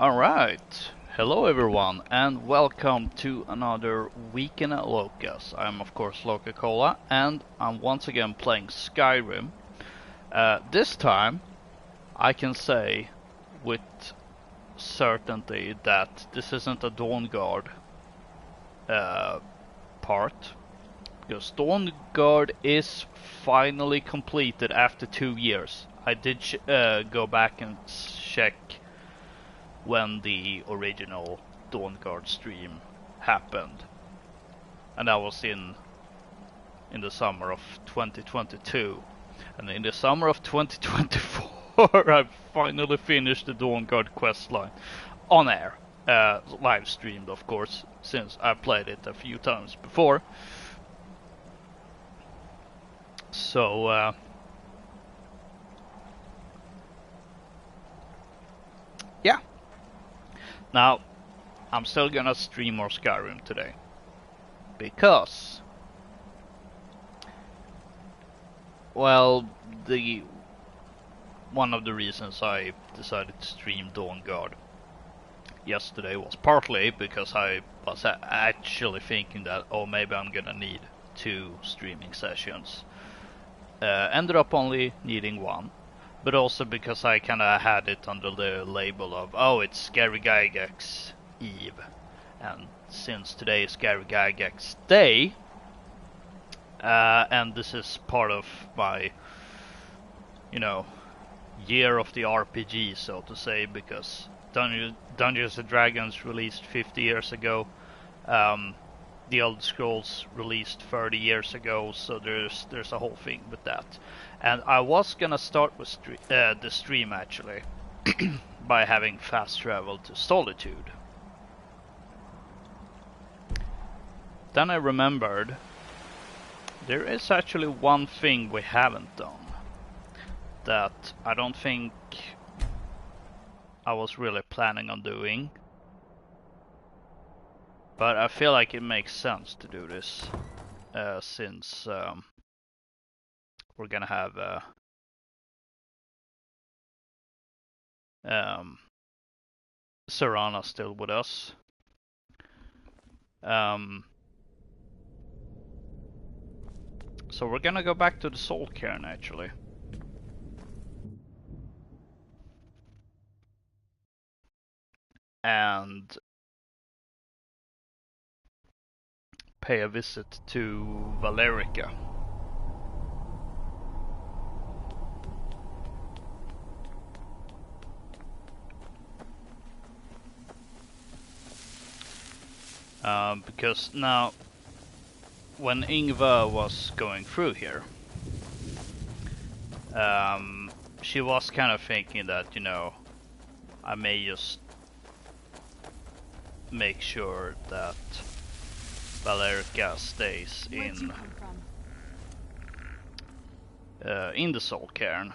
Alright, hello everyone and welcome to another weekend at Loka's. I'm of course Loka Cola and I'm once again playing Skyrim. This time I can say with certainty that this isn't a Dawnguard part, because Dawnguard is finally completed after 2 years. I did go back and check when the original Dawnguard stream happened, and that was in the summer of 2022, and in the summer of 2024 I finally finished the Dawnguard questline on air, live streamed of course, since I played it a few times before. So yeah. Now, I'm still gonna stream more Skyrim today, because, well, one of the reasons I decided to stream Dawnguard yesterday was partly because I was actually thinking that, oh, maybe I'm gonna need 2 streaming sessions. Ended up only needing 1. But also because I kinda had it under the label of, oh, it's Scary Gygax Eve. And since today is Scary Gygax Day, and this is part of my, year of the RPG, so to say, because Dungeons and Dragons released 50 years ago, the Elder Scrolls released 30 years ago, so there's a whole thing with that. And I was gonna start with the stream actually by having fast travel to Solitude. Then I remembered there is actually one thing we haven't done that I don't think I was really planning on doing, but I feel like it makes sense to do this since we're gonna have Serana still with us. So we're gonna go back to the Soul Cairn actually. And pay a visit to Valerica. Because now, when Ingva was going through here, she was kind of thinking that, I may just make sure that Valerica stays in the Soul Cairn.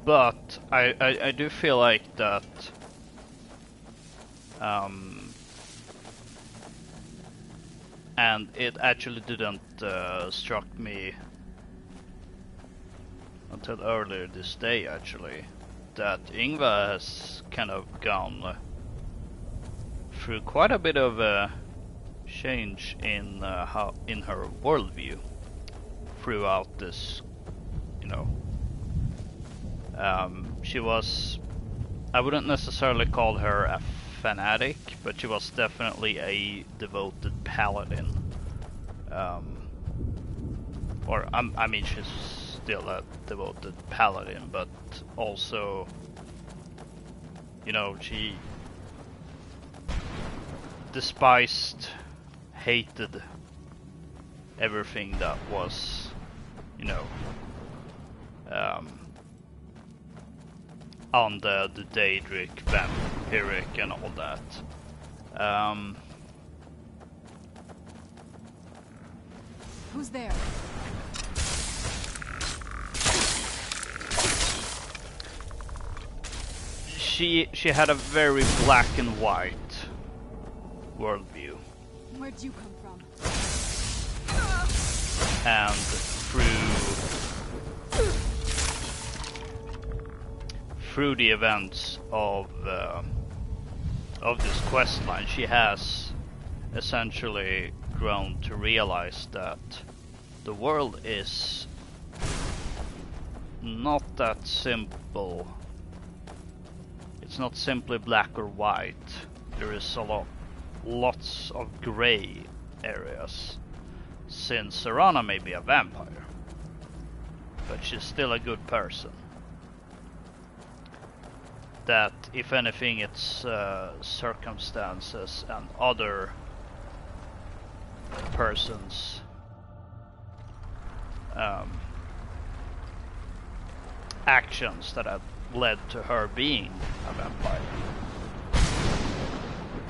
But I do feel like that and it actually didn't struck me until earlier this day actually, that Ingva has kind of gone through quite a bit of a change in her worldview throughout this, she was, I wouldn't necessarily call her a fanatic, but she was definitely a devoted paladin. I mean, she's still a devoted paladin, but also, she despised, hated everything that was, on the Daedric, vampiric and all that. Who's there? she had a very black and white worldview. Where'd you come from? And through the events of this quest line, she has essentially grown to realize that the world is not that simple. It's not simply black or white. There is lots of gray areas. Since Serana may be a vampire, but she's still a good person. That, if anything, it's circumstances and other persons' actions that have led to her being a vampire.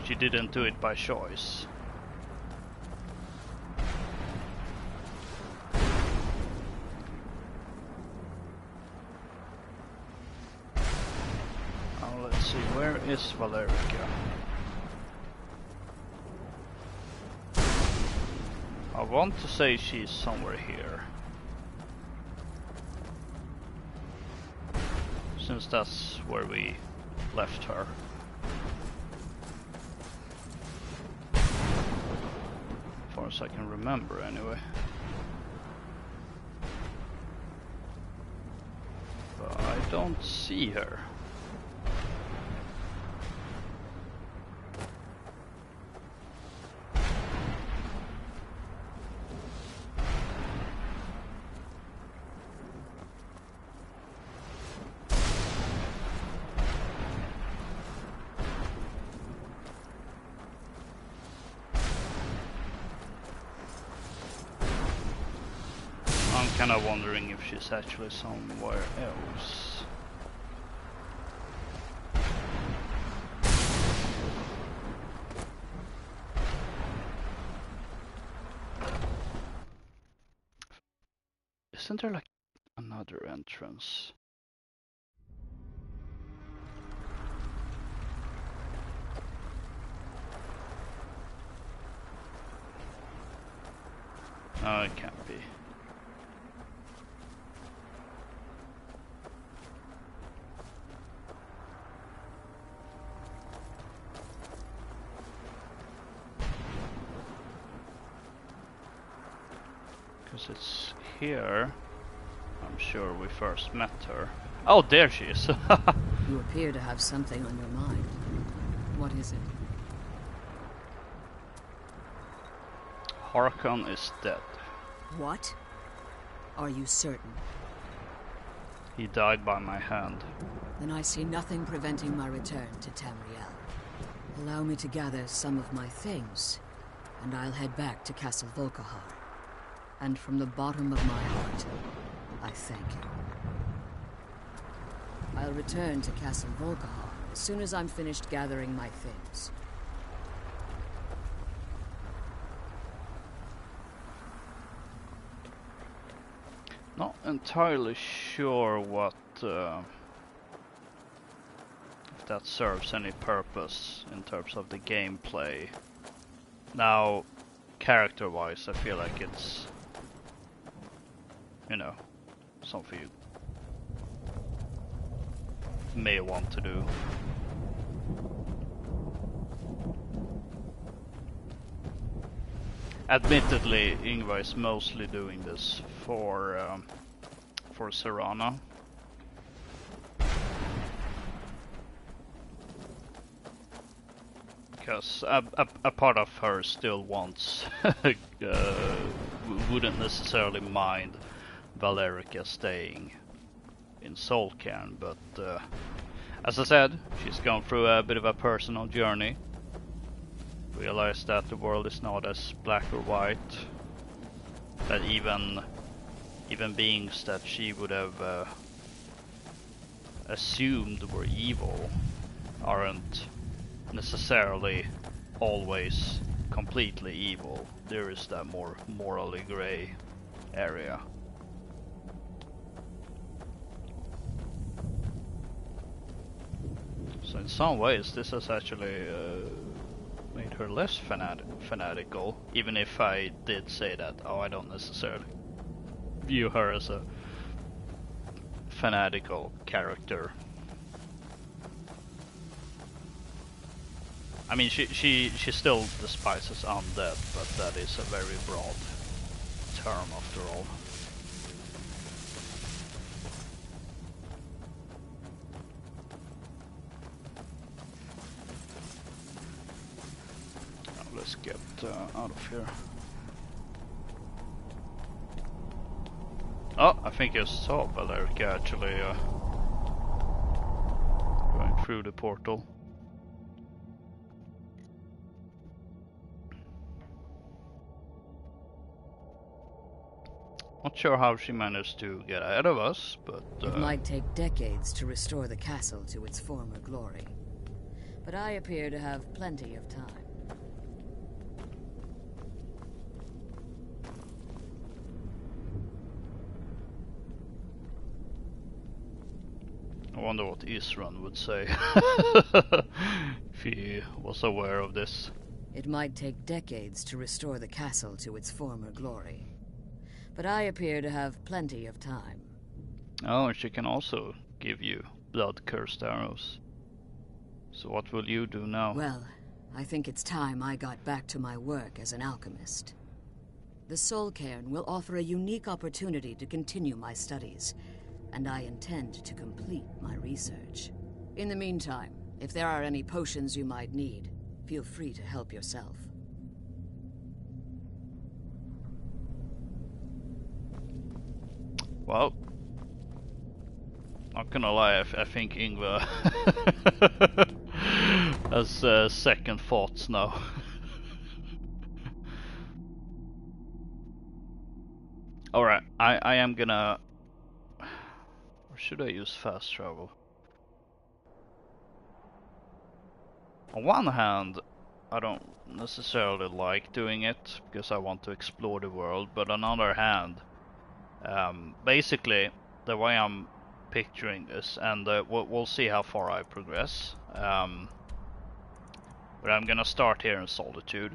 She didn't do it by choice. Let's see, where is Valerica? I want to say she's somewhere here, since that's where we left her. As far as I can remember, anyway. But I don't see her. Kind of wondering if she's actually somewhere else. Isn't there like another entrance? No, it can't be. It's here. I'm sure we first met her. Oh, there she is. You appear to have something on your mind. What is it? Harkon is dead. What? Are you certain? He died by my hand. Then I see nothing preventing my return to Tamriel. Allow me to gather some of my things, and I'll head back to Castle Volkahar. And from the bottom of my heart, I thank you. I'll return to Castle Volkahar as soon as I'm finished gathering my things. Not entirely sure what if that serves any purpose in terms of the gameplay. Now, character-wise, I feel like it's, you know, something you may want to do. Admittedly, Ingvar is mostly doing this for Serana. Because a part of her still wants, wouldn't necessarily mind Valerica staying in Solcan, but as I said, she's gone through a bit of a personal journey. Realized that the world is not as black or white. That even beings that she would have assumed were evil aren't necessarily always completely evil. There is that more morally gray area. So in some ways this is actually made her less fanatical, even if I did say that, oh, I don't necessarily view her as a fanatical character. I mean, she still despises undead, but that is a very broad term after all. Now let's get out of here. Oh, I think I saw Valerica actually going through the portal. Not sure how she managed to get ahead of us, but... It might take decades to restore the castle to its former glory. But I appear to have plenty of time. I wonder what Isran would say if he was aware of this. It might take decades to restore the castle to its former glory. But I appear to have plenty of time. Oh, she can also give you blood-cursed arrows. So what will you do now? Well, I think it's time I got back to my work as an alchemist. The Soul Cairn will offer a unique opportunity to continue my studies, and I intend to complete my research. In the meantime, if there are any potions you might need, feel free to help yourself. Well, not gonna lie, I think Ingvar has second thoughts now. Alright, I am gonna... Or should I use fast travel? On one hand, I don't necessarily like doing it, because I want to explore the world, but on the other hand, basically, the way I'm picturing this, and we'll see how far I progress, but I'm gonna start here in Solitude.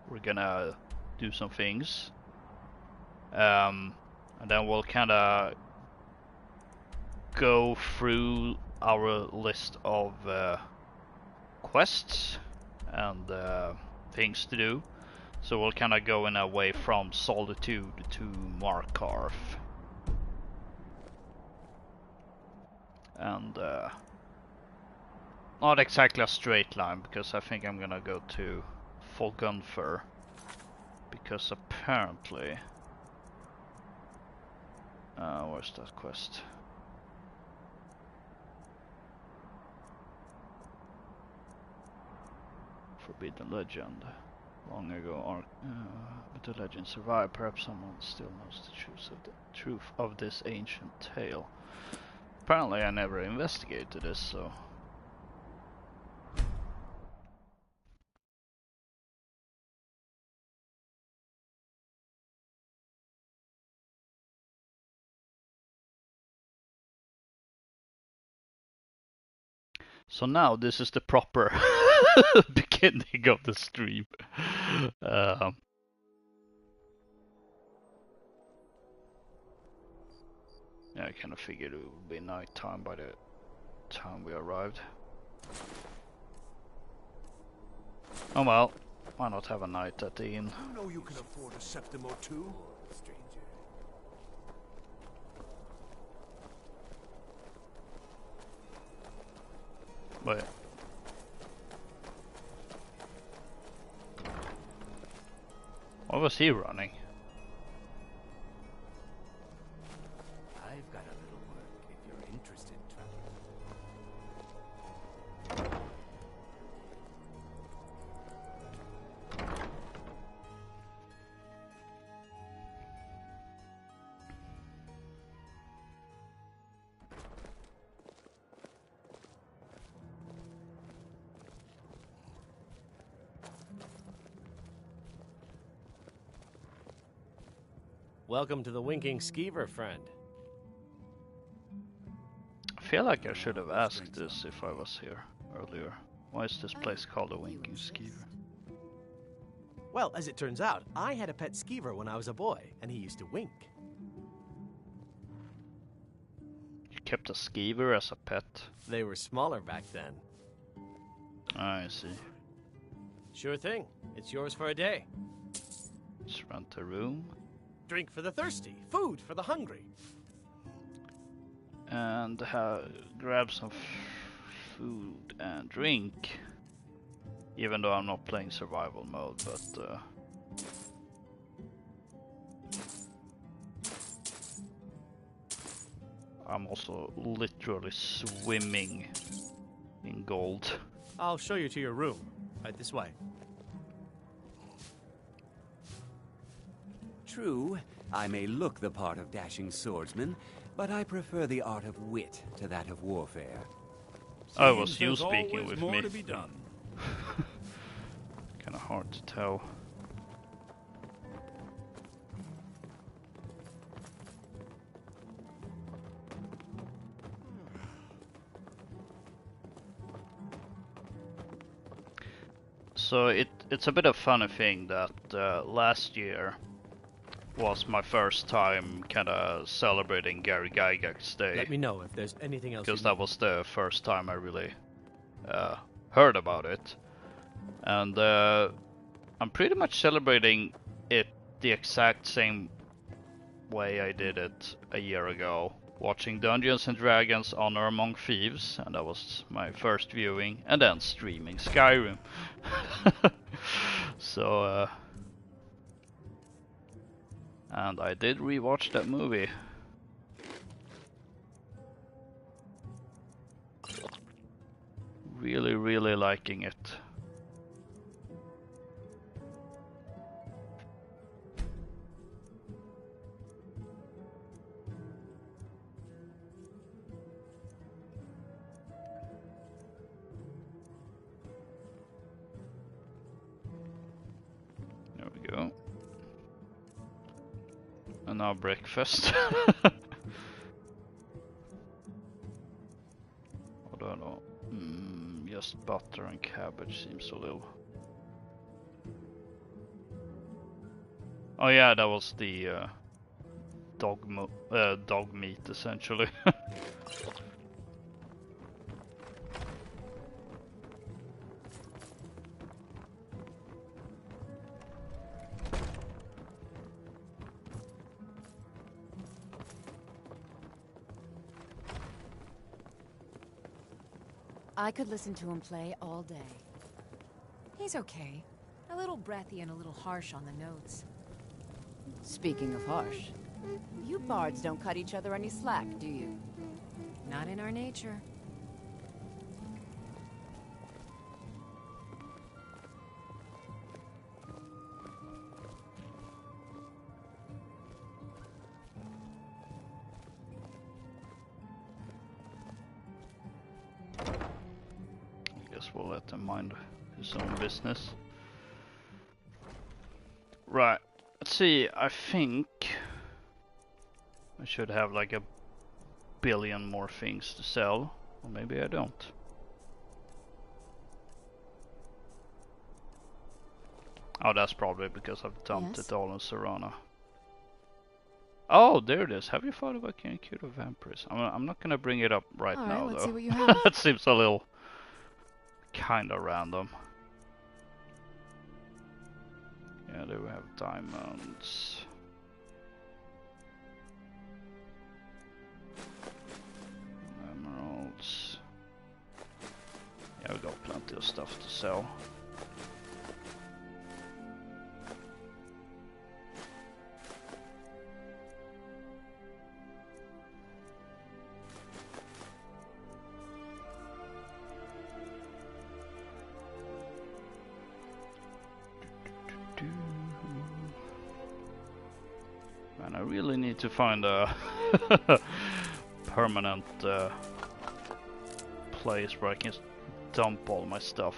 We're gonna do some things, and then we'll kinda go through our list of quests and things to do. So we'll kind of go in a way from Solitude to Markarth. And not exactly a straight line, because I think I'm gonna go to Folgunfer, because apparently... where's that quest? Forbidden Legend. Long ago, but the legend survived. Perhaps someone still knows the truth of this ancient tale. Apparently I never investigated this, so... So now this is the proper beginning of the stream. Yeah, I kind of figured it would be night time by the time we arrived. Oh well, why not have a night at the inn? You know you can afford a septim or two, stranger. Wait. What was he running? I've got a little work if you're interested, Welcome to the Winking Skeever, friend. I feel like I should have asked this if I was here earlier. Why is this place called a Winking Skeever? Well, as it turns out, I had a pet skeever when I was a boy, and he used to wink. You kept a skeever as a pet? They were smaller back then. I see. Sure thing. It's yours for a day. Let's rent a room. Drink for the thirsty, food for the hungry. And grab some food and drink. Even though I'm not playing survival mode, but I'm also literally swimming in gold. I'll show you to your room. Right this way. True, I may look the part of dashing swordsman, but I prefer the art of wit to that of warfare. Oh, it was you There's speaking always with more me. to be done. Kinda hard to tell. So it's a bit of a funny thing that last year was my first time kinda celebrating Gary Gygax's Day. Let me know if there's anything else. Because that was the first time I really heard about it. And I'm pretty much celebrating it the exact same way I did it a year ago. Watching Dungeons and Dragons Honor Among Thieves, and that was my first viewing, and then streaming Skyrim. So, and I did rewatch that movie. Really, really liking it. There we go. And now breakfast. I don't know. Just butter and cabbage seems a little. Oh yeah, that was the dog meat essentially. I could listen to him play all day. He's okay. A little breathy and a little harsh on the notes. Speaking of harsh, you bards don't cut each other any slack, do you? Not in our nature. We'll let him mind his own business. Right, let's see, I think I should have like a billion more things to sell, or maybe I don't. Oh, that's probably because I've dumped Yes? it all in Serana. Oh, there it is. Have you thought about getting cute of vampires? I'm not gonna bring it up right All now right, let's though. see what you have. That seems a little kinda random. Yeah, there we have diamonds. Emeralds. Yeah, we got plenty of stuff to sell. Man, I really need to find a permanent place where I can dump all my stuff.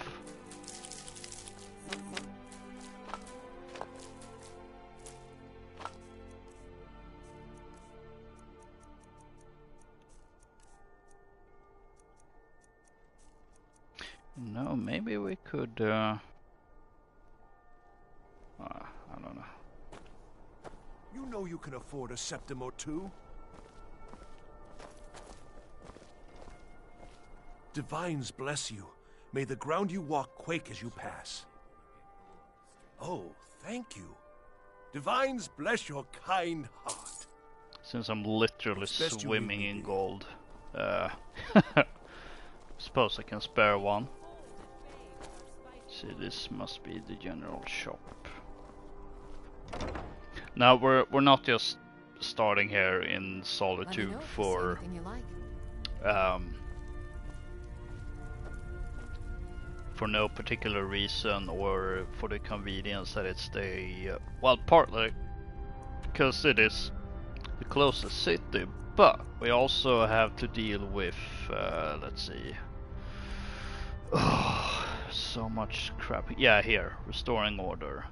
know, maybe we could. I don't know. You know you can afford a septim or two. Divines bless you. May the ground you walk quake as you pass. Oh, thank you. Divines bless your kind heart. Since I'm literally Best you swimming really in be. gold, suppose I can spare one. See, this must be the general shop. Now we're not just starting here in Solitude for no particular reason, or for the convenience that it's the well, partly because it is the closest city, but we also have to deal with let's see, oh, so much crap. Yeah, here, restoring order.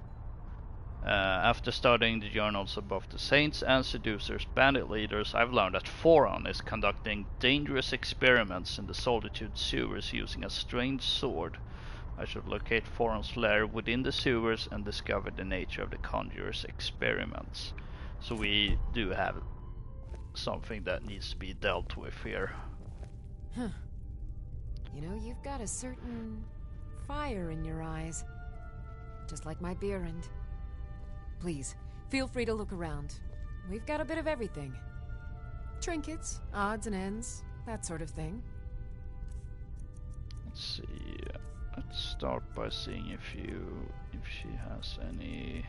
After studying the journals of both the saints and seducers, bandit leaders, I've learned that Foron is conducting dangerous experiments in the Solitude sewers using a strange sword. I should locate Foron's lair within the sewers and discover the nature of the conjurer's experiments. So we do have something that needs to be dealt with here. Huh. You know, you've got a certain fire in your eyes. Just like my Beerend. Please, feel free to look around. We've got a bit of everything. Trinkets, odds and ends, that sort of thing. Let's see. Let's start by seeing if she has any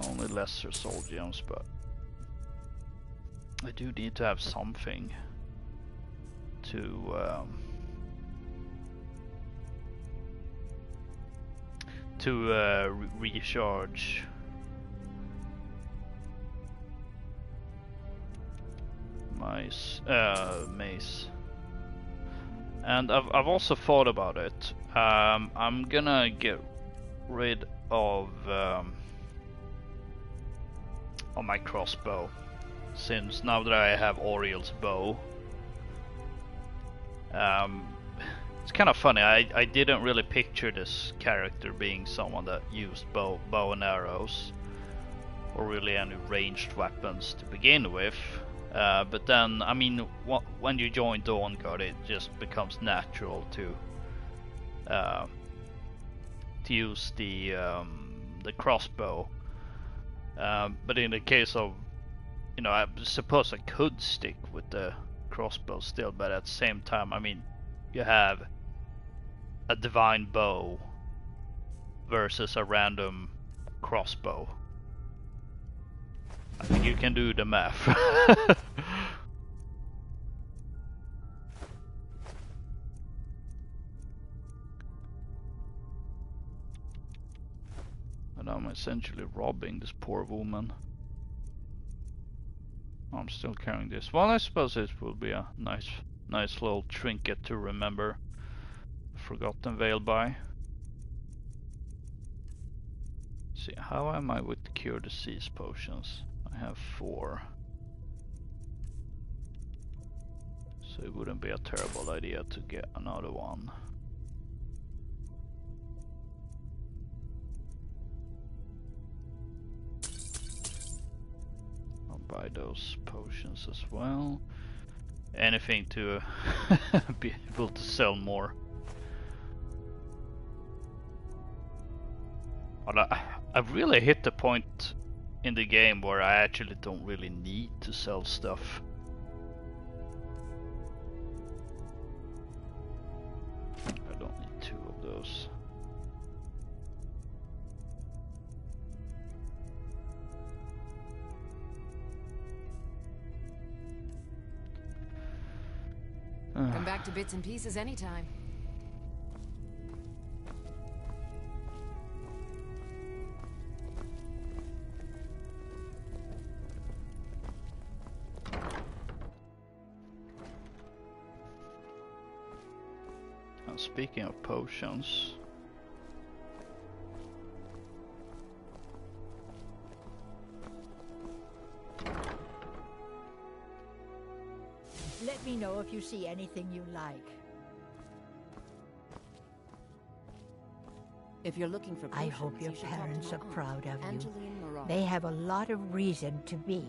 only lesser soul gems, but I do need to have something to recharge my mace. And I've also thought about it. I'm gonna get rid of my crossbow, since now that I have Oriel's bow. It's kind of funny. I didn't really picture this character being someone that used bow and arrows, or really any ranged weapons to begin with. But then, I mean, when you join Dawnguard, it just becomes natural to use the crossbow. But in the case of, you know, I suppose I could stick with the crossbow still, but at the same time, I mean, you have a divine bow versus a random crossbow. I think you can do the math. And I'm essentially robbing this poor woman. I'm still carrying this. Well, I suppose it will be a nice little trinket to remember Forgotten Vale by. Let's see, how am I with cure disease potions? I have 4. So it wouldn't be a terrible idea to get another one. I'll buy those potions as well. Anything to be able to sell more. But I've really hit the point in the game where I actually don't really need to sell stuff. I don't need 2 of those. Come back to bits and pieces anytime. Speaking of potions, let me know if you see anything you like. If you're looking for I potions, hope your you should talk to parents my are aunt, proud of you. Angeline Moreau. They have a lot of reason to be.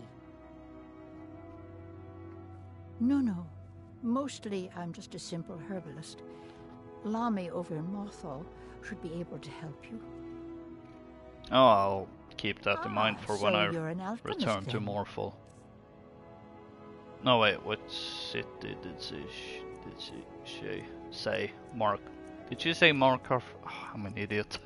No. Mostly, I'm just a simple herbalist. Lami over in Mothall should be able to help you. Oh, I'll keep that in mind for when so I you're an alchemist return to then. Morphal. No wait, what city did she say? Mark? Did she say Markov? Oh, I'm an idiot.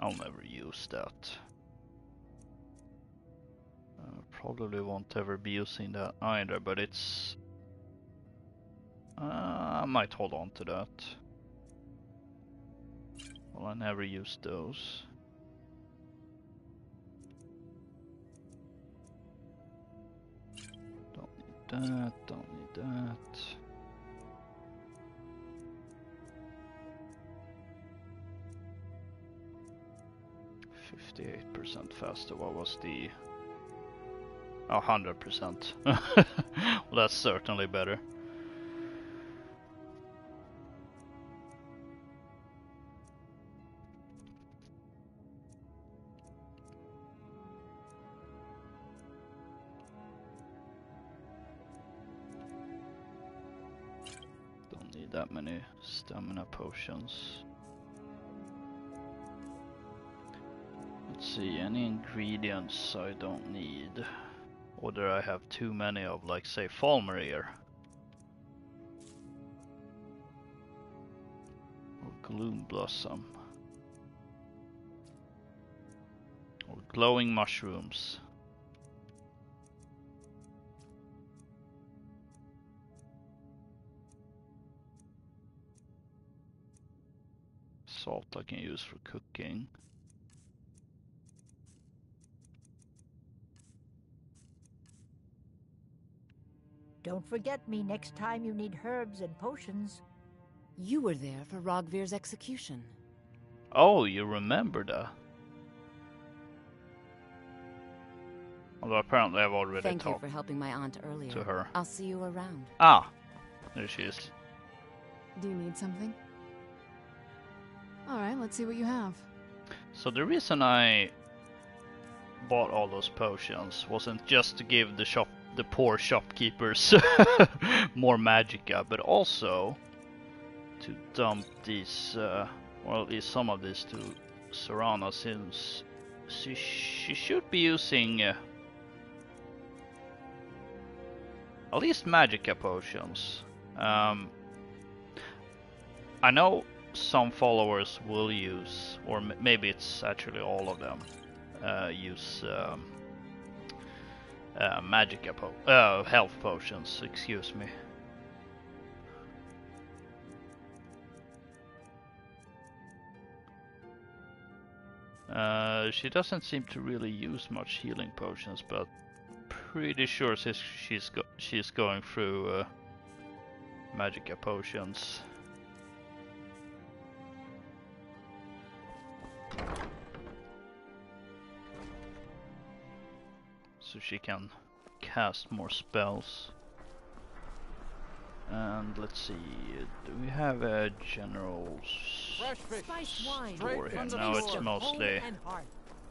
I'll never use that. Probably won't ever be using that either, but it's... I might hold on to that. Well, I never use those. Don't need that, don't need that. %58 faster. What was the... 100%. Well, that's certainly better. Don't need that many stamina potions. Let's see, any ingredients I don't need. Or do I have too many of, like, say, Falmer or Gloom Blossom or glowing mushrooms. Salt I can use for cooking. Don't forget me next time you need herbs and potions. You were there for Rogvir's execution. Oh, you remember that? Although apparently I've already Thank you talked for helping my aunt earlier. to her. I'll see you around. Ah, there she is. Do you need something? Alright, let's see what you have. So the reason I bought all those potions wasn't just to give the poor shopkeepers more magicka, but also to dump these, or at least some of these to Serana, since she should be using at least magicka potions. I know some followers will use, or maybe it's actually all of them, use magicka health potions, excuse me. She doesn't seem to really use much healing potions, but pretty sure she's going through magicka potions. So she can cast more spells. And let's see, do we have a general store here? No, it's mostly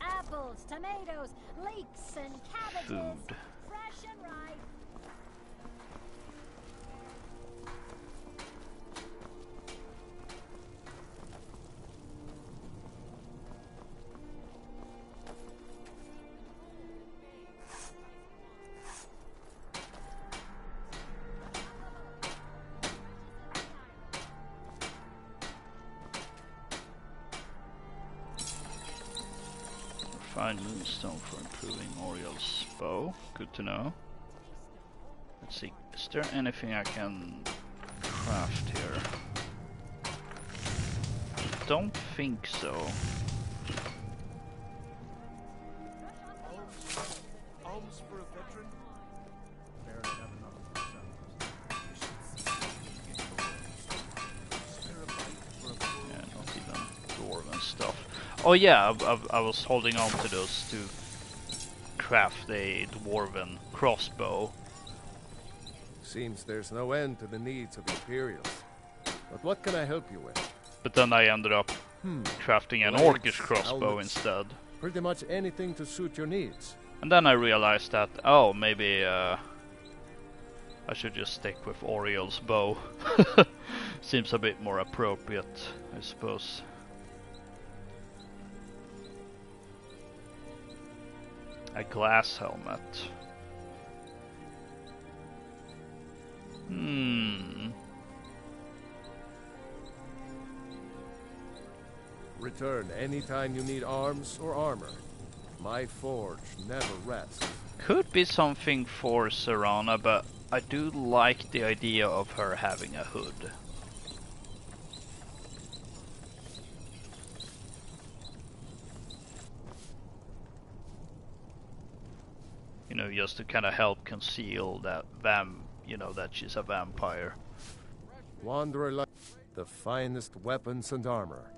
apples, tomatoes, leeks, and cabbages. food. Fresh and ripe. Fine moonstone for improving Oriel's bow. Good to know. Let's see, is there anything I can craft here? don't think so. Alms for a veteran? Yeah, not even dwarven stuff. Oh yeah, I was holding on to those to craft a dwarven crossbow. Seems there's no end to the needs of the Imperials. But what can I help you with? But then I ended up crafting an orcish crossbow helmets. instead. Pretty much anything to suit your needs. And then I realized that, oh, maybe I should just stick with Oriel's bow. Seems a bit more appropriate, I suppose. A glass helmet. Return anytime you need arms or armor. My forge never rests. Could be something for Serana, but I do like the idea of her having a hood. You know, just to kind of help conceal that that she's a vampire. Wanderer like the finest weapons and armor.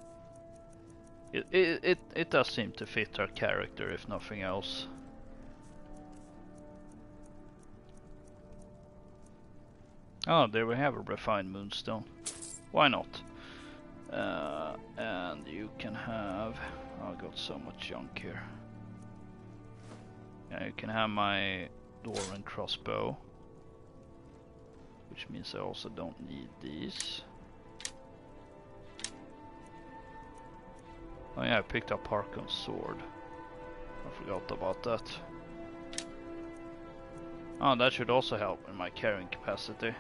It does seem to fit her character, if nothing else. Oh, there we have a refined moonstone. Why not? And you can have... Oh, I got so much junk here. Yeah, you can have my dwarven crossbow. Which means I also don't need these. Oh yeah, I picked up Harkon's sword. I forgot about that. Oh, that should also help in my carrying capacity.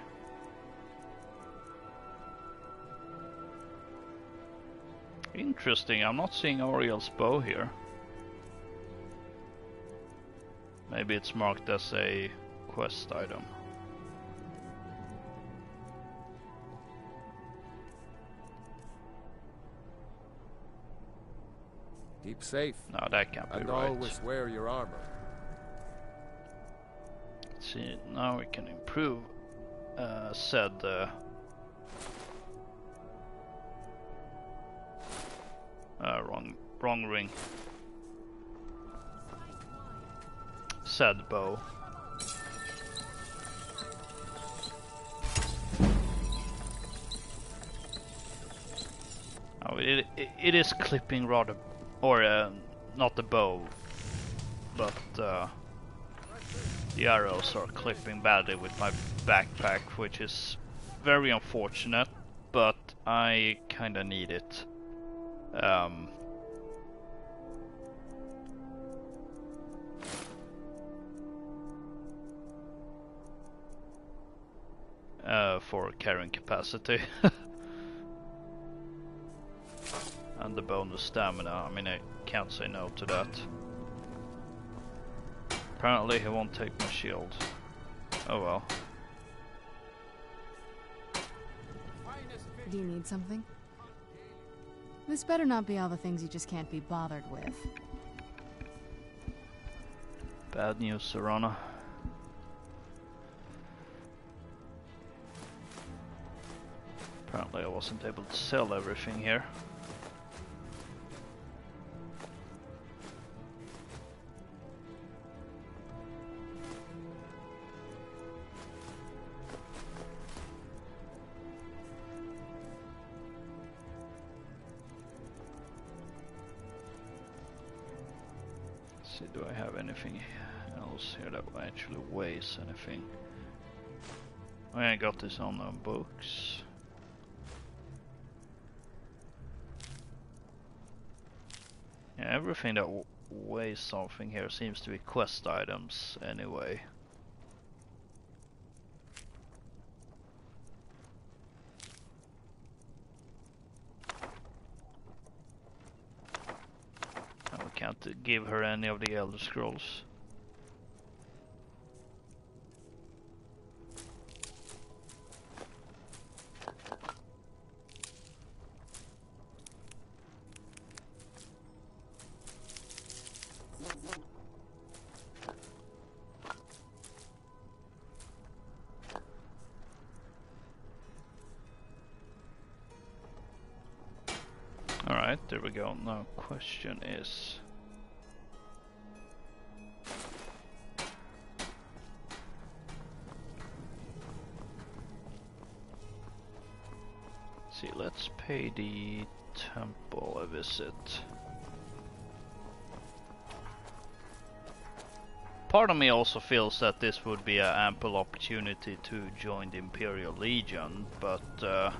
Interesting, I'm not seeing Oriel's bow here. Maybe it's marked as a quest item. Keep safe. No, that can't be and right. always wear your armor. Let's see, now we can improve said wrong ring. Said bow. Oh, it is clipping rather, or not the bow, but the arrows are clipping badly with my backpack, which is very unfortunate, but I kinda need it. For carrying capacity. And the bonus stamina, I mean, I can't say no to that. Apparently he won't take my shield. Oh well. Do you need something? This better not be all the things you just can't be bothered with. Bad news, Serana. Apparently I wasn't able to sell everything here. Let's see, do I have anything else here that actually weighs anything? Oh, yeah, I got this on books. Yeah, everything that weighs something here seems to be quest items anyway. And we can't give her any of the Elder Scrolls. There we go. Now question is... see, let's pay the temple a visit. Part of me also feels that this would be an ample opportunity to join the Imperial Legion, but I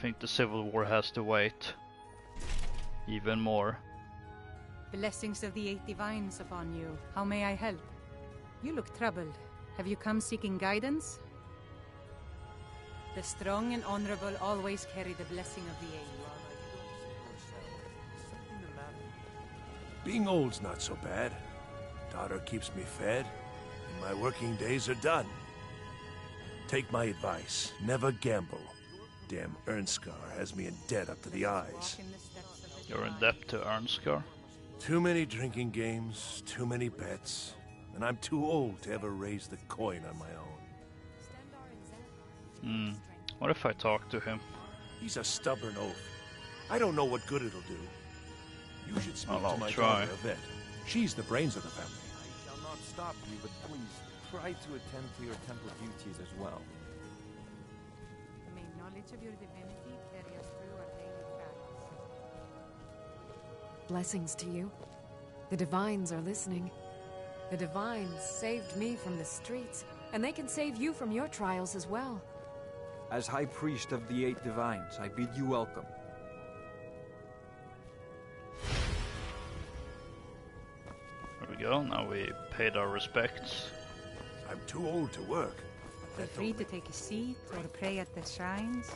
think the Civil War has to wait even more. Blessings of the Eight Divines upon you. How may I help? You look troubled. Have you come seeking guidance? The strong and honorable always carry the blessing of the Eight. Being old's not so bad. Daughter keeps me fed, and my working days are done. Take my advice, never gamble. Damn Ernskar has me in debt up to the eyes. You're in debt to Ernskar? Too many drinking games, too many bets, and I'm too old to ever raise the coin on my own. What if I talk to him? He's a stubborn oaf. I don't know what good it'll do. You should speak to my daughter, Yvette. She's the brains of the family. I shall not stop you, but please try to attend to your temple duties as well. May knowledge of your divinity carry us through our daily battles. Blessings to you. The Divines are listening. The Divines saved me from the streets, and they can save you from your trials as well. As High Priest of the Eight Divines, I bid you welcome. There we go, now we paid our respects. I'm too old to work. Feel free to take a seat or pray at the shrines.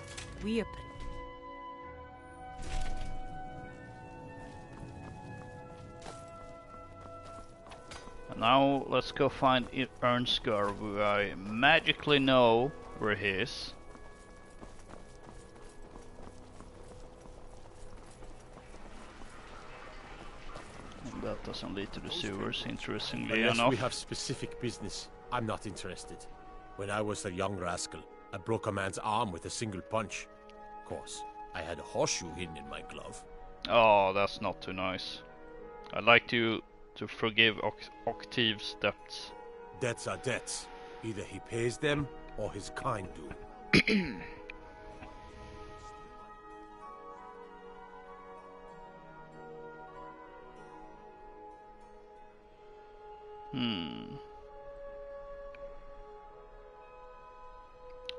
We appreciate. Now let's go find Ernskar, who I magically know where he is. And that doesn't lead to the sewers, interestingly Unless enough. we have specific business, I'm not interested. When I was a young rascal, I broke a man's arm with a single punch. Of course, I had a horseshoe hidden in my glove. Oh, that's not too nice. I'd like to forgive Octave's debts. Debts are debts. Either he pays them, or his kind do.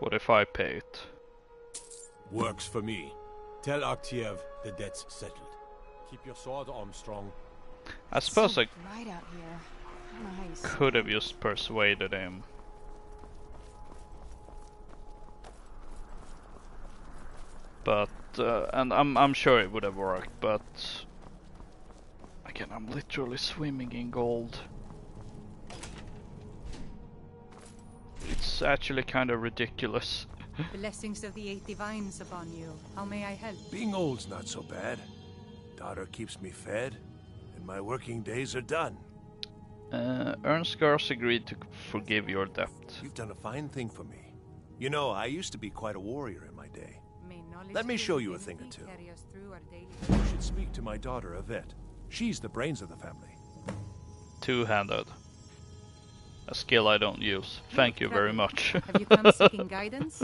What if I pay it? Works for me. Tell Octave the debt's settled. Keep your sword arm strong. I suppose I Right out here. I don't know how you see could have just persuaded him. But and I'm sure it would have worked, but again, I'm literally swimming in gold. It's actually kind of ridiculous. Blessings of the Eight Divines upon you. How may I help? Being old's not so bad. Daughter keeps me fed, and my working days are done. Ernskars agreed to forgive your debt. You've done a fine thing for me. You know, I used to be quite a warrior in my day. May knowledge Let me of show your you a thing or divinity two. carry us through our daily You should speak to my daughter, Yvette. She's the brains of the family. Two-handed. A skill I don't use. Thank you very much. Have you come seeking guidance?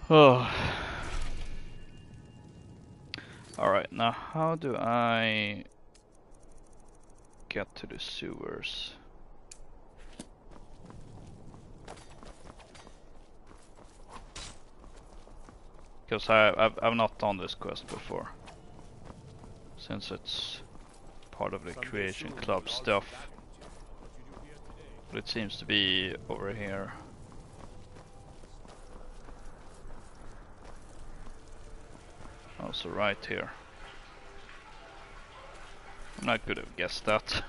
Oh. Alright, now how do I get to the sewers? Because I've not done this quest before, since it's part of the Creation Club stuff. But it seems to be over here. Also right here. I'm not good have guessed that.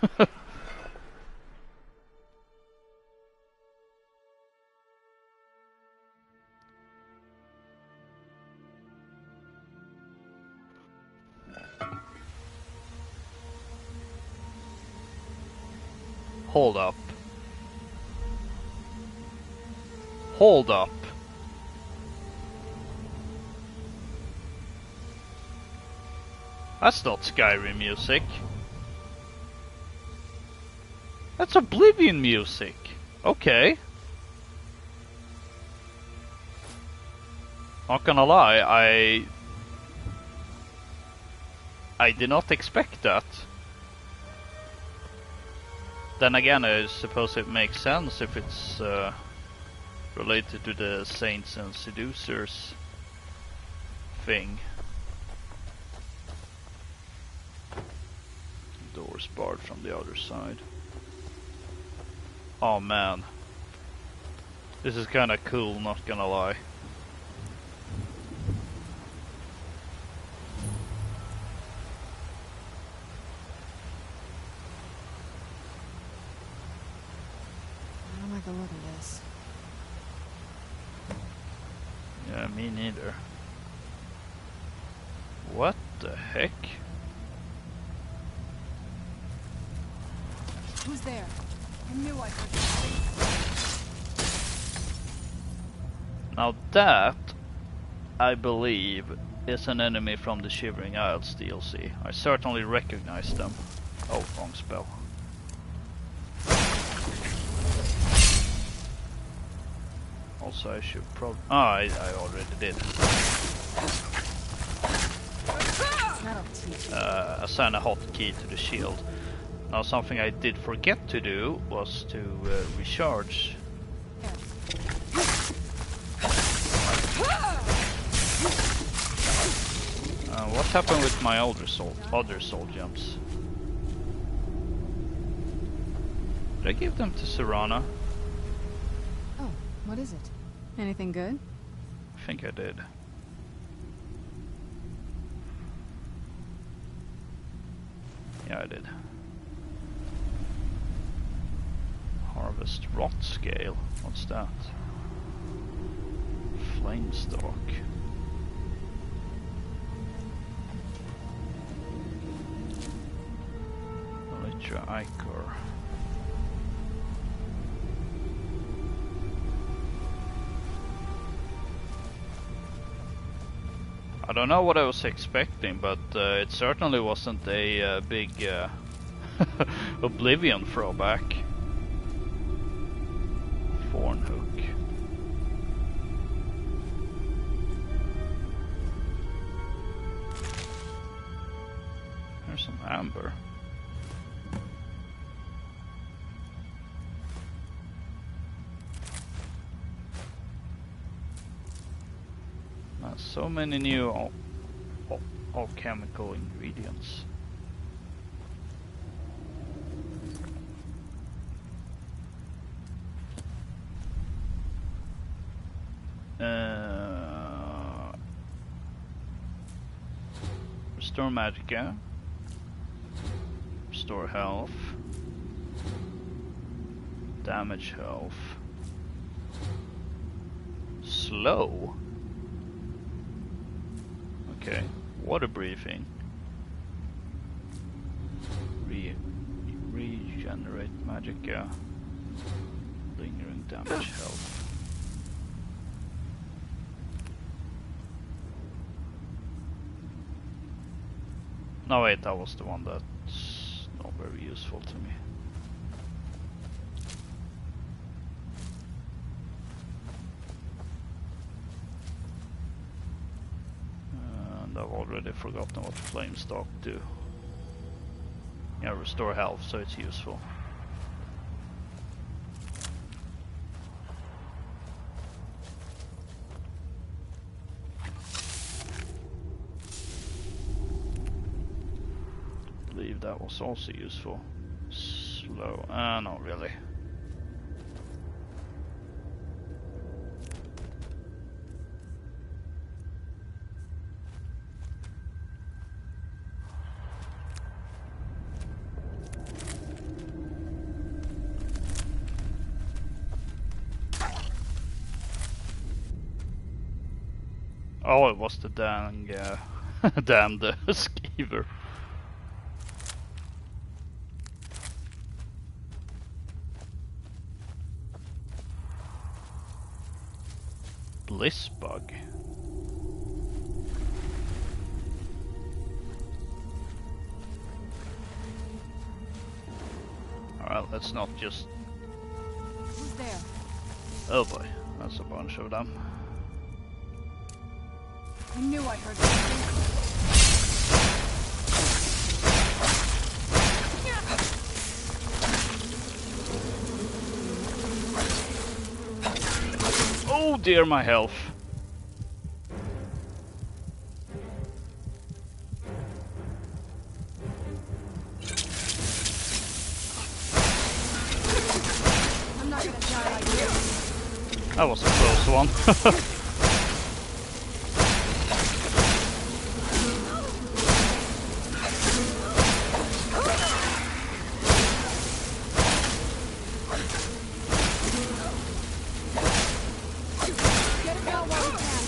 Hold up. Hold up. That's not Skyrim music. That's Oblivion music. Okay. Not gonna lie, I did not expect that. Then again, I suppose it makes sense if it's related to the Saints and Seducers thing. Doors barred from the other side. Oh man. This is kinda cool, not gonna lie. I don't like the look of this. Yeah, me neither. What the heck? Who's there? I knew I heard something. Now that, I believe, is an enemy from the Shivering Isles DLC. I certainly recognize them. Oh, wrong spell. Also, I should probably... Oh, I already did. Assign a hotkey to the shield. Now, something I did forget to do was to recharge. What happened with my other soul jumps? Did I give them to Serana? Oh, what is it? Anything good? I think I did. Yeah, I did. Harvest rot scale. What's that? Flamestalk. Elytra ichor. I don't know what I was expecting, but it certainly wasn't a big Oblivion throwback. Thorn hook. There's some amber. So many new alchemical ingredients. Restore magicka. Restore health. Damage health. Slow. Okay, water breathing. Regenerate magicka. Lingering damage health. No wait, that was the one that's not very useful to me. I've already forgotten what Flamestalk do. Yeah, restore health, so it's useful. I believe that was also useful. Slow, not really. Oh, it was the damned skeever. Bliss bug. Well, let's not just... Who's there? Oh boy, that's a bunch of them. I knew I heard something. Oh dear, my health. I'm not gonna die like you. That was a close one. Get it out while we can.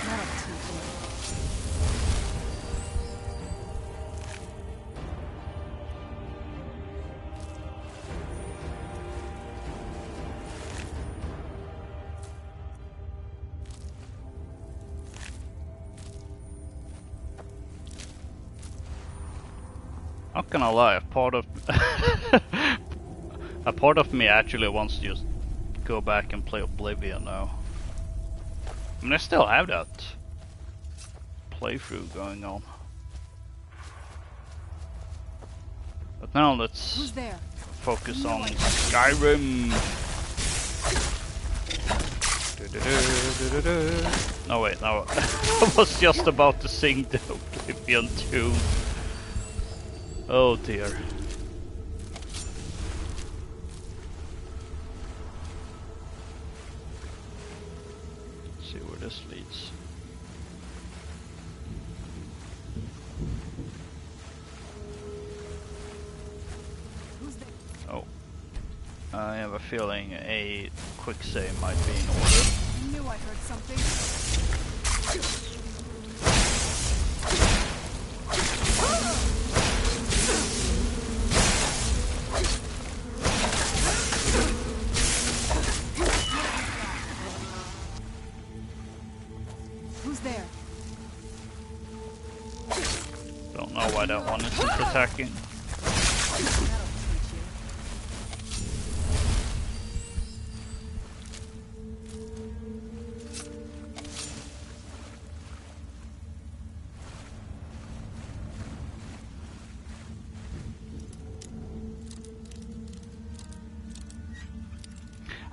That'll teach you. Not gonna lie, a part of me actually wants to just go back and play Oblivion now. I mean, I still have that playthrough going on. But now let's Who's there? focus on Skyrim. No wait, no. I was just about to sing the Oblivion tune. Oh dear. Let's see where this leads. Who's there? Oh. I have a feeling a quick save might be in order. I knew I heard something. Who's there? Don't know why that one isn't attacking. That'll teach you.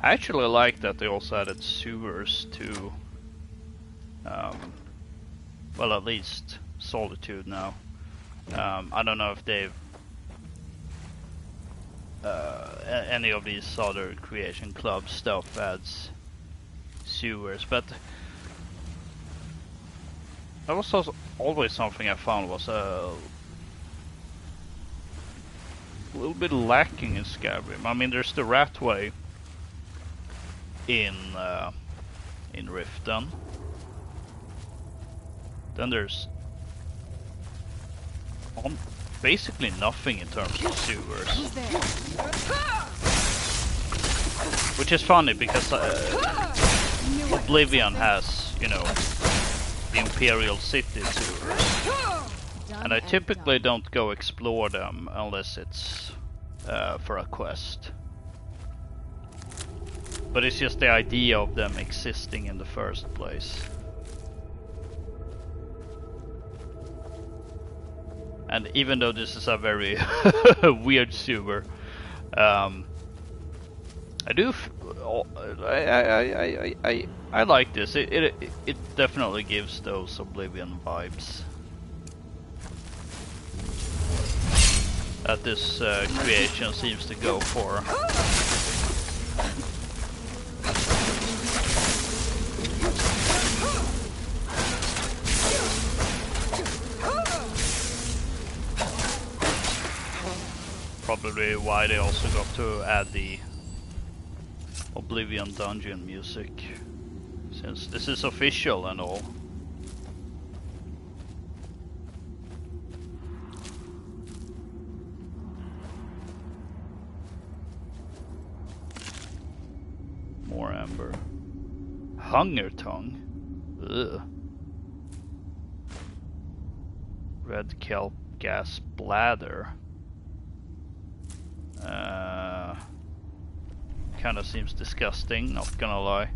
I actually like that they also added sewers to, well, at least Solitude now. I don't know if they've any of these other Creation Club stuff adds sewers, but that was also always something I found was a little bit lacking in Skyrim. I mean, there's the Ratway in Riften. Then there's basically nothing in terms of sewers, which is funny because Oblivion has, you know, the Imperial City sewers, and I typically don't go explore them unless it's for a quest. But it's just the idea of them existing in the first place. And even though this is a very weird sewer, I like this. It definitely gives those Oblivion vibes that this creation seems to go for. Probably why they also got to add the Oblivion dungeon music, since this is official and all. More amber. Hunger tongue. Ugh. Red kelp gas bladder. Kinda seems disgusting, not gonna lie.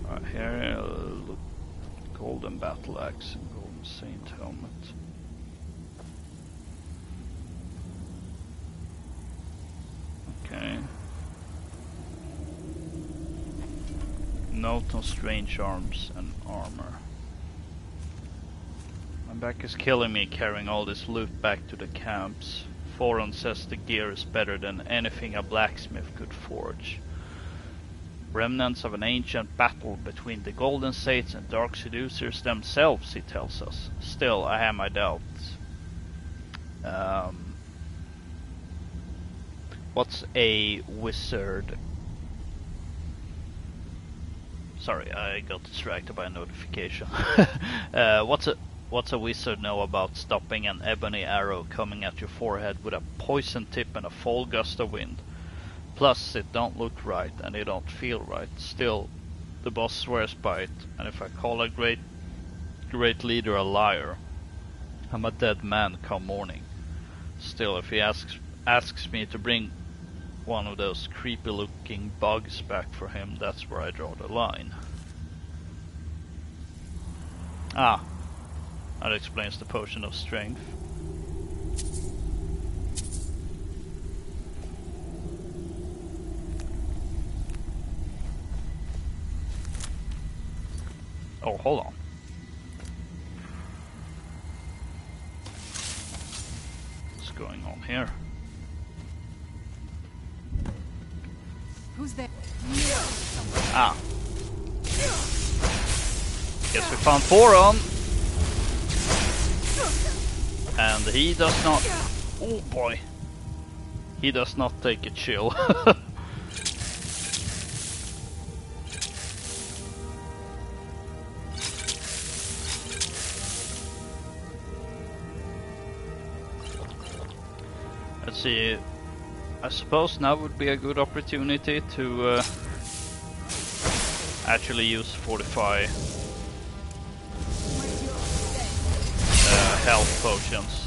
Right here, look, golden battle axe and golden saint helmet. Okay. Note on strange arms and armor. My back is killing me carrying all this loot back to the camps. Foron says the gear is better than anything a blacksmith could forge. Remnants of an ancient battle between the Golden Saints and Dark Seducers themselves, he tells us. Still, I have my doubts. What's a wizard? Sorry, I got distracted by a notification. What's a wizard know about stopping an ebony arrow coming at your forehead with a poison tip and a full gust of wind? Plus, it don't look right and it don't feel right. Still, the boss swears by it, and if I call a great leader a liar, I'm a dead man come morning. Still, if he asks me to bring one of those creepy looking bugs back for him, that's where I draw the line. Ah, that explains the potion of strength. Oh, hold on. What's going on here? Who's there? Ah. Guess we found Foron. And he does not... Oh boy. He does not take a chill. Let's see. I suppose now would be a good opportunity to actually use fortify health potions.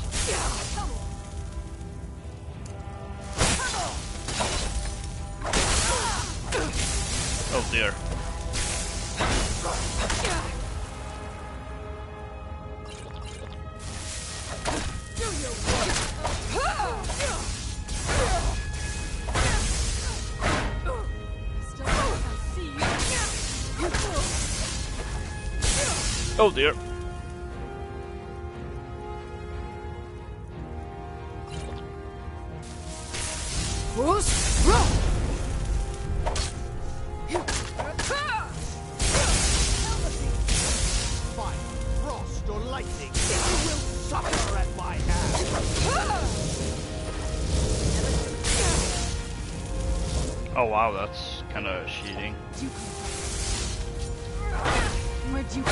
Oh dear. Oh dear. Frost or lightning, you will suffer at my hand. Oh wow, that's kind of cheating. Where'd you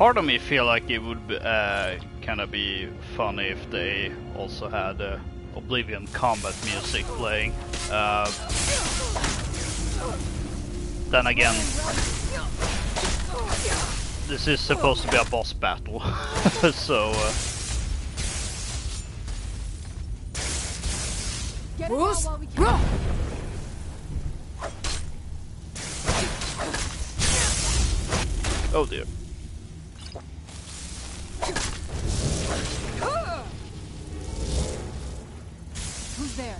Part of me feel like it would kind of be funny if they also had Oblivion combat music playing. Then again, this is supposed to be a boss battle, so oh dear. Who's there?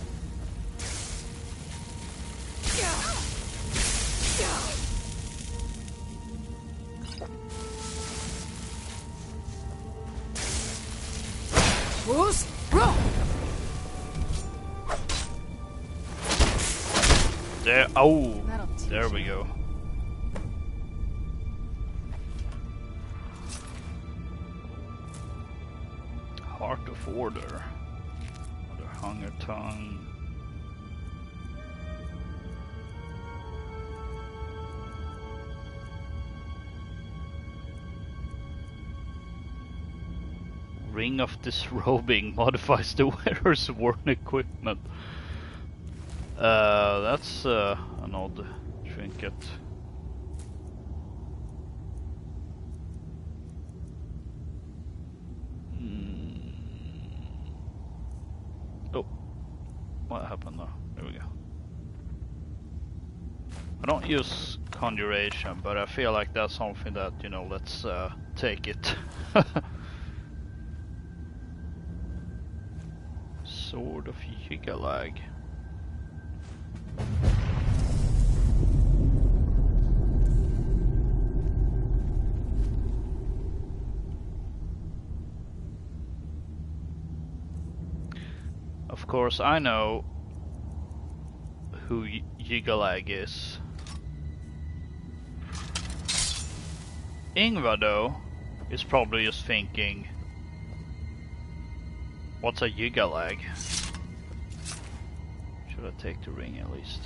Who's wrong? There. Oh, That'll teach there we you. go. Heart of Order. Another Hunger Tongue. Ring of Disrobing modifies the wearer's worn equipment. That's an odd trinket. Oh, what happened there? There we go. I don't use conjuration, but I feel like that's something that, you know, let's take it. Sword of Yigalag. Of course, I know who Yigalag is. Ingvar, though, is probably just thinking, what's a Yigalag? Should I take the ring at least?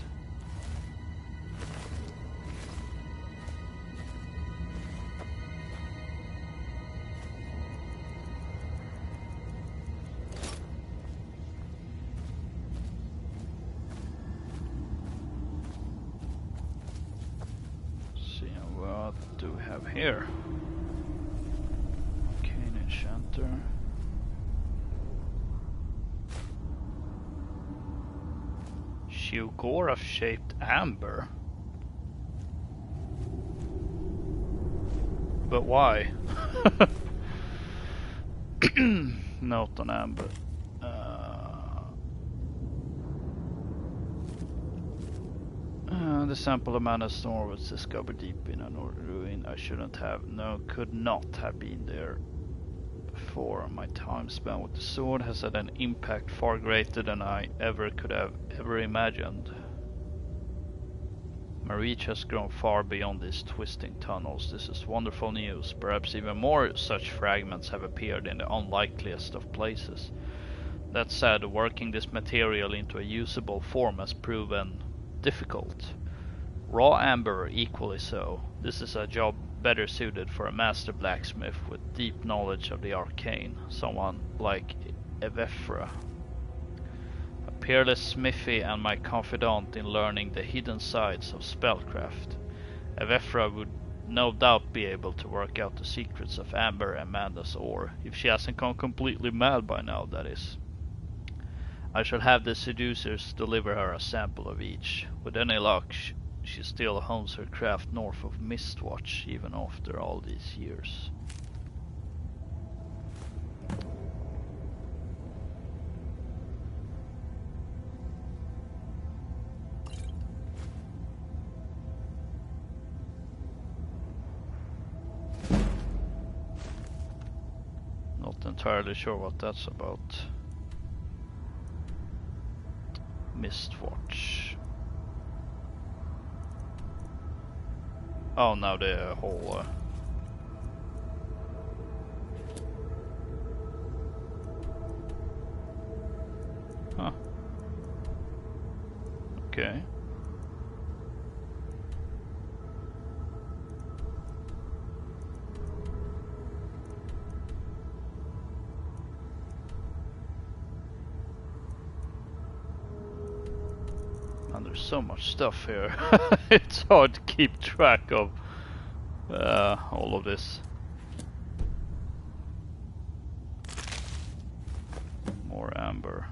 See what do we have here? Arcane Enchanter. Shugora-shaped amber. But why? Note on amber. The sample of Mana Storm was discovered deep in an old ruin. I shouldn't have, no, could not have been there before. My time spent with the sword has had an impact far greater than I could have ever imagined. My reach has grown far beyond these twisting tunnels. This is wonderful news. Perhaps even more such fragments have appeared in the unlikeliest of places. That said, working this material into a usable form has proven difficult. Raw amber equally so. This is a job better suited for a master blacksmith with deep knowledge of the arcane, someone like Evefra. A peerless smithy and my confidant in learning the hidden sides of spellcraft. Evefra would no doubt be able to work out the secrets of Amber and Amanda's ore, if she hasn't gone completely mad by now, that is. I shall have the seducers deliver her a sample of each. With any luck, she still hones her craft north of Mistwatch, even after all these years. Not entirely sure what that's about. Mistwatch. Oh, now the whole huh. Okay. And there's so much stuff here. It's hard to keep track of all of this. More amber.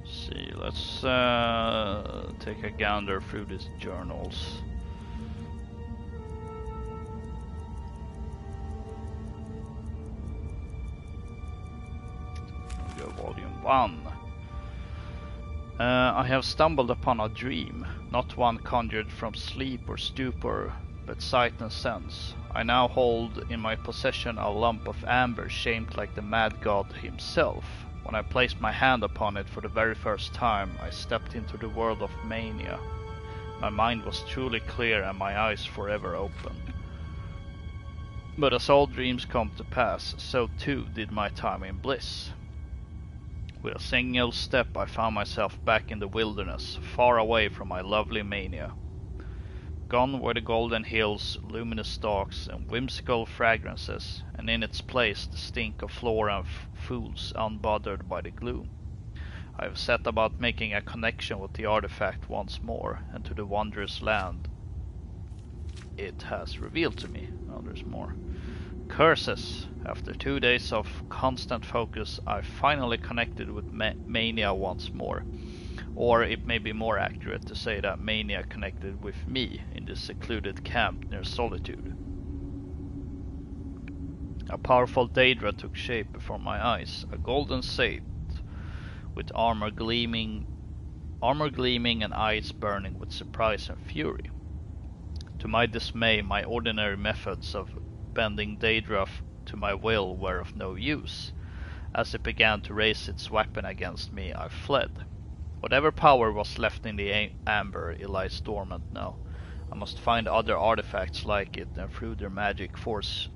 See, let's take a gander through these journals. 1. I have stumbled upon a dream, not one conjured from sleep or stupor, but sight and sense. I now hold in my possession a lump of amber shaped like the mad god himself. When I placed my hand upon it for the very first time, I stepped into the world of mania. My mind was truly clear and my eyes forever open. But as all dreams come to pass, so too did my time in bliss. With a single step I found myself back in the wilderness, far away from my lovely mania. Gone were the golden hills, luminous stalks, and whimsical fragrances, and in its place the stink of flora and fools unbothered by the gloom. I have set about making a connection with the artifact once more, and to the wondrous land it has revealed to me. Oh, there's more. Curses! After 2 days of constant focus, I finally connected with mania once more. Or it may be more accurate to say that mania connected with me in this secluded camp near Solitude. A powerful Daedra took shape before my eyes, a golden saint with armor gleaming and eyes burning with surprise and fury. To my dismay, my ordinary methods of bending Daedra to my will were of no use. As it began to raise its weapon against me, I fled. Whatever power was left in the amber, it lies dormant now. I must find other artifacts like it and through their magic forge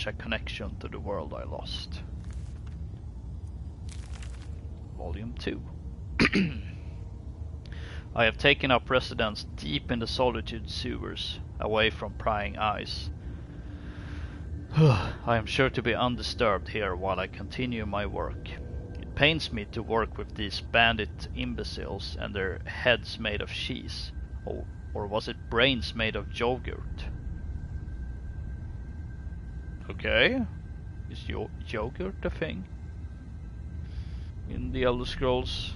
a connection to the world I lost. Volume 2. I have taken up residence deep in the Solitude sewers, away from prying eyes. I am sure to be undisturbed here while I continue my work. It pains me to work with these bandit imbeciles and their heads made of cheese. Or was it brains made of yogurt? Okay. Is yogurt a thing in the Elder Scrolls?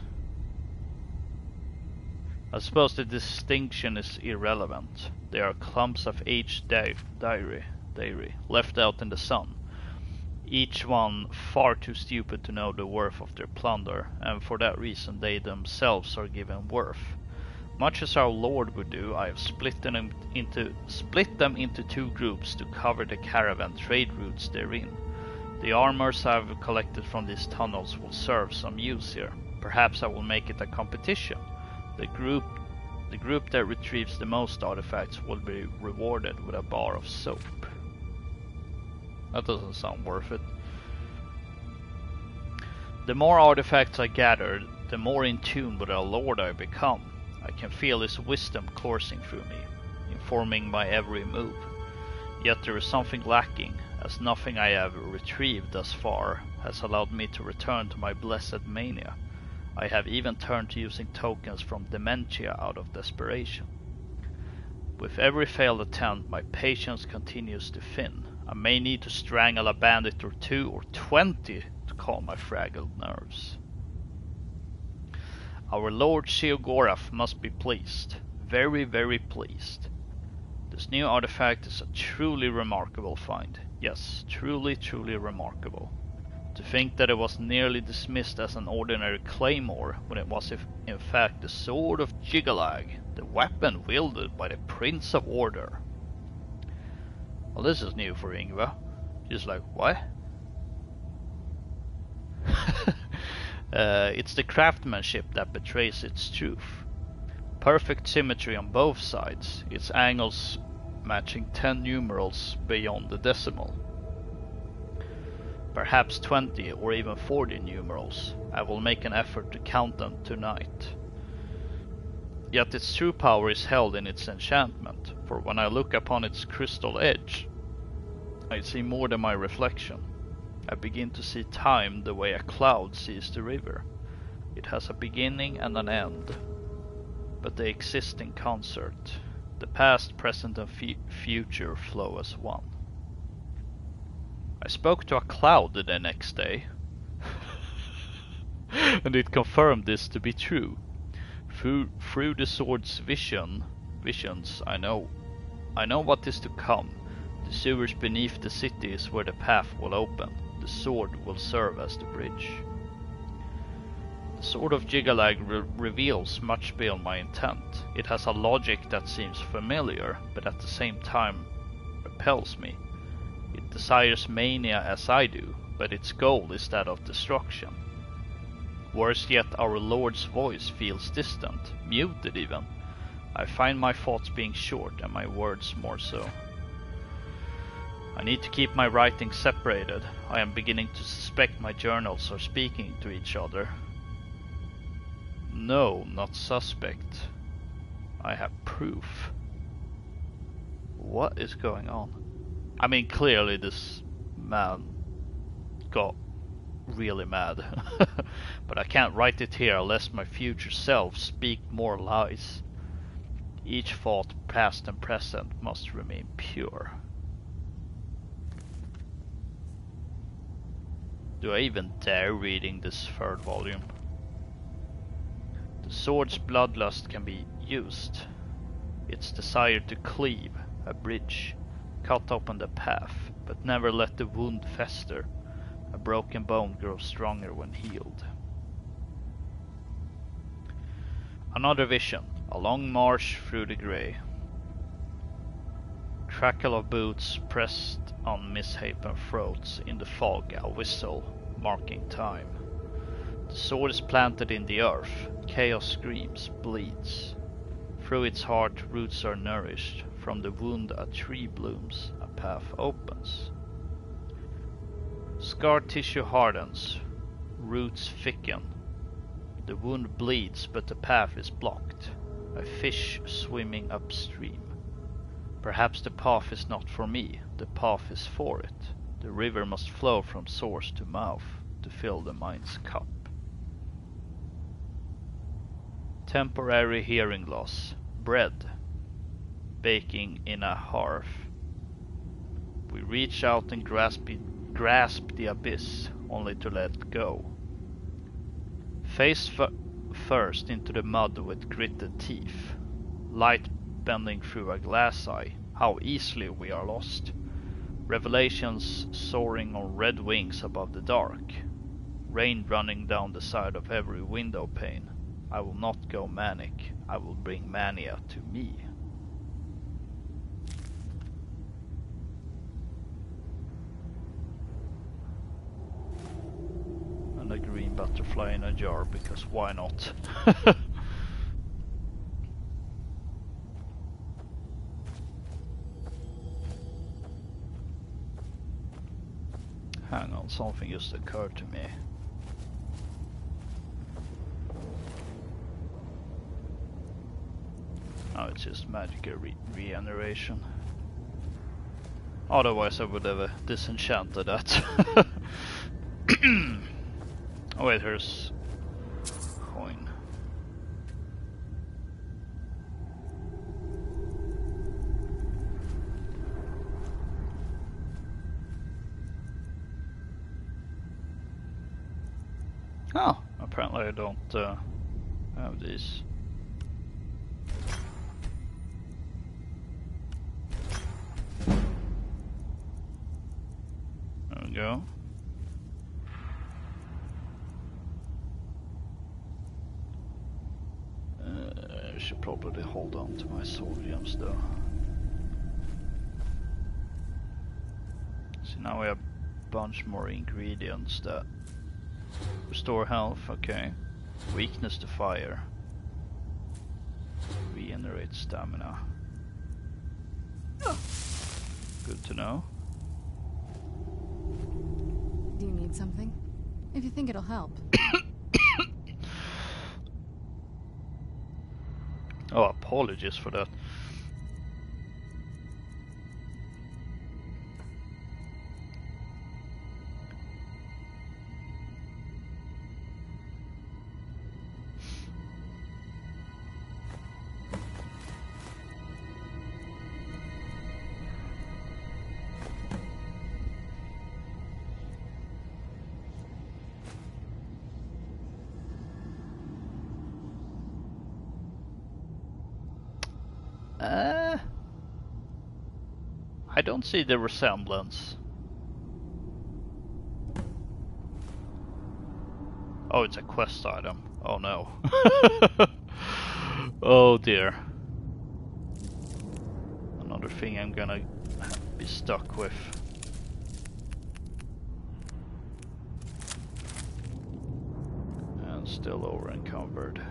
I suppose the distinction is irrelevant. They are clumps of aged dairy left out in the sun. Each one far too stupid to know the worth of their plunder, and for that reason they themselves are given worth. Much as our Lord would do, I have split them into 2 groups to cover the caravan trade routes therein. The armors I have collected from these tunnels will serve some use here. Perhaps I will make it a competition. The group that retrieves the most artifacts will be rewarded with a bar of soap. That doesn't sound worth it. The more artifacts I gather, the more in tune with our Lord I become. I can feel his wisdom coursing through me, informing my every move. Yet there is something lacking, as nothing I have retrieved thus far has allowed me to return to my blessed mania. I have even turned to using tokens from Dementia out of desperation. With every failed attempt, my patience continues to thin. I may need to strangle a bandit or 2 or 20 to calm my fragile nerves. Our Lord Sheogorath must be pleased. Very, very pleased. This new artifact is a truly remarkable find. Yes, truly, truly remarkable. To think that it was nearly dismissed as an ordinary claymore, when it was in fact the sword of Jigalag, the weapon wielded by the Prince of Order. Well, this is new for Yngve. She's like, what? It's the craftsmanship that betrays its truth. Perfect symmetry on both sides, its angles matching 10 numerals beyond the decimal. Perhaps 20 or even 40 numerals. I will make an effort to count them tonight. Yet its true power is held in its enchantment, for when I look upon its crystal edge, I see more than my reflection. I begin to see time the way a cloud sees the river. It has a beginning and an end, but they exist in concert. The past, present and future flow as one. I spoke to a cloud the next day, and it confirmed this to be true. Through the sword's visions, I know what is to come. The sewers beneath the city is where the path will open. The sword will serve as the bridge. The Sword of Jigalag reveals much beyond my intent. It has a logic that seems familiar, but at the same time repels me. It desires mania as I do, but its goal is that of destruction. Worse yet, our Lord's voice feels distant, muted even. I find my thoughts being short and my words more so. I need to keep my writing separated. I am beginning to suspect my journals are speaking to each other. No, not suspect. I have proof. What is going on? I mean, clearly this man got really mad. But I can't write it here lest my future self speak more lies. Each thought, past and present, must remain pure. Do I even dare reading this third volume? The sword's bloodlust can be used. Its desire to cleave, a bridge, cut open the path, but never let the wound fester. A broken bone grows stronger when healed. Another vision, a long march through the grey. Crackle of boots pressed on misshapen throats in the fog, a whistle, marking time. The sword is planted in the earth, chaos screams, bleeds. Through its heart roots are nourished, from the wound a tree blooms, a path opens. Scar tissue hardens, roots thicken. The wound bleeds, but the path is blocked, a fish swimming upstream. Perhaps the path is not for me, the path is for it. The river must flow from source to mouth to fill the mind's cup. Temporary hearing loss. Bread. Baking in a hearth. We reach out and grasp the abyss, only to let go. Face first into the mud with gritted teeth. Light bending through a glass eye. How easily we are lost. Revelations soaring on red wings above the dark. Rain running down the side of every window pane. I will not go manic. I will bring mania to me. And a green butterfly in a jar, because why not? Hang on, something just occurred to me. Oh, it's just magical regeneration. Otherwise I would have disenchanted that. Oh wait, here's coin. Oh, apparently I don't have these. There we go. I should probably hold on to my soul gems though. So now we have a bunch more ingredients that restore health, okay. Weakness to fire. Regenerate stamina. Good to know. Do you need something? If you think it'll help. Oh, apologies for that. I don't see the resemblance. Oh, it's a quest item. Oh no. Oh dear. Another thing I'm gonna be stuck with. And still over encumbered.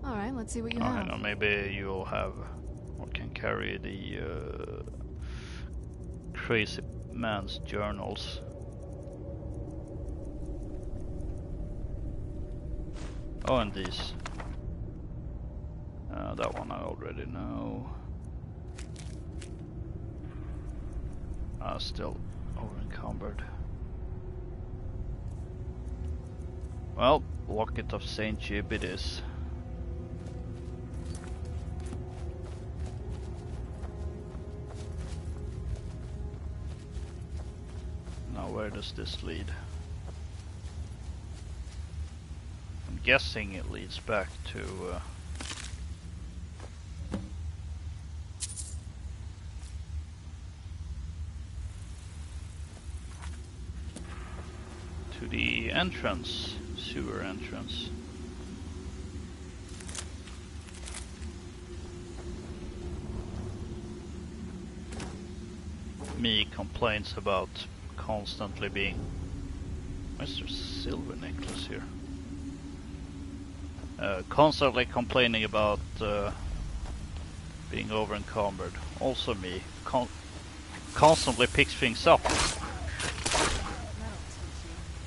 Alright, let's see what you I have. know, maybe you'll have or can carry the crazy man's journals. Oh, and these. That one I already know. Still over encumbered. Well, Locket of Saint Jib it is. Now where does this lead? I'm guessing it leads back to the entrance, sewer entrance. Me complains about constantly being... Where's the silver necklace here? Constantly complaining about being over encumbered. Also me constantly picks things up.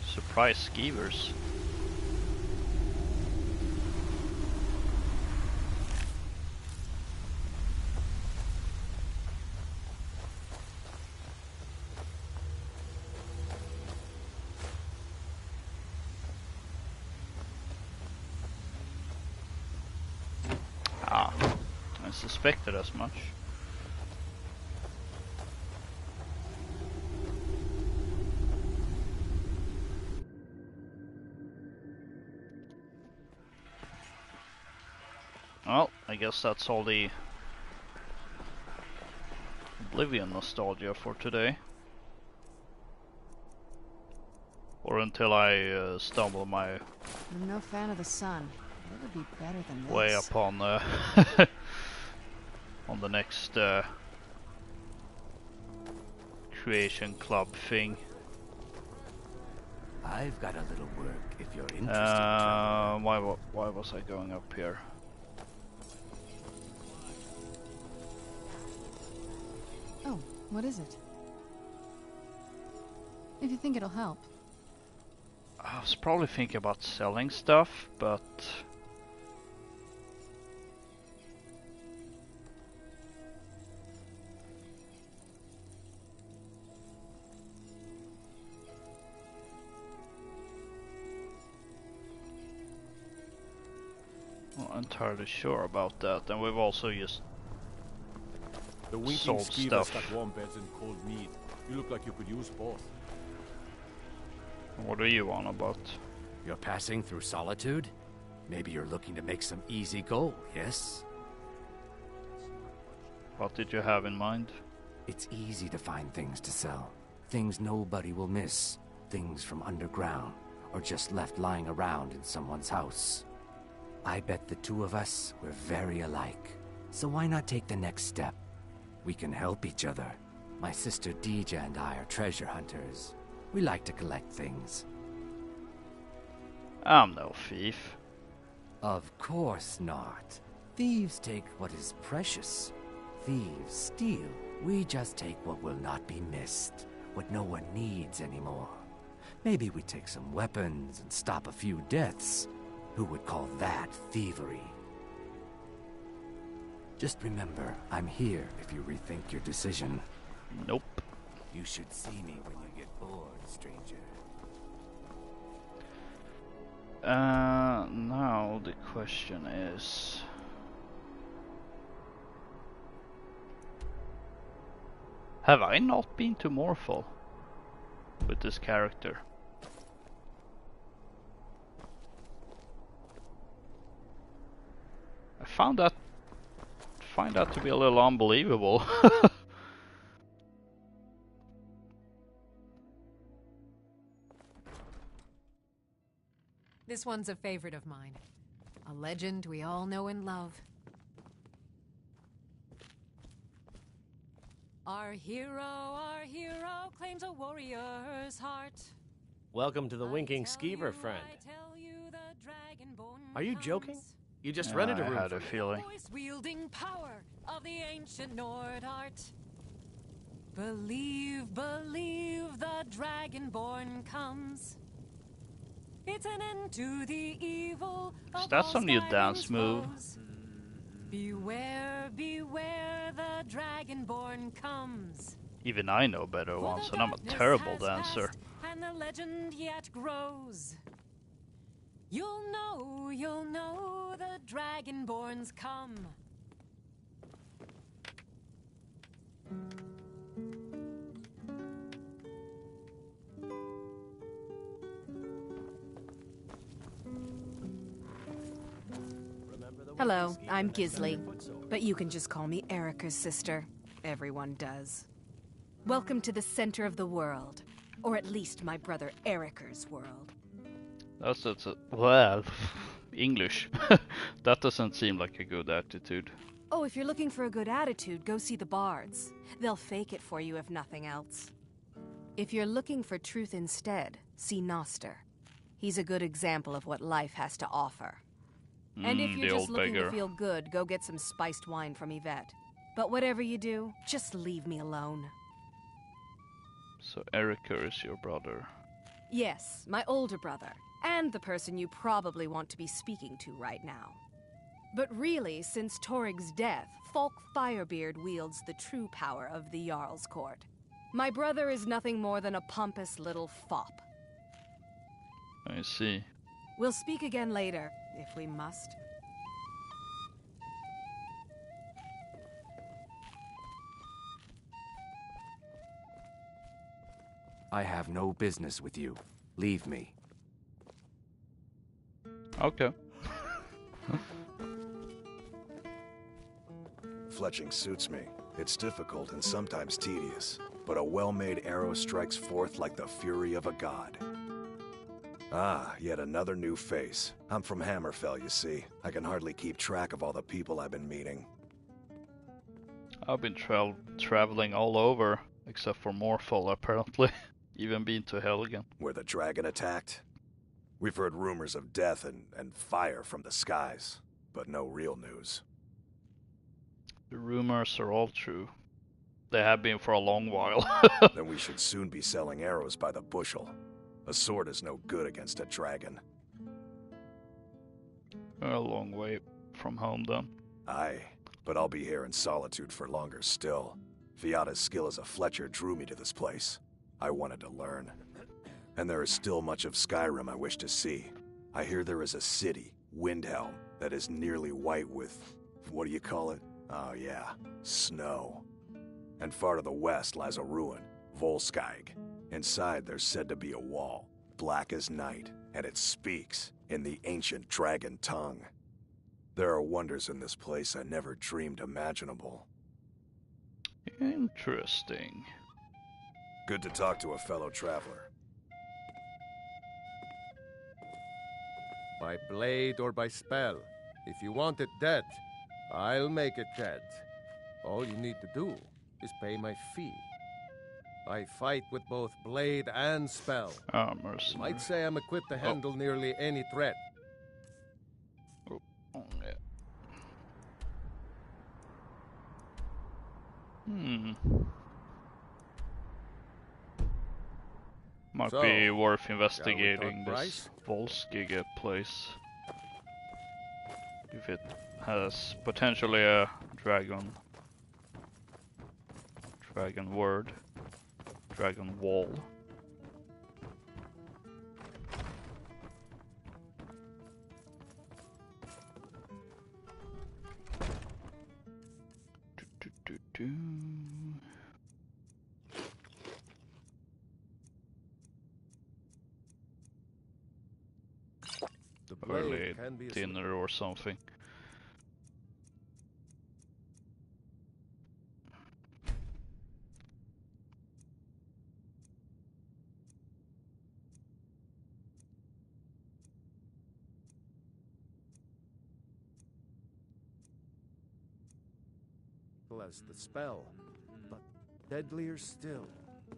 Surprise skeevers. I suspected as much. Well, I guess that's all the Oblivion nostalgia for today. Or until I stumble my I'm no fan of the sun. It would be better than way this. up on on the next creation club thing. I've got a little work if you're interested. Why was I going up here? Oh, what is it? If you think it'll help. I was probably thinking about selling stuff, but I'm not entirely sure about that. And we've also just The winking sold skeever's stuff. got warm beds and cold meat. You look like you could use both. What are you on about? You're passing through solitude? Maybe you're looking to make some easy gold, yes? What did you have in mind? It's easy to find things to sell. Things nobody will miss. Things from underground, or just left lying around in someone's house. I bet the two of us were very alike. So why not take the next step? We can help each other. My sister Deja and I are treasure hunters. We like to collect things. I'm no thief. Of course not. Thieves take what is precious. Thieves steal. We just take what will not be missed. What no one needs anymore. Maybe we take some weapons and stop a few deaths. Who would call that thievery? Just remember, I'm here if you rethink your decision. Nope. You should see me when you get bored, stranger. Now the question is... Have I not been to Morphol with this character? I found that find that to be a little unbelievable. This one's a favorite of mine. A legend we all know and love. Our hero claims a warrior's heart. Welcome to the Winking Skeever, friend. Are you joking? You just rented a room. I had a feeling. Voice-wielding power of the ancient Nord art. Believe, believe the Dragonborn comes. It's an end to the evil. Is that some new dance move? Beware, beware, the Dragonborn comes. Even I know better ones, and I'm a terrible dancer. And the legend yet grows. You'll know the Dragonborns come. Hello, I'm Gisli, but you can just call me Erica's sister. Everyone does. Welcome to the center of the world, or at least my brother Erica's world. That's well, English. That doesn't seem like a good attitude. Oh, if you're looking for a good attitude, go see the bards. They'll fake it for you if nothing else. If you're looking for truth instead, see Noster. He's a good example of what life has to offer. And if you're just looking to feel good, go get some spiced wine from Yvette. But whatever you do, just leave me alone. So Erica is your brother? Yes, my older brother. And the person you probably want to be speaking to right now. But really, since Torig's death, Falk Firebeard wields the true power of the Jarl's Court. My brother is nothing more than a pompous little fop. I see. We'll speak again later, if we must. I have no business with you. Leave me. Okay. Fletching suits me. It's difficult and sometimes tedious, but a well-made arrow strikes forth like the fury of a god. Ah, yet another new face. I'm from Hammerfell, you see. I can hardly keep track of all the people I've been meeting. I've been traveling all over, except for Morphle, apparently. Even been to Helgen. Where the dragon attacked? We've heard rumors of death and fire from the skies, but no real news. The rumors are all true. They have been for a long while. Then we should soon be selling arrows by the bushel. A sword is no good against a dragon. A long way from home, then. Aye, but I'll be here in solitude for longer still. Fiata's skill as a Fletcher drew me to this place. I wanted to learn. And there is still much of Skyrim I wish to see. I hear there is a city, Windhelm, that is nearly white with... what do you call it? Oh yeah, snow. And far to the west lies a ruin, Volskag. Inside there's said to be a wall, black as night, and it speaks in the ancient dragon tongue. There are wonders in this place I never dreamed imaginable. Interesting. Good to talk to a fellow traveler. By blade or by spell. If you want it dead, I'll make it dead. All you need to do is pay my fee. I fight with both blade and spell. Ah, mercenary. Might say I'm equipped to handle nearly any threat. Oh, yeah. Might be worth investigating this Volskag place. If it has potentially a dragon wall. Early dinner or something. powerful as the spell, but deadlier still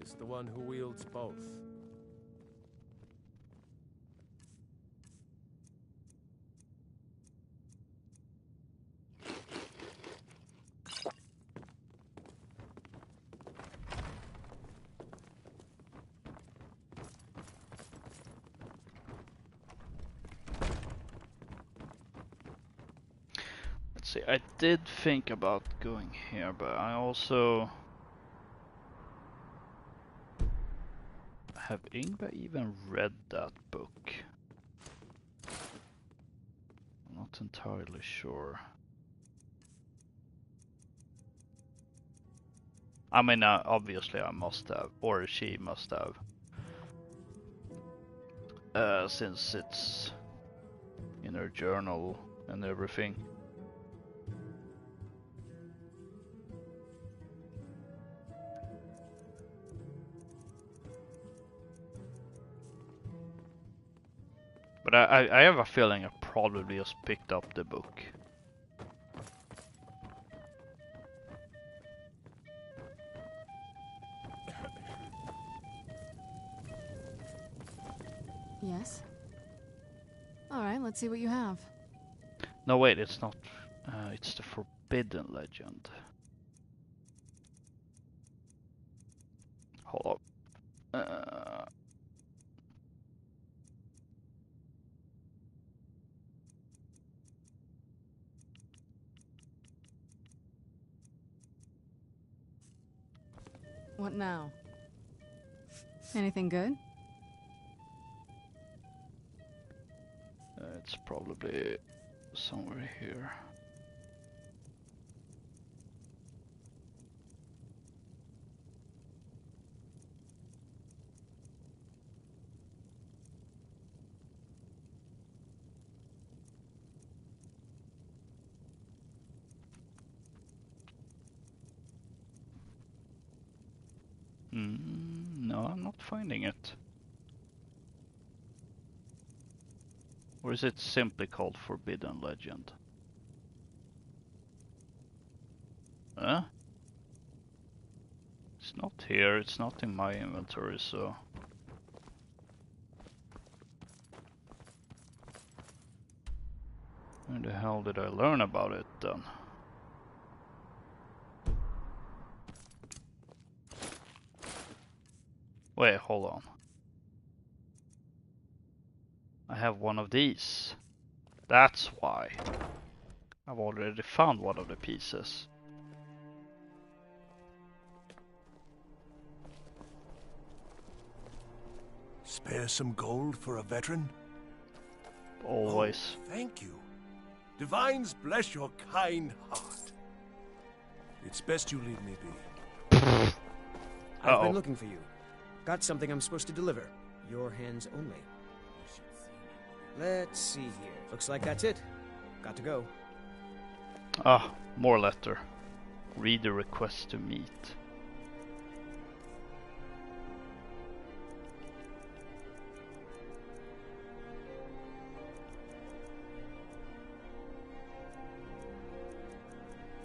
is the one who wields both. See, I did think about going here, but I also... Have Ingvar even read that book? I'm not entirely sure. I mean, obviously I must have, or she must have. Since it's in her journal and everything. But I have a feeling I probably just picked up the book. Yes? Alright, let's see what you have. No, wait, it's not. It's the Forbidden Legend. Hold up. What now? Anything good? It's probably somewhere here. No, I'm not finding it. Or is it simply called Forbidden Legend? Huh? It's not here, it's not in my inventory, so... Where the hell did I learn about it then? Wait, hold on. I have one of these. That's why. I've already found one of the pieces. Spare some gold for a veteran? Always. Oh, thank you. Divines bless your kind heart. It's best you leave me be. I've been looking for you. Got something I'm supposed to deliver. Your hands only. Let's see here. Looks like that's it. Got to go. Ah, more letter. Read the request to meet.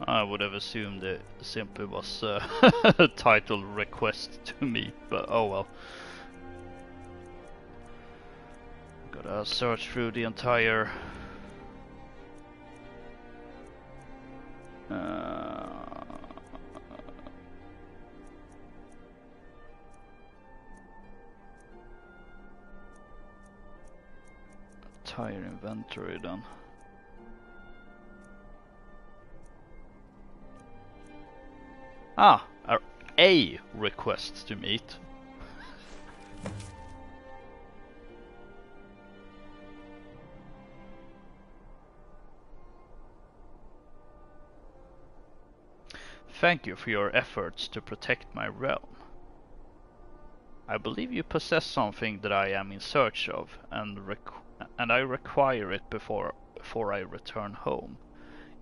I would have assumed it simply was titled request to meet, but oh well. Gotta search through the entire entire inventory then. Ah, a request to meet. Thank you for your efforts to protect my realm. I believe you possess something that I am in search of, and I require it before I return home.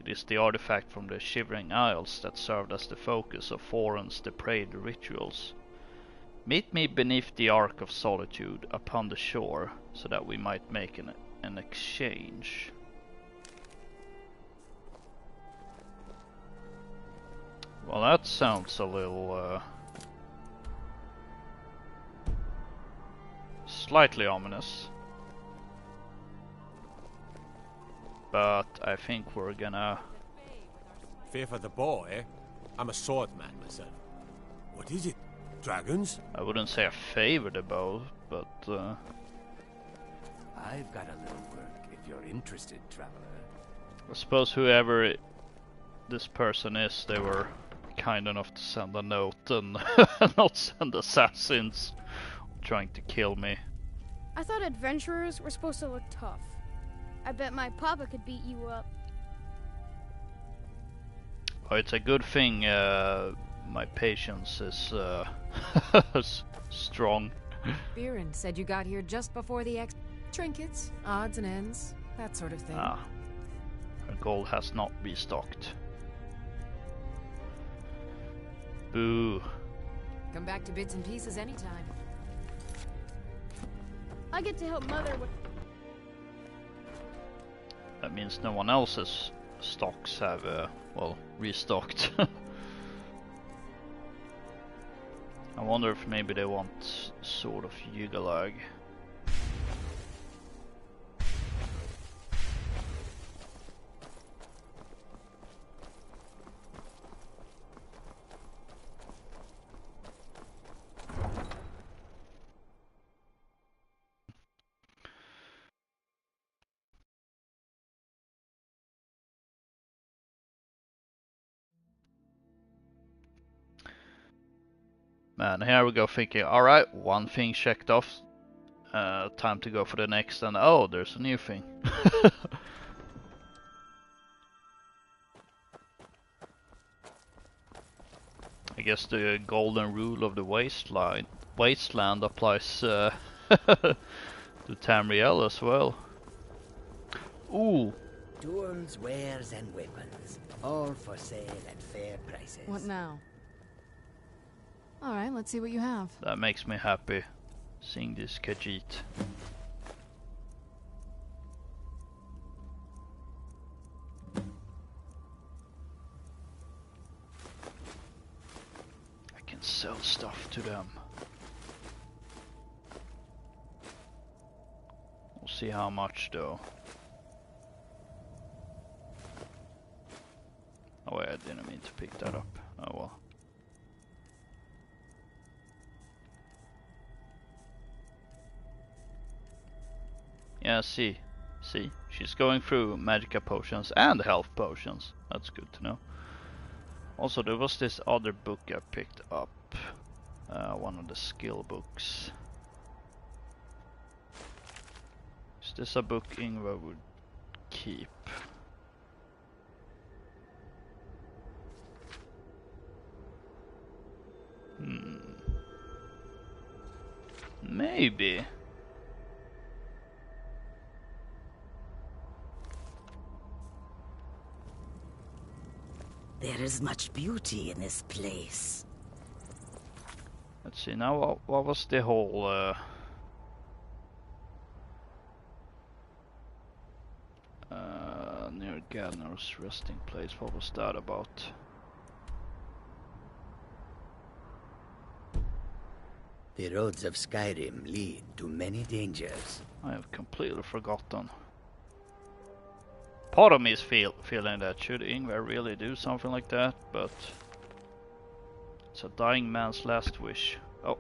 It is the artifact from the Shivering Isles that served as the focus of Thorin's depraved rituals. Meet me beneath the Ark of Solitude upon the shore, so that we might make an exchange. Well, that sounds a little slightly ominous. But I think we're gonna... Fear for the bow, eh? I'm a swordman myself. What is it? Dragons? I wouldn't say I favor the bow, but I've got a little work if you're interested, traveler. I suppose whoever this person is, they were kind enough to send a note and not send assassins trying to kill me. I thought adventurers were supposed to look tough. I bet my papa could beat you up. Oh, it's a good thing my patience is strong. Viren said you got here just before the trinkets, odds and ends, that sort of thing. Ah, her gold has not restocked. Boo. Come back to bits and pieces anytime. I get to help Mother with... That means no one else's stocks have, well, restocked. I wonder if maybe they want sort of Yugalag. Man, here we go thinking, alright, one thing checked off, time to go for the next, and oh, there's a new thing. I guess the golden rule of the wasteland applies to Tamriel as well. Ooh! Tools, wares, and weapons, all for sale at fair prices. What now? Alright, let's see what you have. That makes me happy, seeing this Khajiit. I can sell stuff to them. We'll see how much though. Oh wait, I didn't mean to pick that up. Oh well. Yeah, see, she's going through magica potions and health potions. That's good to know. Also, there was this other book I picked up, one of the skill books. Is this a book Ingvar would keep? Maybe. There is much beauty in this place. Let's see, now what was the whole near Gadnor's resting place, what was that about? The roads of Skyrim lead to many dangers. I have completely forgotten. Part of me is feeling that should Ingvar really do something like that, but it's a dying man's last wish. Oh.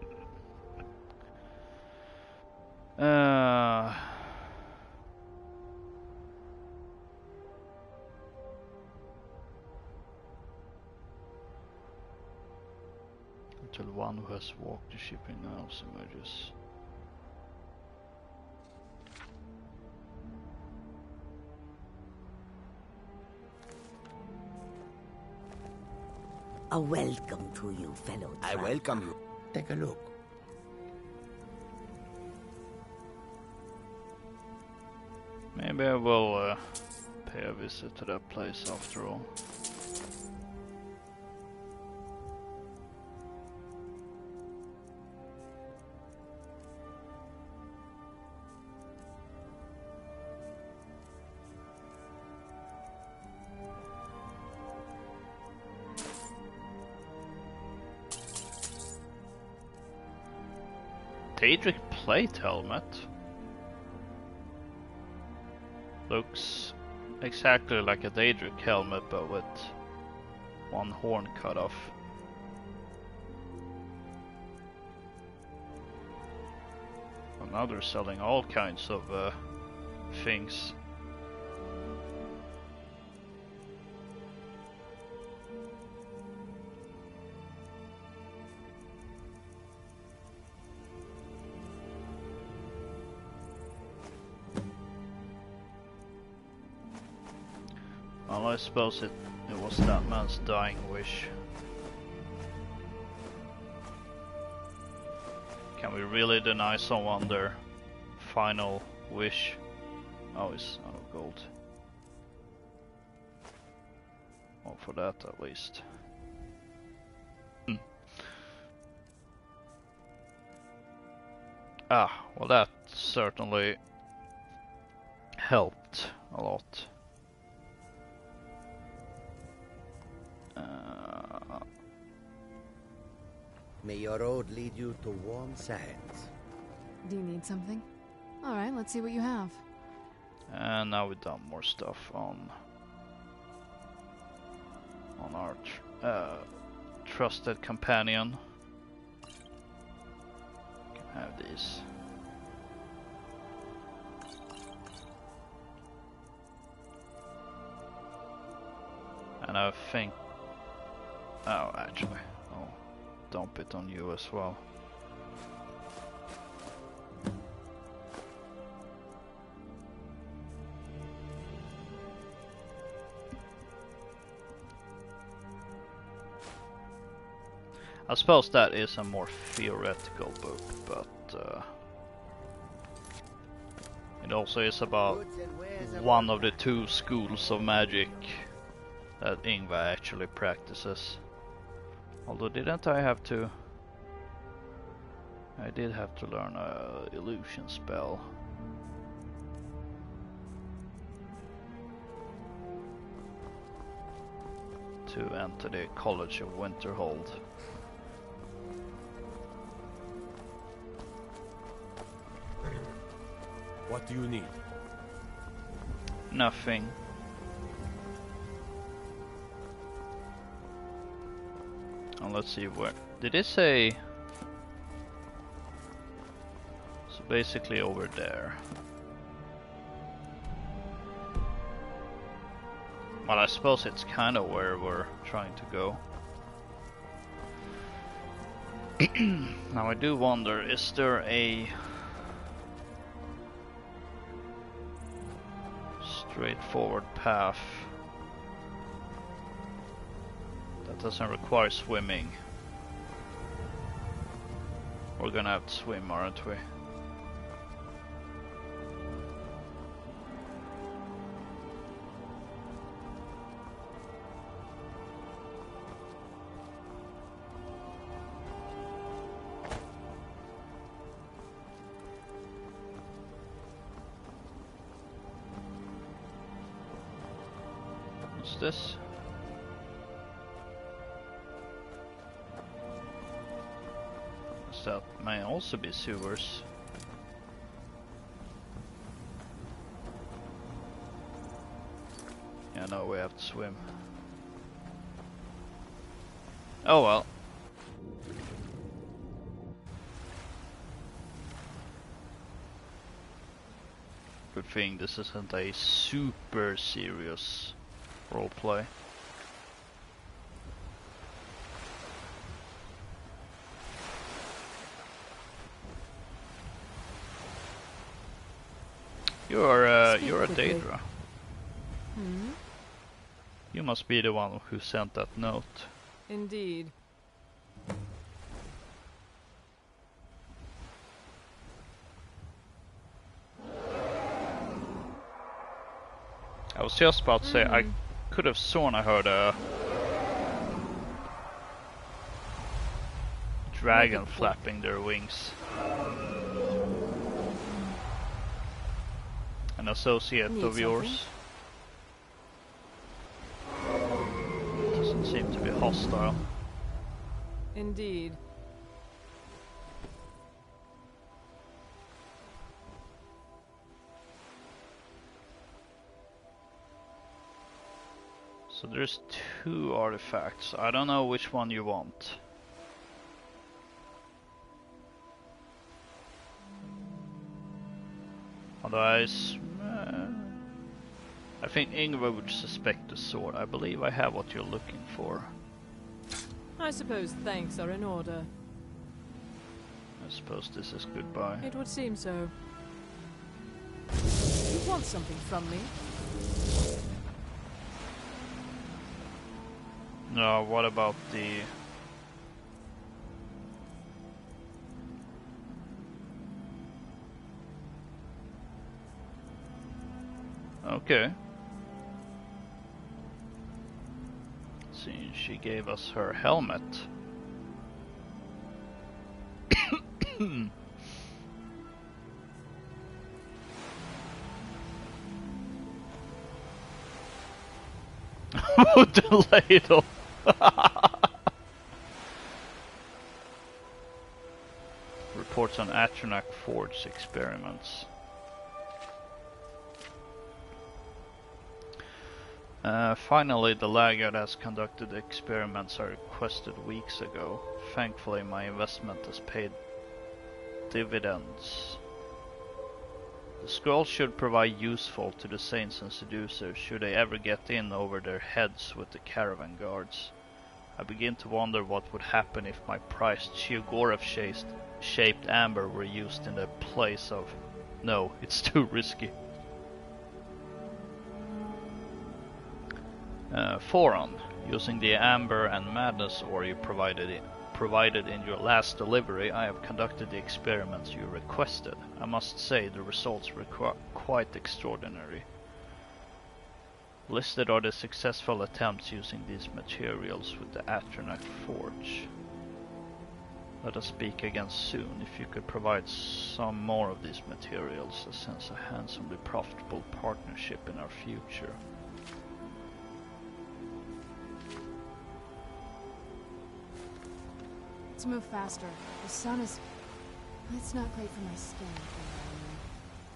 Until one who has walked the shipping grounds emerges. A welcome to you, fellow traveler. I welcome you. Take a look. Maybe I will pay a visit to that place after all. Daedric plate helmet. Looks exactly like a Daedric helmet, but with one horn cut off. Well, now they're selling all kinds of things. Well, I suppose it was that man's dying wish. Can we really deny someone their final wish? Oh, it's out of gold. Well, for that at least. Ah, well that certainly helped a lot. May your road lead you to warm sands. Do you need something? Alright, let's see what you have. And now we've done more stuff on our trusted companion. Can have these. And I think, oh actually, I'll dump it on you as well. I suppose that is a more theoretical book, but it also is about one of the two schools of magic that Ingvar actually practices. Although didn't I have to... I did have to learn a illusion spell. To enter the College of Winterhold. What do you need? Nothing. And let's see where... Did it say... So basically over there. Well, I suppose it's kind of where we're trying to go. Now I do wonder, is there a... straightforward path that doesn't require swimming? We're gonna have to swim, aren't we? This? That may also be sewers. Yeah, no, we have to swim. Oh well. Good thing this isn't a super serious roleplay. You're a Daedra. Hmm? You must be the one who sent that note. Indeed. I was just about to say, I could have sworn I heard a dragon flapping their wings. An associate of yours. Doesn't seem to be hostile. Indeed. So there's 2 artifacts. I don't know which one you want. Otherwise, I think Ingvar would suspect the sword. I believe I have what you're looking for. I suppose thanks are in order. I suppose this is goodbye. It would seem so. You want something from me? No, what about the... Okay. See, she gave us her helmet. The ladle. Reports on Atronach Forge experiments. Finally, the laggard has conducted the experiments I requested weeks ago. Thankfully, my investment has paid dividends. The scroll should prove useful to the saints and seducers should they ever get in over their heads with the caravan guards. I begin to wonder what would happen if my prized Sheogorath-shaped amber were used in the place of... No, it's too risky. Foron, using the amber and madness ore you provided in your last delivery, I have conducted the experiments you requested. I must say the results were quite extraordinary. Listed are the successful attempts using these materials with the Atronach Forge. Let us speak again soon. If you could provide some more of these materials, I sense a handsomely profitable partnership in our future. Let's move faster. The sun is... It's not great for my skin.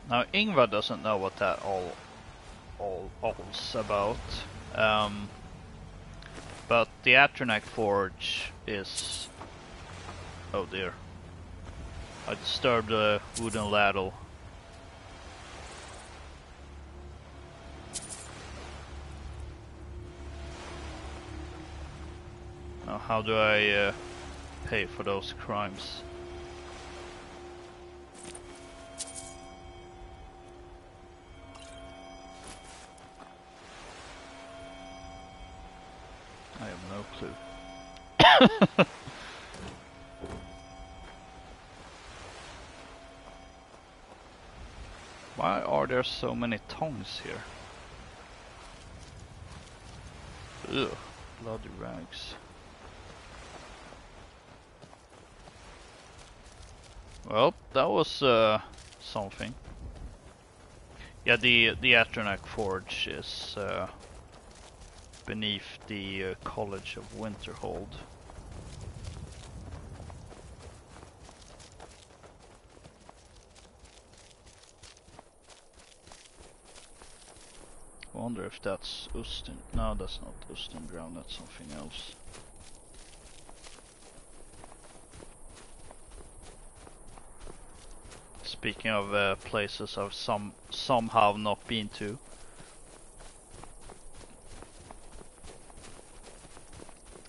Now Ingvar doesn't know what that all's about. But the Atronach Forge is... Oh dear. I disturbed the wooden ladle. Now how do I pay for those crimes? I have no clue. Why are there so many tongues here? Ugh, bloody rags. Well, that was something. Yeah, the Atronach Forge is beneath the College of Winterhold. I wonder if that's Ustin. No, that's not Ustin ground, that's something else. Speaking of places I've somehow not been to.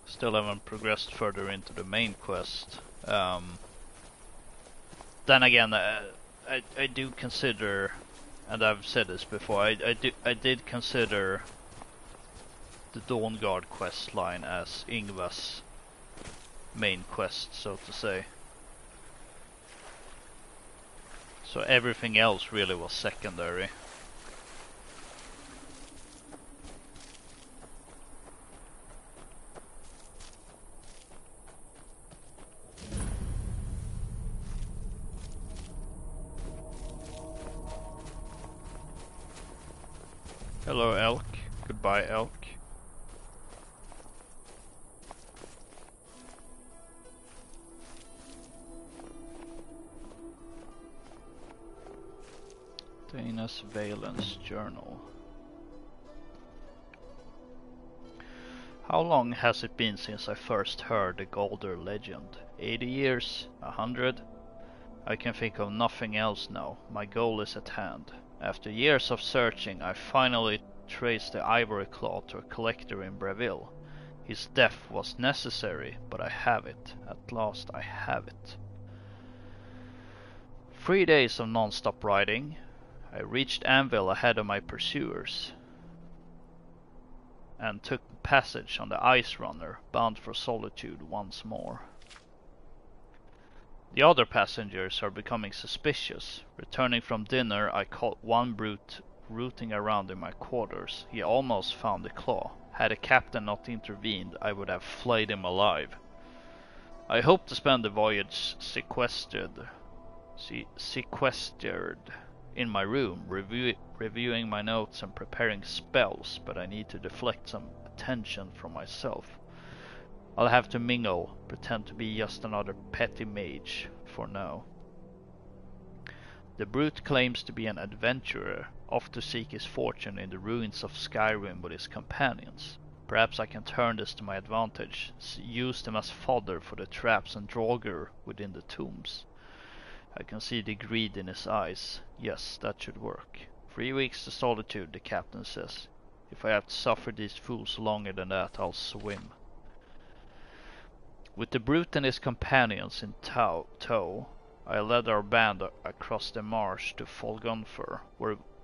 Still haven't progressed further into the main quest. Then again, I do consider, and I've said this before, I did consider the Dawnguard quest line as Ingvar's main quest, so to say. So everything else really was secondary. Hello, elk. Goodbye, elk. Dana's Valence Journal. How long has it been since I first heard the Golder legend? 80 years? 100? I can think of nothing else now. My goal is at hand. After years of searching, I finally traced the ivory claw to a collector in Breville. His death was necessary, but I have it. At last I have it. 3 days of non-stop riding. I reached Anvil ahead of my pursuers and took passage on the Ice Runner, bound for Solitude once more. The other passengers are becoming suspicious. Returning from dinner, I caught one brute rooting around in my quarters. He almost found the claw. Had the captain not intervened, I would have flayed him alive. I hope to spend the voyage sequestered in my room, reviewing my notes and preparing spells, but I need to deflect some attention from myself. I'll have to mingle, pretend to be just another petty mage for now. The brute claims to be an adventurer, off to seek his fortune in the ruins of Skyrim with his companions. Perhaps I can turn this to my advantage, use them as fodder for the traps and Dawnguard within the tombs. I can see the greed in his eyes. Yes, that should work. 3 weeks to Solitude, the captain says. If I have to suffer these fools longer than that, I'll swim. With the brute and his companions in tow, I led our band across the marsh to Folgunfer,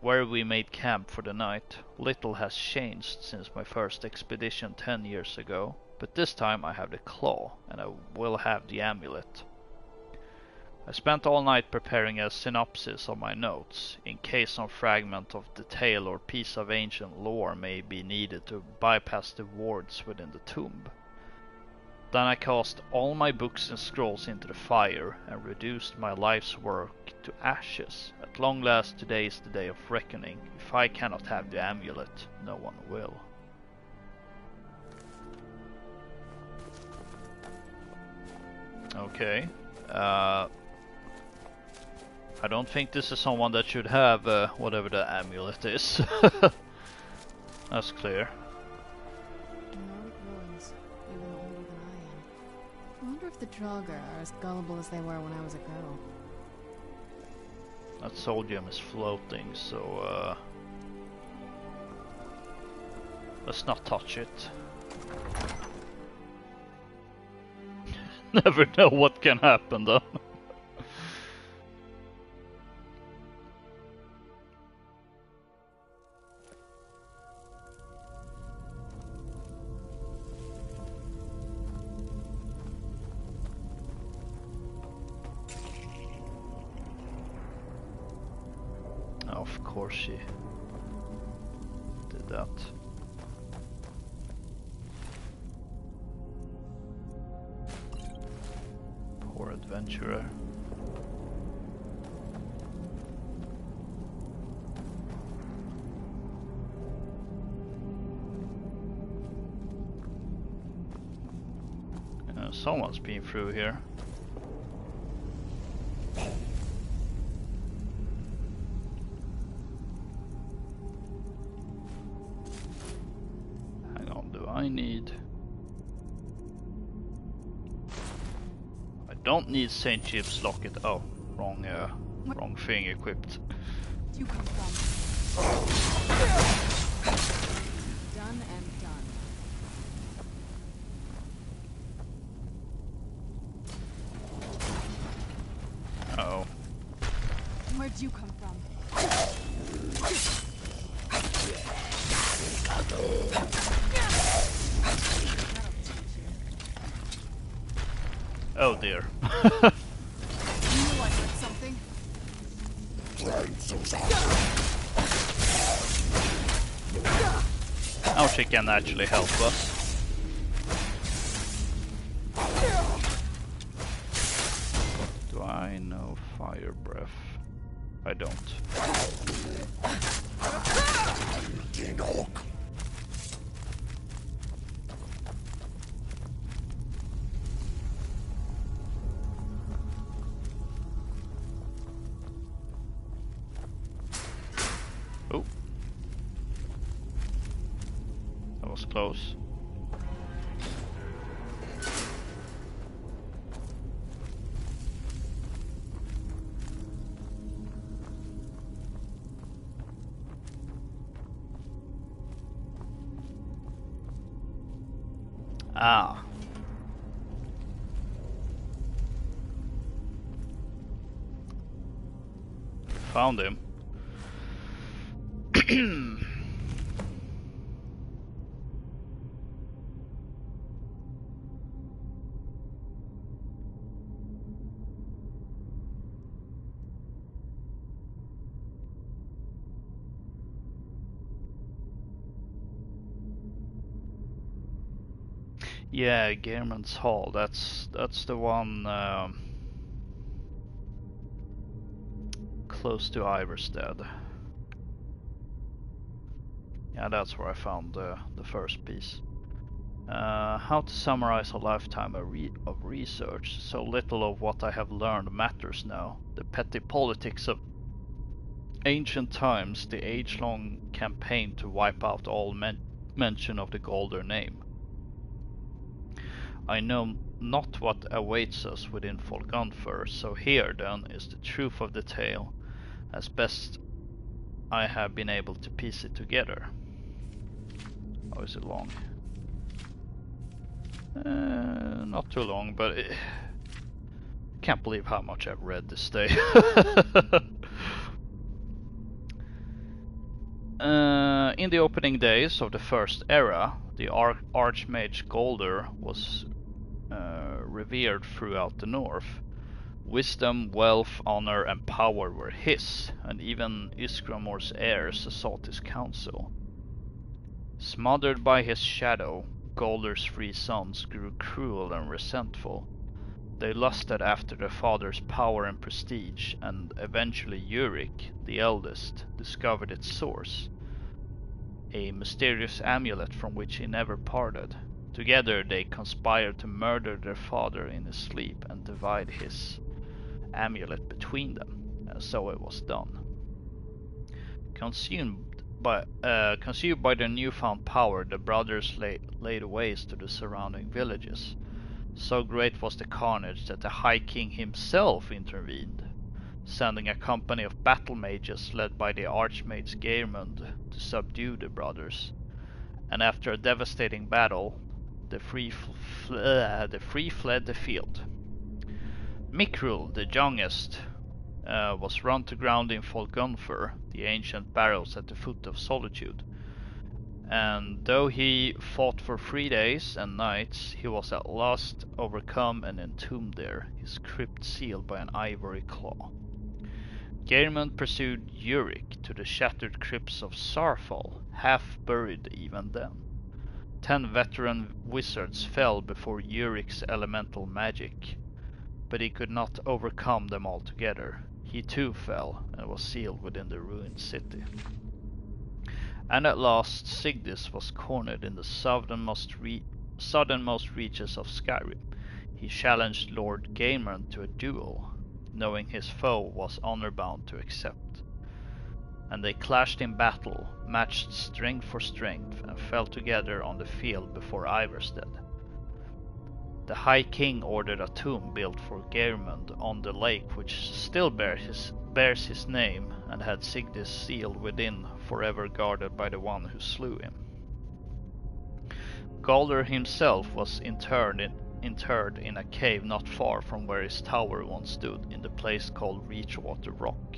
where we made camp for the night. Little has changed since my first expedition 10 years ago, but this time I have the claw, and I will have the amulet. I spent all night preparing a synopsis of my notes, in case some fragment of detail or piece of ancient lore may be needed to bypass the wards within the tomb. Then I cast all my books and scrolls into the fire and reduced my life's work to ashes. At long last, today is the day of reckoning. If I cannot have the amulet, no one will. Okay. I don't think this is someone that should have whatever the amulet is. That's clear. I wonder if the Draugr are as gullible as they were when I was a girl. That soul gem is floating, so let's not touch it. Never know what can happen though. Of course she did that. Poor adventurer. Someone's been through here. I don't need St. Jib's locket. Oh, wrong thing equipped. You come from? Done and done. Uh-oh. Where'd you come from? Oh dear. Something? Now she can actually help us. Do I know fire breath? I don't. Oh. That was close. Ah. Found him. Yeah, Gehrman's Hall. That's the one close to Iverstead. Yeah, that's where I found the first piece. How to summarize a lifetime of research. So little of what I have learned matters now. The petty politics of ancient times, the age-long campaign to wipe out all mention of the Golder name. I know not what awaits us within Folgunfer, so here then is the truth of the tale, as best I have been able to piece it together. Oh, is it long? Not too long, but I can't believe how much I've read this day. In the opening days of the First Era, the Archmage Golder was revered throughout the north. Wisdom, wealth, honor and power were his, and even Ysgramor's heirs sought his counsel. Smothered by his shadow, Golder's 3 sons grew cruel and resentful. They lusted after their father's power and prestige, and eventually Yurik, the eldest, discovered its source. A mysterious amulet from which he never parted. Together they conspired to murder their father in his sleep and divide his amulet between them, and so it was done. Consumed by their newfound power, the brothers laid waste to the surrounding villages. So great was the carnage that the High King himself intervened, sending a company of battle mages led by the Archmage Geirmund to subdue the brothers. And after a devastating battle, the three fled the field. Mikrul, the youngest, was run to ground in Folgunfer, the ancient barrows at the foot of Solitude. And though he fought for 3 days and nights, he was at last overcome and entombed there, his crypt sealed by an ivory claw. Geirmund pursued Yurik to the shattered crypts of Sarfall, half buried even then. 10 veteran wizards fell before Yurik's elemental magic, but he could not overcome them altogether. He too fell and was sealed within the ruined city. And at last Sigdis was cornered in the southernmost reaches of Skyrim. He challenged Lord Geirmund to a duel, knowing his foe was honor-bound to accept. And they clashed in battle, matched strength for strength, and fell together on the field before Iverstead. The High King ordered a tomb built for Geirmund on the lake, which still bears his name, and had Sigdis sealed within, forever guarded by the one who slew him. Galder himself was interred in a cave not far from where his tower once stood, in the place called Reachwater Rock.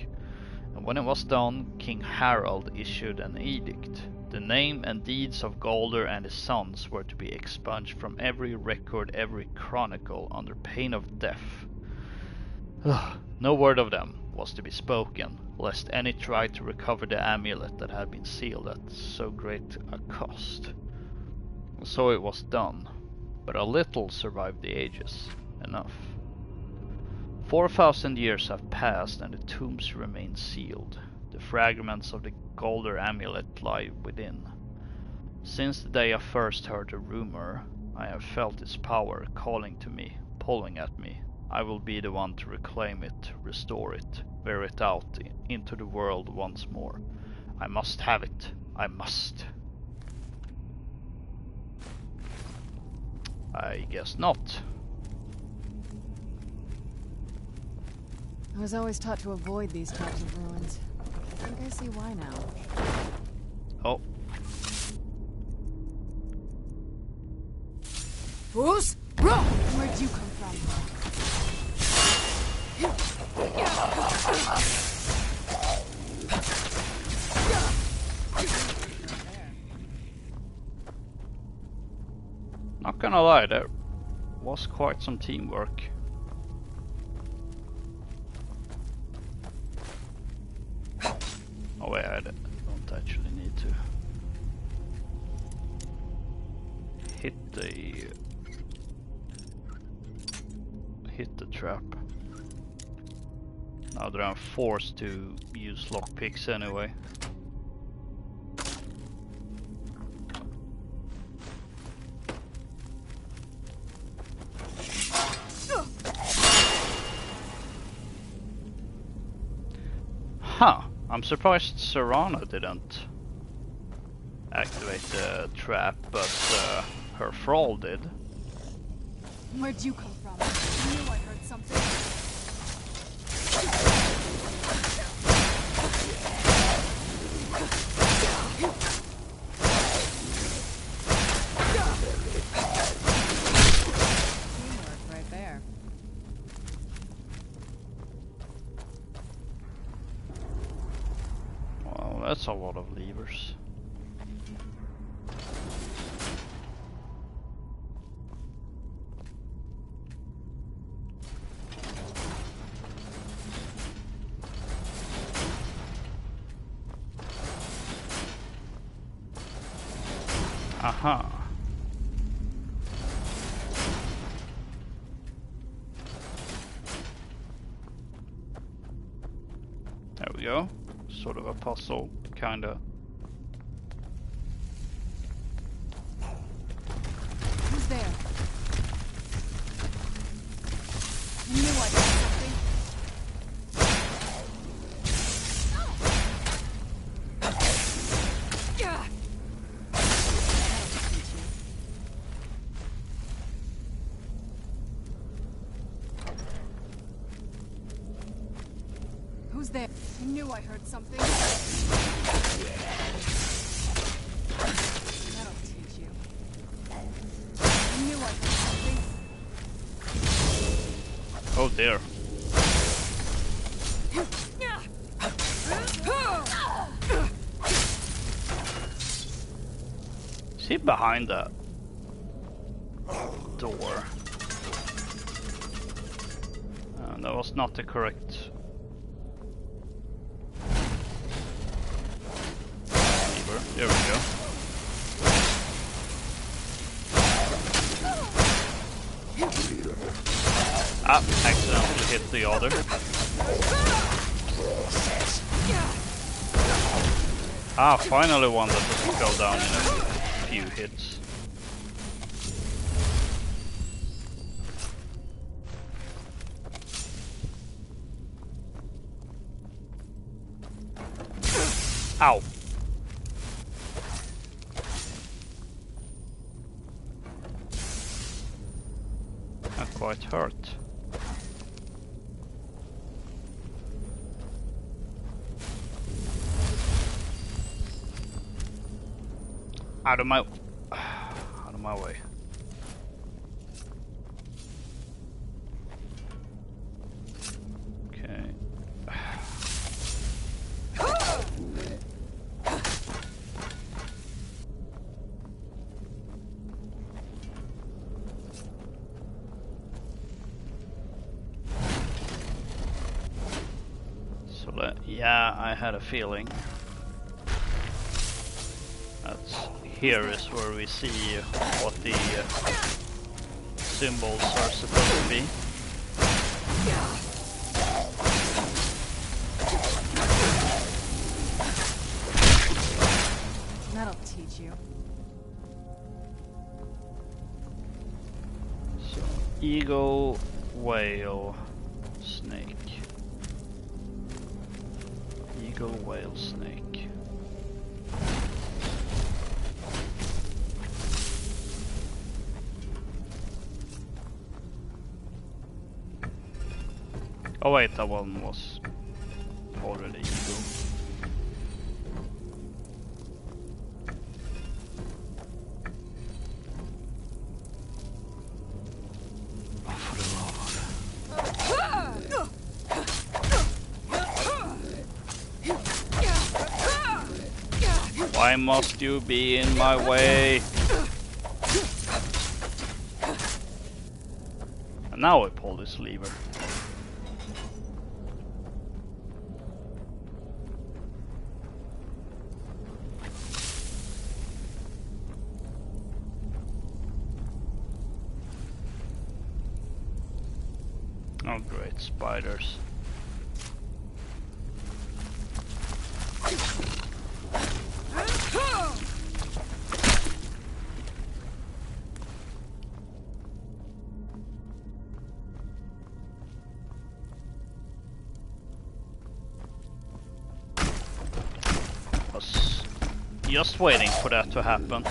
And when it was done, King Harald issued an edict. The name and deeds of Galder and his sons were to be expunged from every record, every chronicle, under pain of death. No word of them was to be spoken, lest any try to recover the amulet that had been sealed at so great a cost. So it was done, but a little survived the ages, enough. 4,000 years have passed and the tombs remain sealed. The fragments of the Galder amulet lie within. Since the day I first heard the rumor, I have felt its power calling to me, pulling at me. I will be the one to reclaim it, restore it, bear it out into the world once more. I must have it. I must. I guess not. I was always taught to avoid these types of ruins. I think I see why now. Oh. Fools! Run! Where'd you come from? Not gonna lie, there was quite some teamwork. Oh wait, I don't actually need to hit the trap. Now that I'm forced to use lockpicks anyway. Huh, I'm surprised Serana didn't activate the trap, but her thrall did. Where'd you come from? I knew I heard something. Teamwork right there. Well, that's a lot of levers. Aha. There we go. Sort of a puzzle, kinda. Who's there? I knew I heard something. Who's there? I knew I heard something. That'll teach you. I knew I heard something. Oh dear. Is he behind that door? That was not the correct lever. There we go. Ah, accidentally hit the other. Ah, finally one that doesn't go down in a few hits. Ow. Not quite hurt. Out of my way. Okay. So yeah, I had a feeling. Here is where we see what the symbols are supposed to be. That'll teach you. So, eagle, whale, snake. Eagle, whale, snake. Oh wait, that one was already eagle. Why must you be in my way? And now I pull this lever. Oh great, spiders. Was just waiting for that to happen.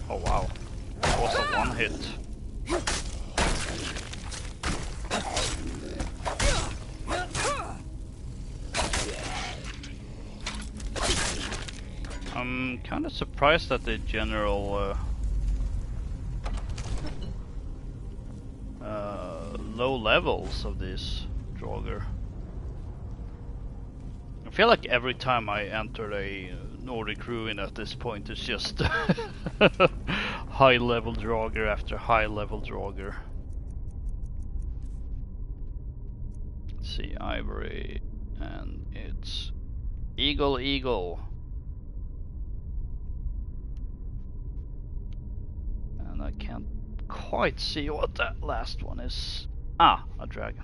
Oh wow, that was a one hit. I'm kind of surprised at the general low levels of this Draugr. I feel like every time I enter a Nordic ruin at this point, it's just high level Draugr after high level Draugr. Let's see, ivory, and it's eagle, eagle. And I can't quite see what that last one is. Ah, a dragon.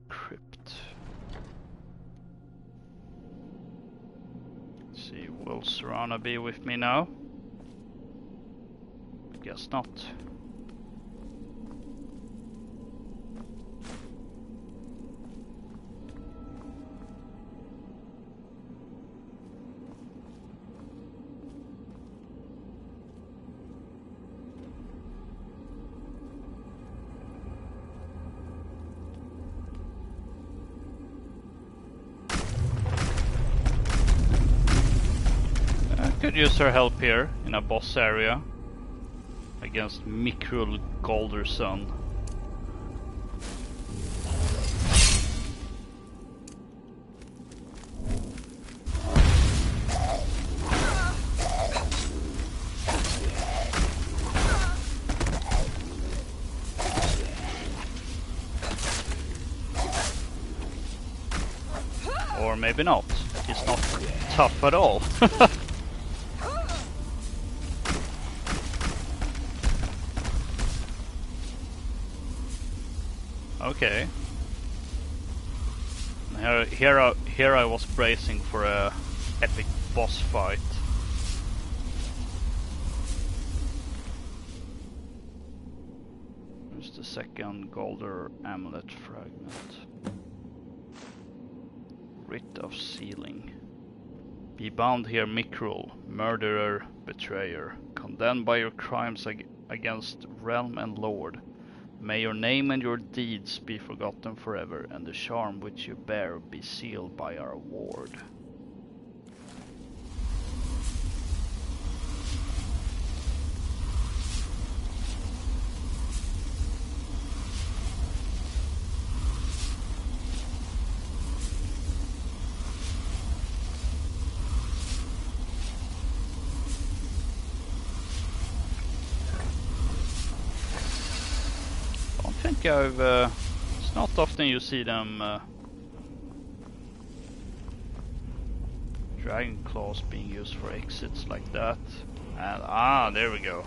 Crypt. Let's see, will Serana be with me now? Guess not. Could use her help here in a boss area against Mikrul Golderson. Or maybe not. He's not tough at all. Okay. Here I was bracing for a epic boss fight. There's the second Golder Amulet fragment. Writ of Sealing. Be bound here, Mikrul, murderer, betrayer, condemned by your crimes against realm and lord. May your name and your deeds be forgotten forever, and the charm which you bear be sealed by our ward. It's not often you see them dragon claws being used for exits like that. And there we go.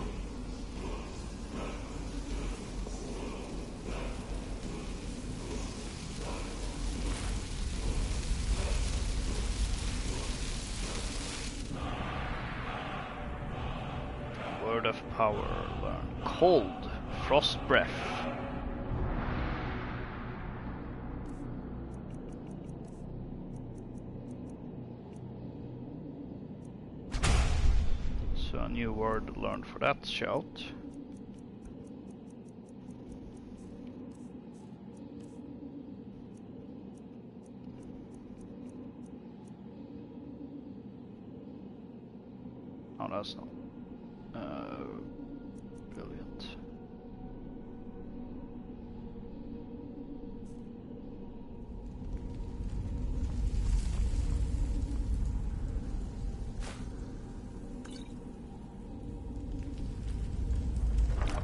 word of power. Learn cold, frost breath. So a new word learned for that shout. Oh, that's not brilliant.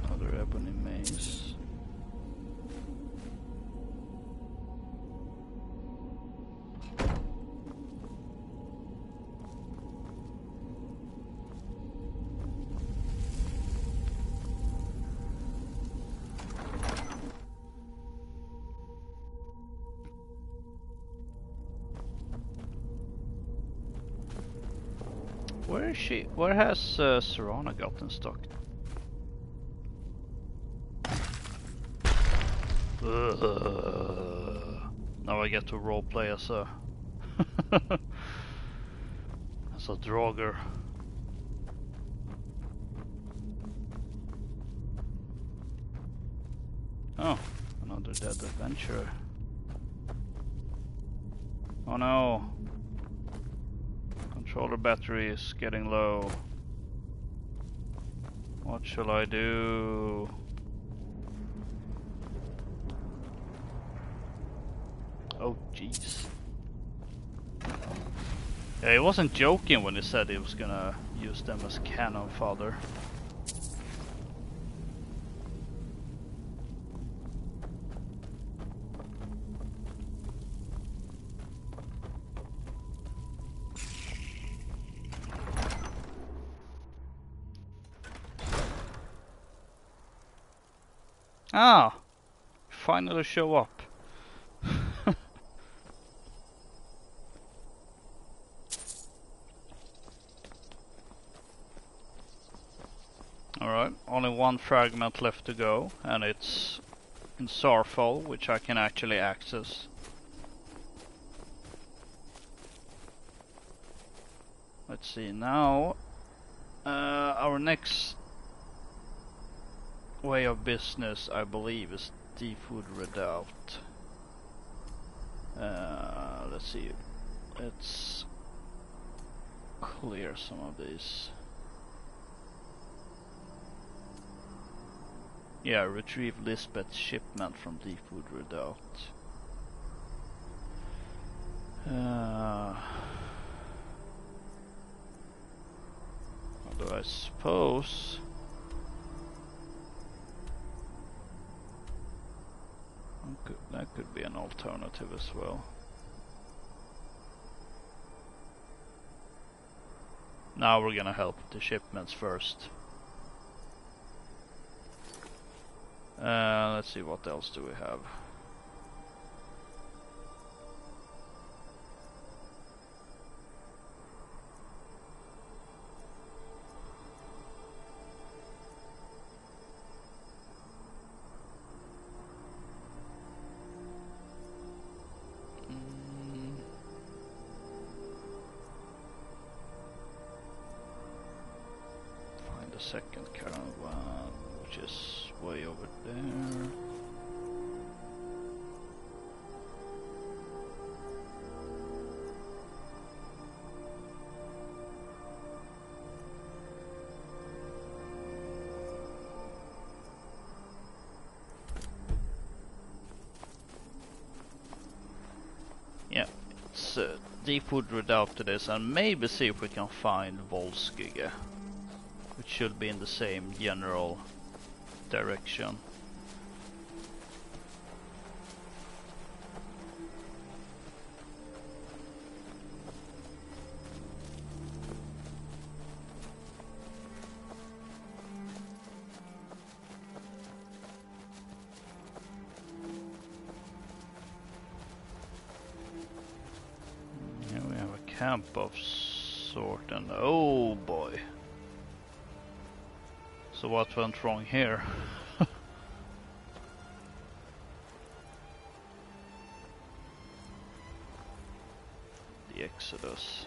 Another ebony maze. Where is she? Where has Serana gotten stuck? Now I get to roleplay as a as a Draugr. Oh, another dead adventurer. Oh no. Controller battery is getting low. What shall I do? Oh jeez. Yeah, he wasn't joking when he said he was gonna use them as cannon fodder. Ah! Finally show up. Alright, only one fragment left to go, and it's in Sarfall, which I can actually access. Let's see, now our next way of business, I believe, is Deepwood Redoubt. Let's see, let's clear some of these. Yeah, retrieve Lisbeth's shipment from Deepwood Redoubt. Although I suppose that could be an alternative as well. Now we're gonna help the shipments first. Let's see, what else do we have? Find a second caravan, which is way over there. Yeah, it's Deepwood Redoubt to this, and maybe see if we can find Volskygge, which should be in the same general direction. Here we have a camp of sort, and oh boy. So what went wrong here? The Exodus.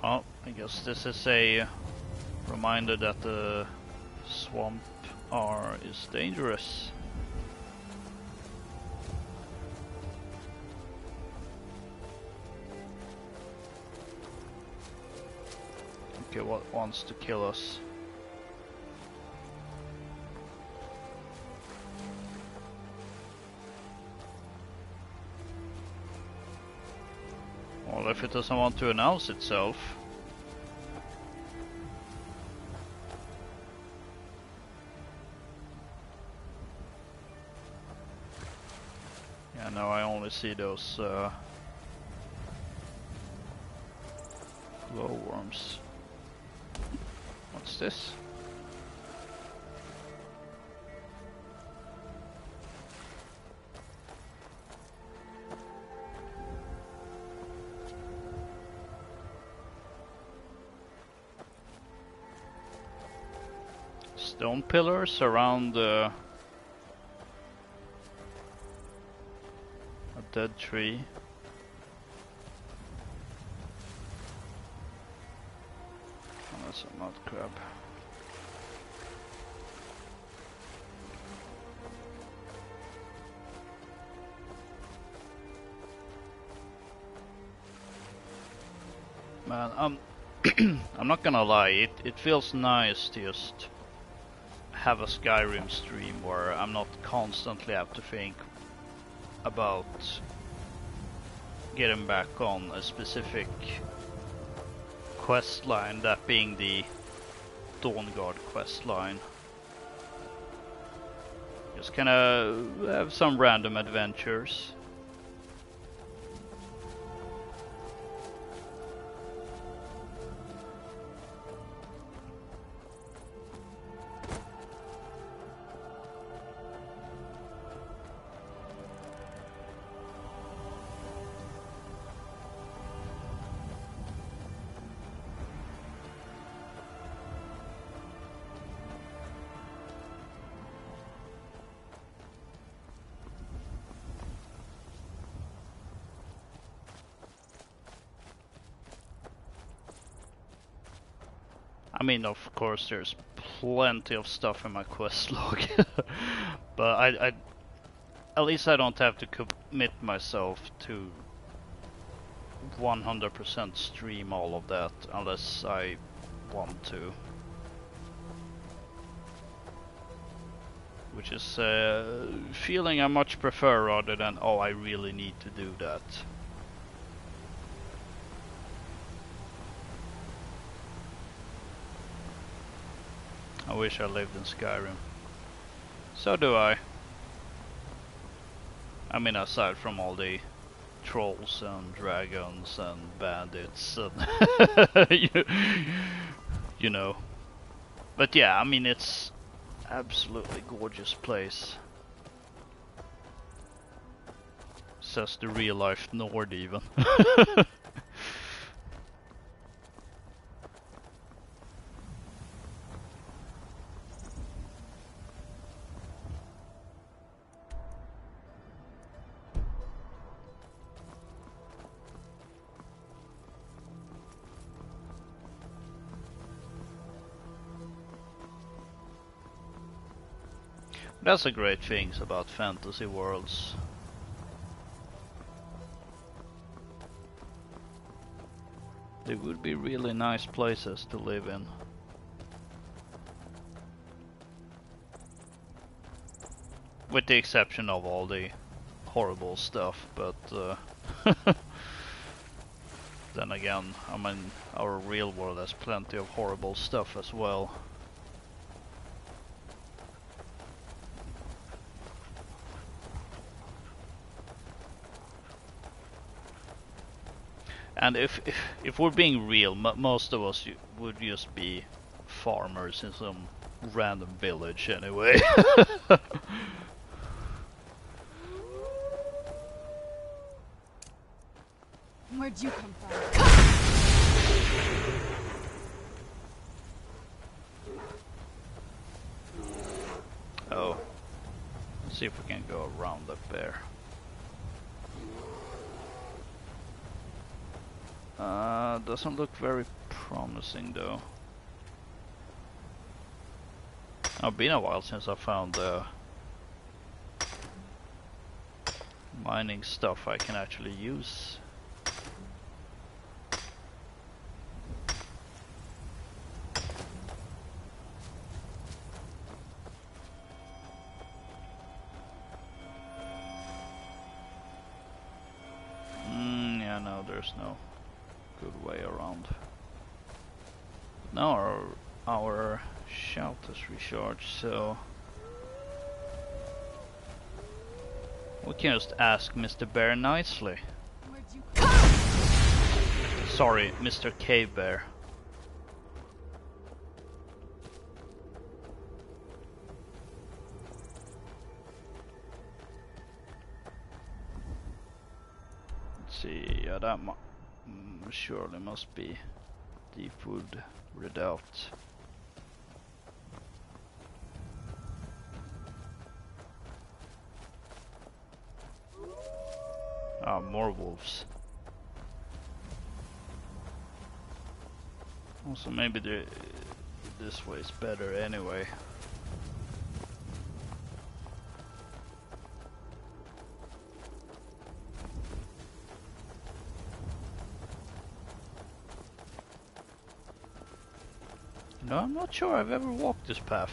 Well, I guess this is a reminder that the swamp is dangerous. Okay, what wants to kill us? Well, if it doesn't want to announce itself. Yeah, no, I only see those glowworms. What's this? Stone pillars around a dead tree. Oh, that's a mud crab. Man, I'm not gonna lie, it feels nice to just have a Skyrim stream where I'm not constantly have to think about getting back on a specific quest line, that being the Dawnguard quest line. Just kinda have some random adventures. I mean, of course, there's plenty of stuff in my quest log, but I at least I don't have to commit myself to 100% stream all of that unless I want to, which is a feeling I much prefer rather than, oh, I really need to do that. I wish I lived in Skyrim. So do I. I mean, aside from all the trolls and dragons and bandits and you know. But yeah, I mean, it's absolutely gorgeous place. Says the real life Nord even. That's the great things about fantasy worlds. They would be really nice places to live in. With the exception of all the horrible stuff, but then again, I mean, our real world has plenty of horrible stuff as well. And if we're being real, most of us would just be farmers in some random village anyway. Where'd you come from? Oh. Let's see if we can go around up there. Doesn't look very promising though. It's been a while since I found mining stuff I can actually use. Yeah, no, there's no good way around. Now our shout is recharged, so we can just ask Mr. Bear nicely. Sorry, Mr. Cave Bear. Let's see, yeah, that surely must be deep wood redoubt. Ah, more wolves. Also, maybe this way is better anyway. No, I'm not sure I've ever walked this path.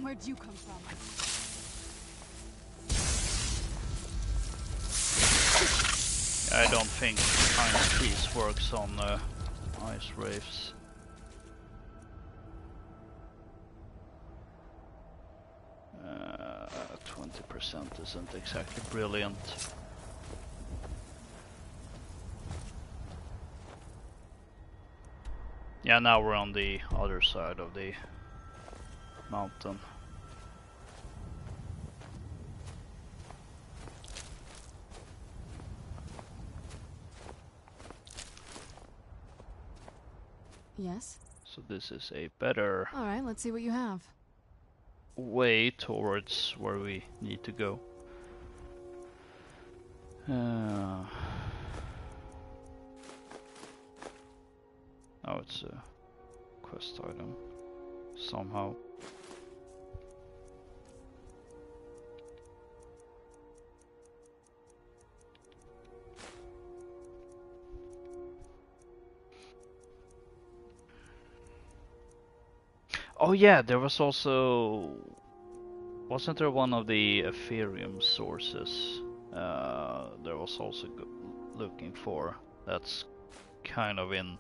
Where'd you come from? I don't think ice piece works on ice wraiths. 20% isn't exactly brilliant. Yeah, now we're on the other side of the mountain. Yes? So this is a better Alright, let's see what you have. way towards where we need to go. Oh, it's a quest item somehow. Oh yeah, there was also... Wasn't there one of the Ethereum sources there was also looking for? That's kind of in...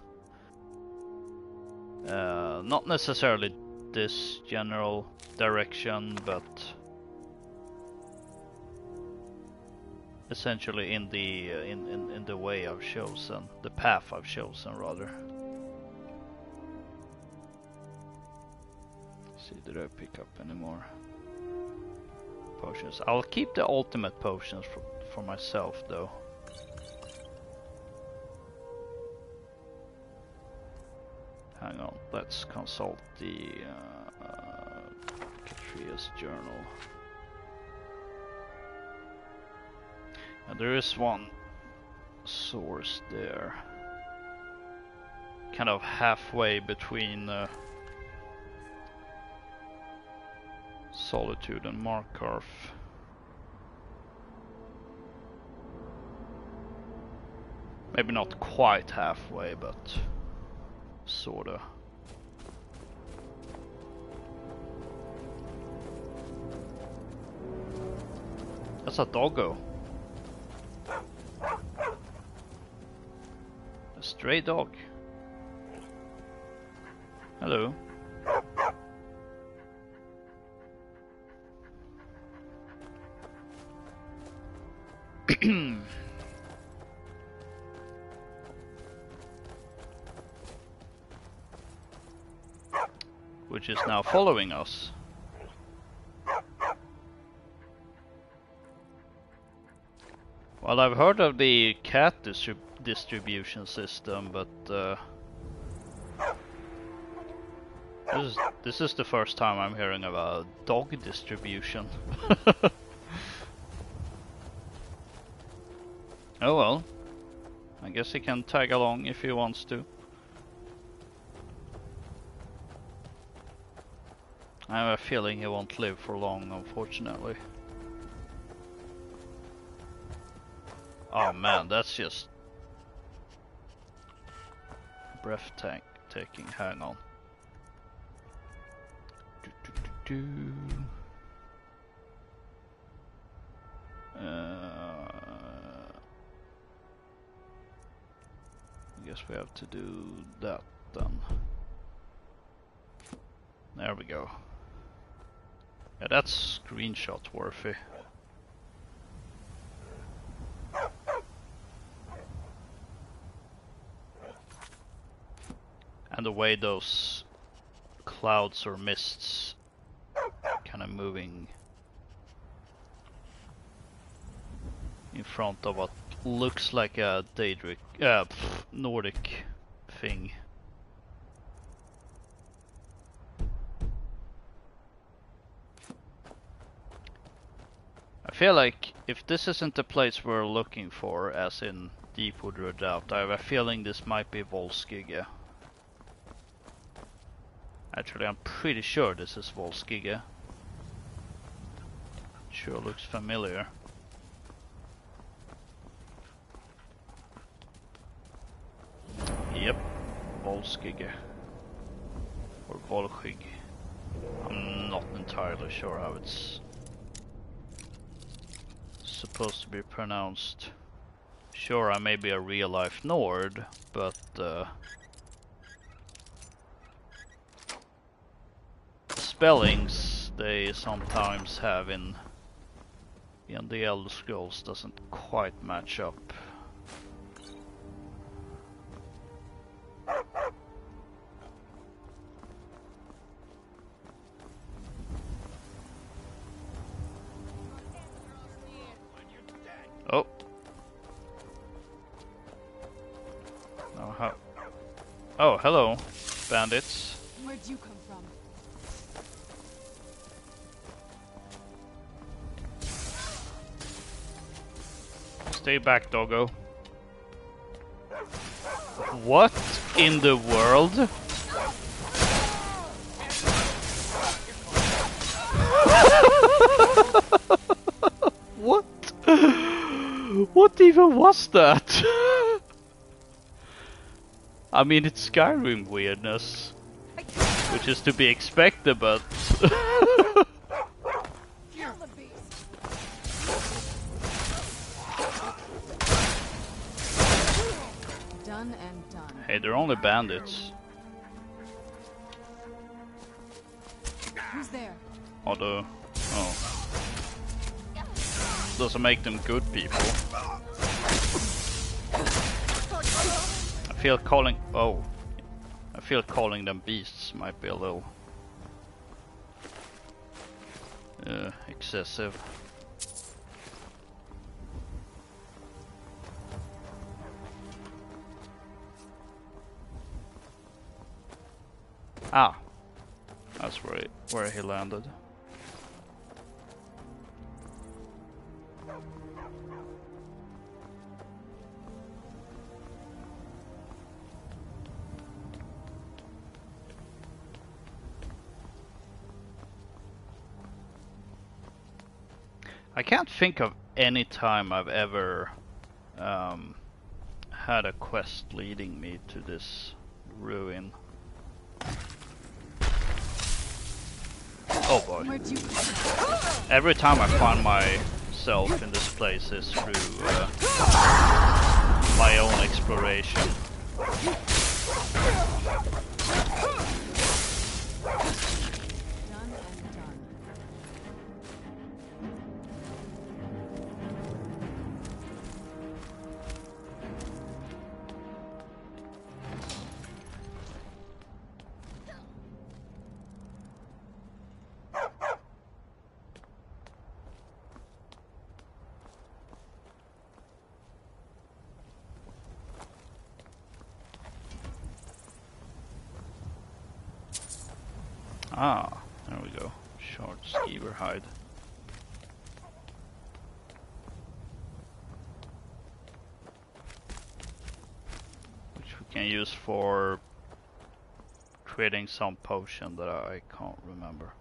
not necessarily this general direction, but essentially in the in the way I've chosen, the path I've chosen rather. See, did I pick up any more potions? I'll keep the ultimate potions for myself though. Hang on, let's consult the Katria's journal. And there is one source there, kind of halfway between Solitude and Markarth. Maybe not quite halfway, but sorta. That's a doggo. A stray dog. Hello. Which is now following us. Well, I've heard of the cat distribution system, but this is the first time I'm hearing about dog distribution. Oh well, I guess he can tag along if he wants to. I have a feeling he won't live for long, unfortunately. Oh man, that's just breathtaking. Hang on. I guess we have to do that then. There we go. Yeah, that's screenshot worthy. And the way those clouds or mists kind of moving in front of what looks like a Nordic thing. I feel like if this isn't the place we're looking for, as in Deepwood Redoubt, I have a feeling this might be Volskygge. Actually, I'm pretty sure this is Volskygge. Sure looks familiar. Yep, Volskygge. Or Volskygge. I'm not entirely sure how it's supposed to be pronounced. Sure, I may be a real-life Nord, but spellings they sometimes have in the Elder Scrolls doesn't quite match up. Oh. Oh, hello, bandits. Where'd you come from? Stay back, doggo. What in the world? What? What even was that? I mean, it's Skyrim weirdness, which is to be expected, but Done and done. hey, they're only bandits. Who's there? Although, oh, doesn't make them good people. I feel calling them beasts might be a little excessive. Ah, that's where he landed. I can't think of any time I've ever had a quest leading me to this ruin. Oh boy. Every time I find myself in this place is through my own exploration. Ah, there we go. Short skeever hide. Which we can use for creating some potion that I can't remember.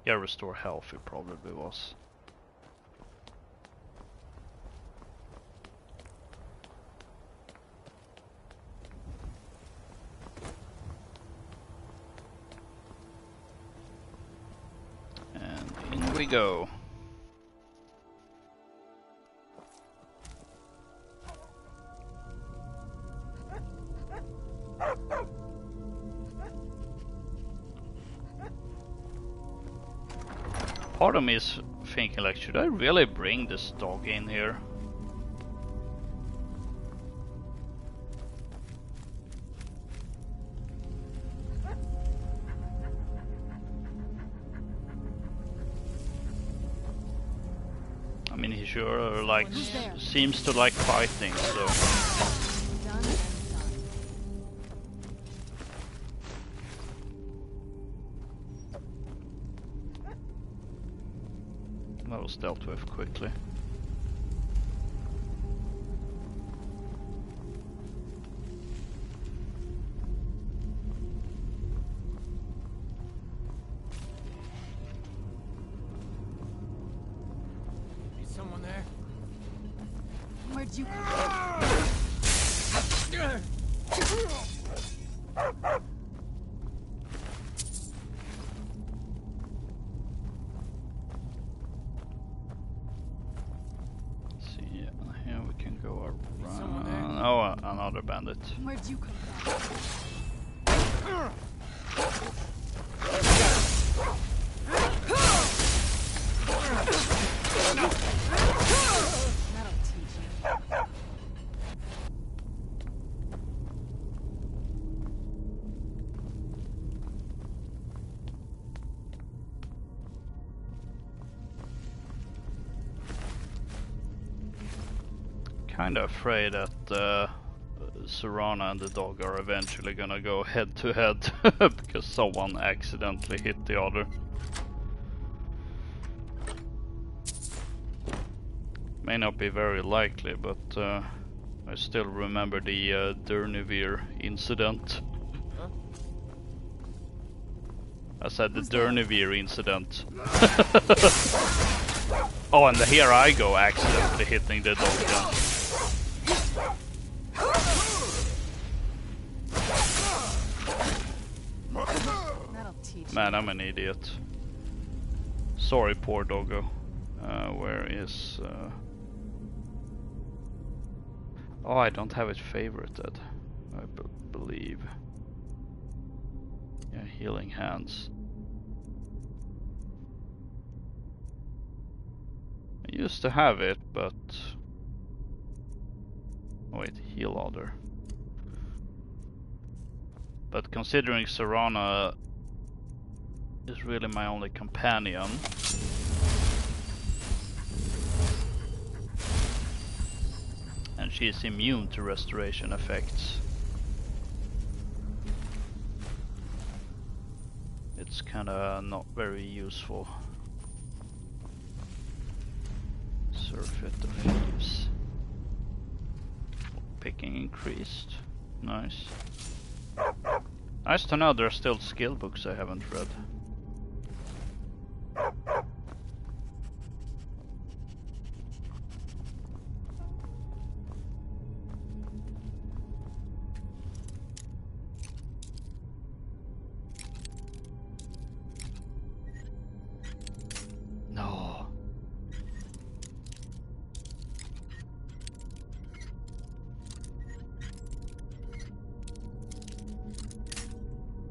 Yeah, restore health it probably was. And in we go. Part of me is thinking, like, should I really bring this dog in here? I mean, he sure seems to like fighting, so. That was dealt with quickly. Is someone there? Where'd you come Oh, another bandit. Where'd you come That'll teach you. Kinda afraid that Serana and the dog are eventually gonna go head to head because someone accidentally hit the other. May not be very likely, but I still remember the Durnevere incident. Huh? I said the Durnevere incident. Oh, and here I go accidentally hitting the dog then. Man, I'm an idiot. Sorry, poor doggo. Where is... Oh, I don't have it favorited, I believe. Yeah, healing hands. I used to have it, but... Oh, wait, heal other. But considering Serana is really my only companion, and she is immune to restoration effects, it's kinda not very useful. Surfeit of Thieves. Picking increased. Nice. Nice to know there are still skill books I haven't read. No.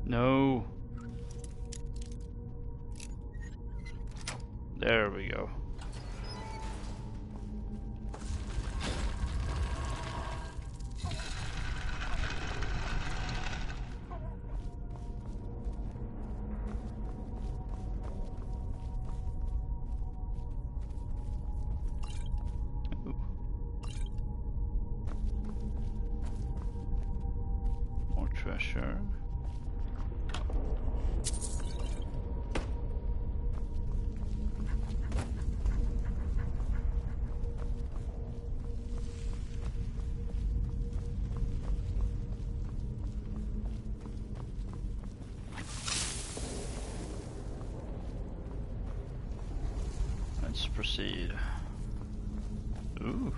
No. There we go. Ooh. More treasure. let's proceed. Ooh.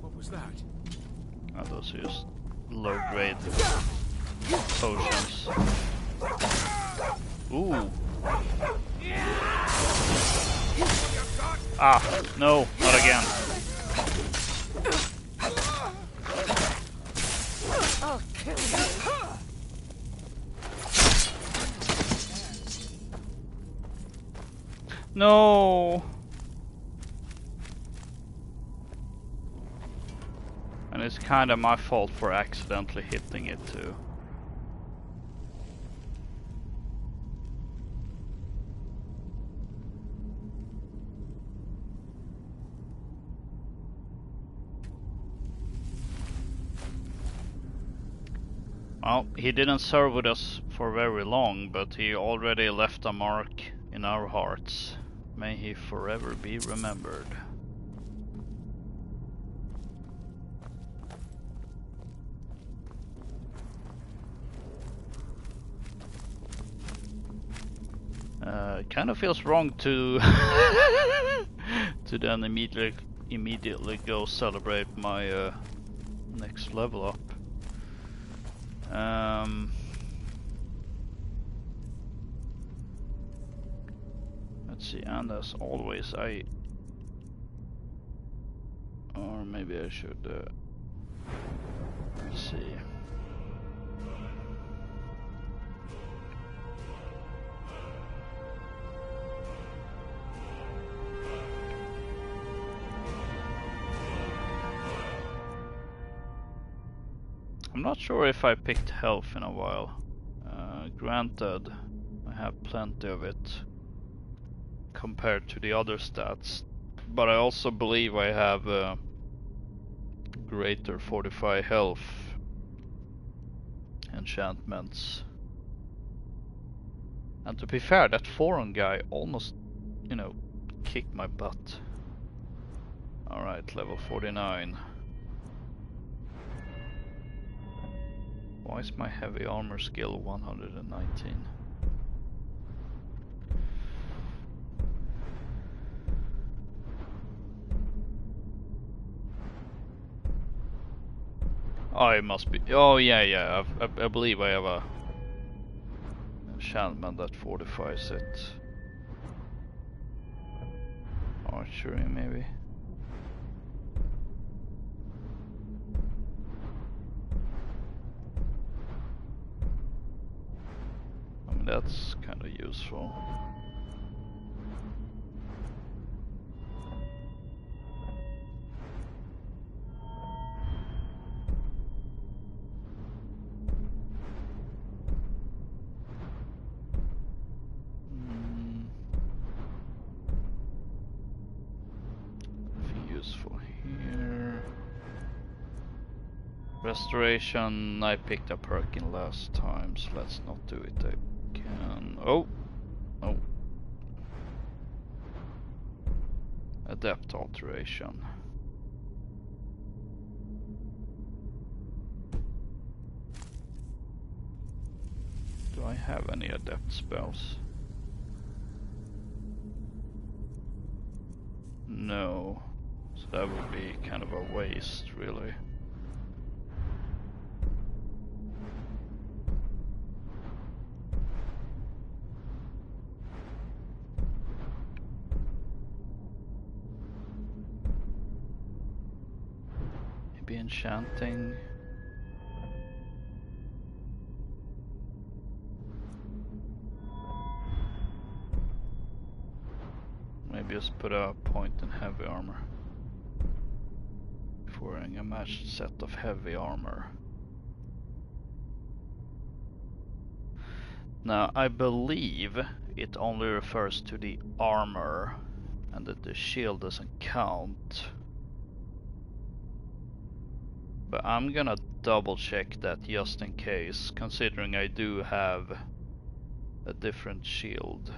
What was that? Oh, those are just low-grade potions. Ooh. Ah, no, not again. I'll kill you. No. And it's kind of my fault for accidentally hitting it too. Well, he didn't serve with us for very long, but he already left a mark in our hearts. May he forever be remembered. It kind of feels wrong to to then immediately go celebrate my next level up. Let's see, and as always, or maybe I should see. I'm not sure if I picked health in a while. Granted, I have plenty of it compared to the other stats, but I also believe I have greater fortify health enchantments. And to be fair, that foreign guy almost, you know, kicked my butt. Alright, level 49. Why is my heavy armor skill 119? Oh, it must be. Oh, yeah. I believe I have a enchantment that fortifies it. Archery, maybe. I mean, that's kind of useful. Restoration, I picked a perk in last time, so let's not do it again. Oh! Adept alteration. Do I have any adept spells? No. So that would be kind of a waste, really. Maybe enchanting. Maybe just put a point in heavy armor. Before wearing a matched set of heavy armor. Now I believe it only refers to the armor and that the shield doesn't count. But I'm gonna double check that just in case, considering I do have a different shield.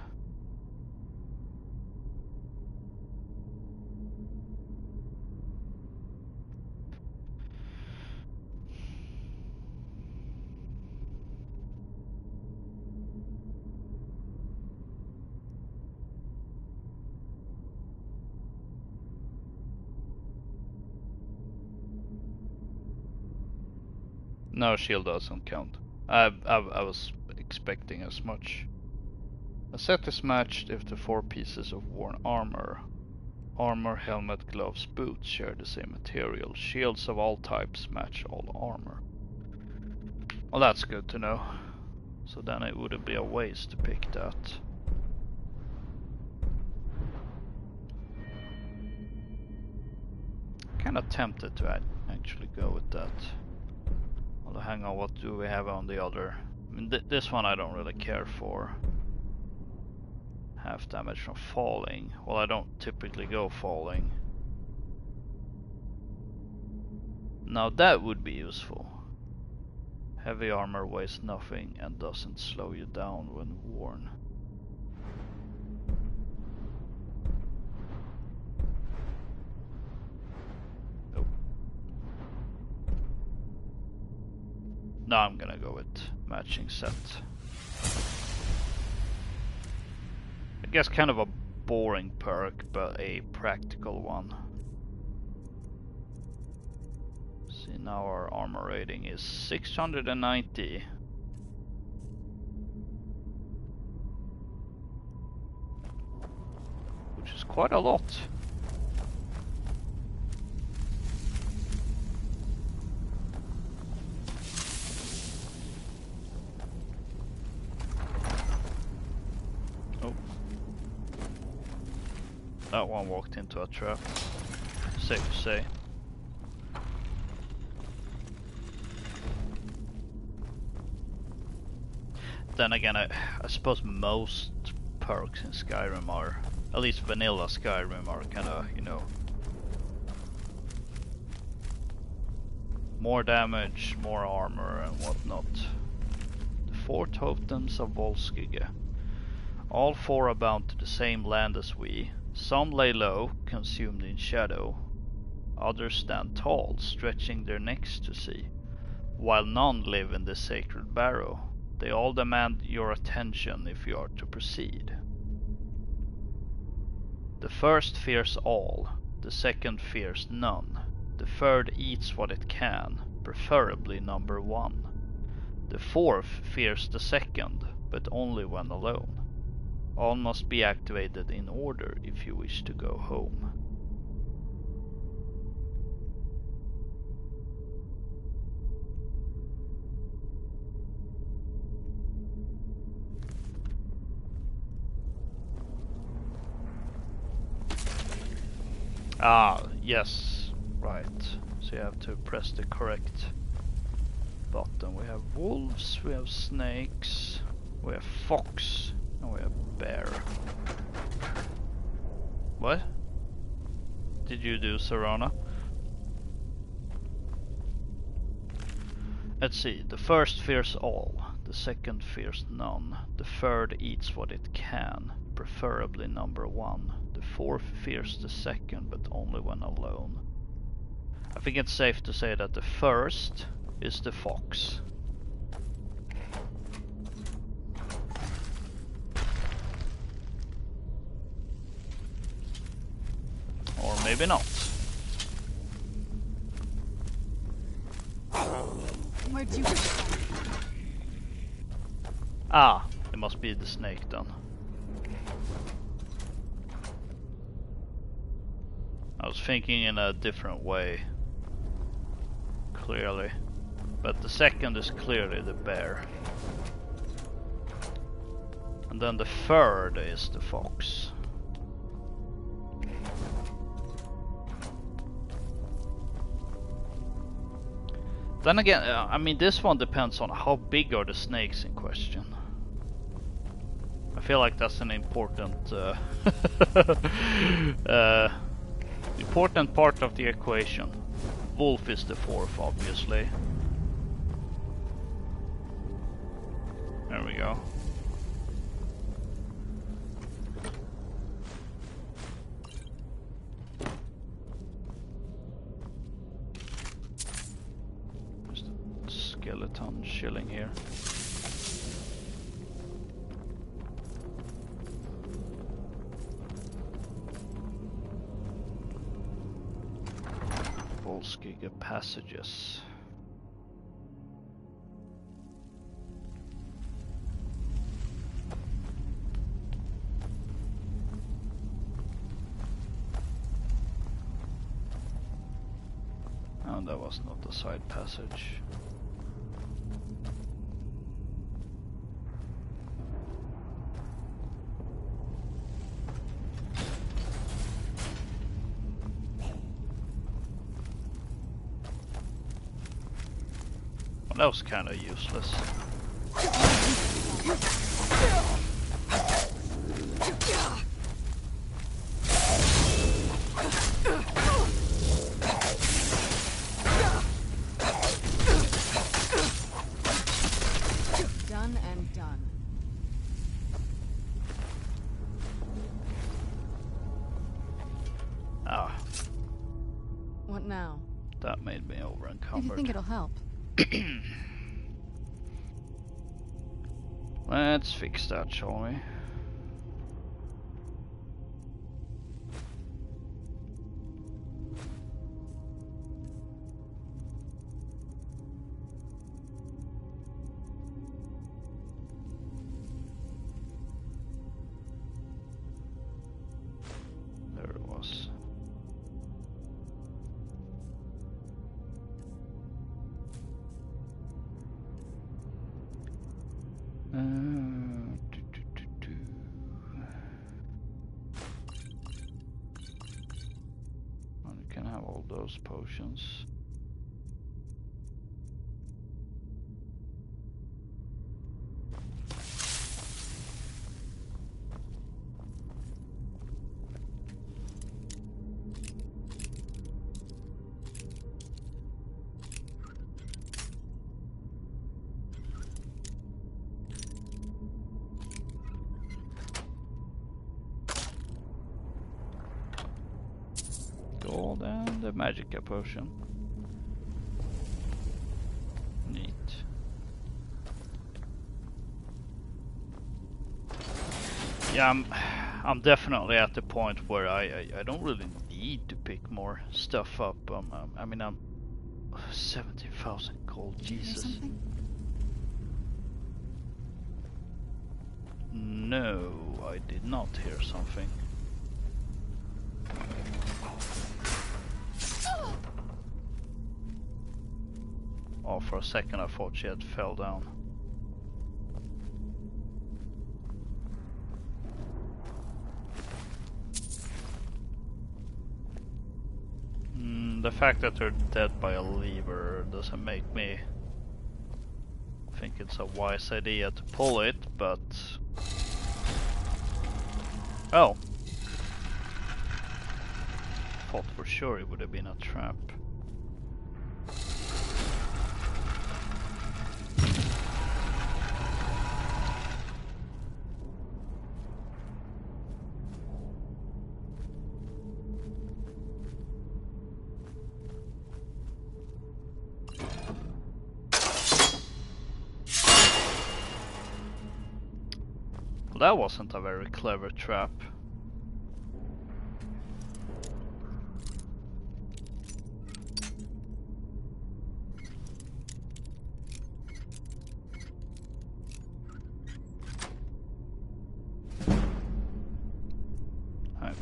No, shield doesn't count. I was expecting as much. A set is matched if the 4 pieces of worn armor, helmet, gloves, boots share the same material. Shields of all types match all armor. Well, that's good to know. So then it wouldn't be a waste to pick that. Kinda tempted to actually go with that. Well, hang on, what do we have on the other? I mean, this one I don't really care for. Half damage from falling. Well, I don't typically go falling. Now that would be useful. Heavy armor weighs nothing and doesn't slow you down when worn. Now I'm gonna go with matching set. I guess kind of a boring perk, but a practical one. See, now our armor rating is 690. Which is quite a lot. That one walked into a trap. Safe to say. Then again, I suppose most perks in Skyrim are, at least vanilla Skyrim, are kinda, you know, more damage, more armor and whatnot. The 4 totems of Volskige. All 4 are bound to the same land as we. Some lay low, consumed in shadow. Others stand tall, stretching their necks to see. While none live in the sacred barrow, they all demand your attention if you are to proceed. The first fears all, the second fears none. The third eats what it can, preferably number 1. The fourth fears the second, but only when alone. All must be activated in order if you wish to go home. Ah, yes, right. So you have to press the correct button. We have wolves, we have snakes, we have fox, and we have bear. What did you do, Serana? Let's see. The first fears all, the second fears none, the third eats what it can, preferably number 1. The fourth fears the second, but only when alone. I think it's safe to say that the first is the fox. Or maybe not. Where'd you go? Ah, it must be the snake then. I was thinking in a different way. Clearly. But the second is clearly the bear. And then the third is the fox. Then again, I mean, this one depends on how big are the snakes in question. I feel like that's an important important part of the equation. Wolf is the fourth, obviously. There we go. Just a skeleton chilling here. Volskige passages. Oh, that was not the side passage. Well, that was kind of useless. Done and done. Ah. What now? That made me over encumbered. If you think it'll help. Let's fix that, shall we? There it was. Well, you can have all those potions. Gold and the Magicka potion. Neat. Yeah, I'm definitely at the point where I don't really need to pick more stuff up. I mean, I'm 70,000 gold. Jesus. No, I did not hear something. Oh, for a second I thought she had fell down. The fact that they're dead by a lever doesn't make me think it's a wise idea to pull it, but... Oh! Thought for sure it would have been a trap. Well, that wasn't a very clever trap.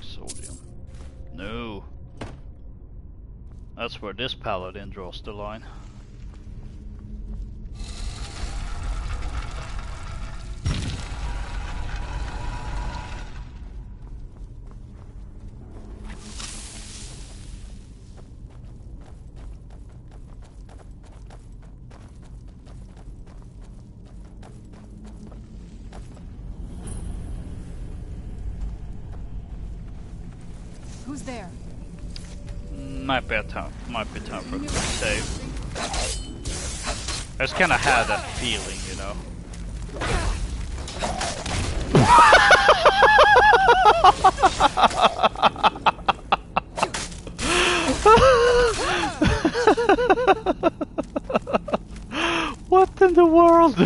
Sodium. No. That's where this Paladin draws the line. Who's there? Might be time for a quick save. I just kinda had that feeling, you know. What in the world?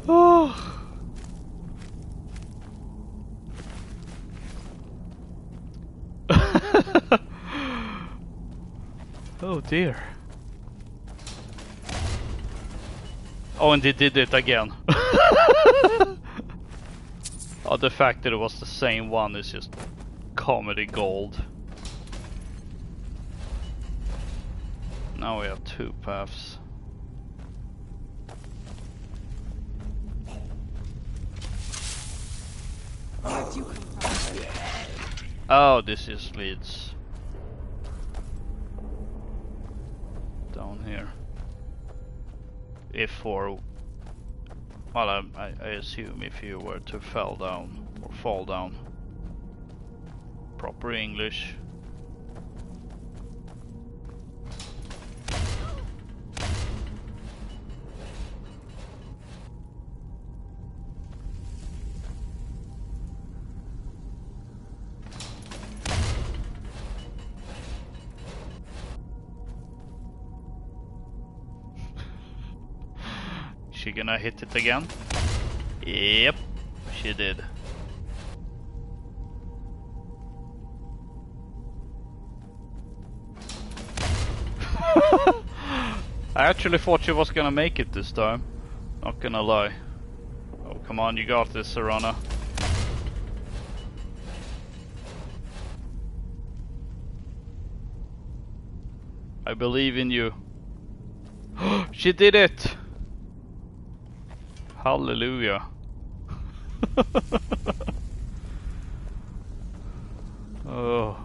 Oh. Oh dear. Oh, and they did it again. Oh, the fact that it was the same one is just comedy gold. now we have 2 paths. Where'd you come from? Oh, this just leads down here. Well, I assume if you were to fall down. Proper English. She gonna hit it again? Yep, she did. I actually thought she was gonna make it this time. Not gonna lie. Oh, come on, you got this, Serana. I believe in you. She did it! Hallelujah. Oh.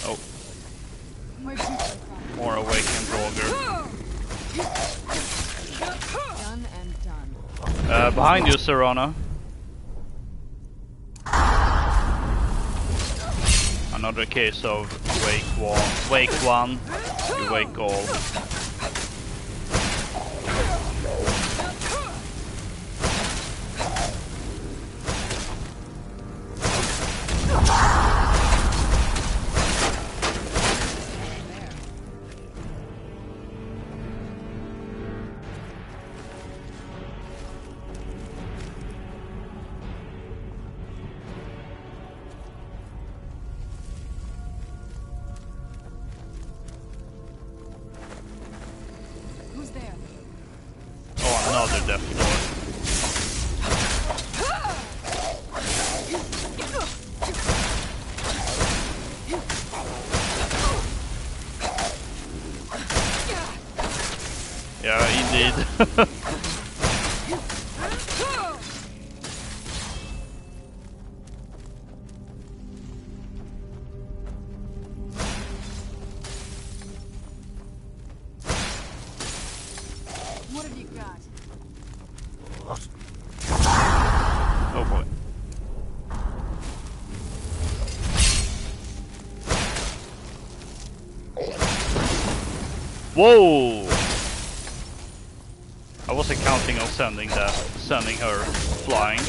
Oh. Where'd you come from? More awakened Dawnguard. Done and done. Behind you, Serana. Another case of wake one, you wake all. Another death door. Yeah, indeed. What have you got? Oh boy. Whoa! I wasn't counting on sending her flying.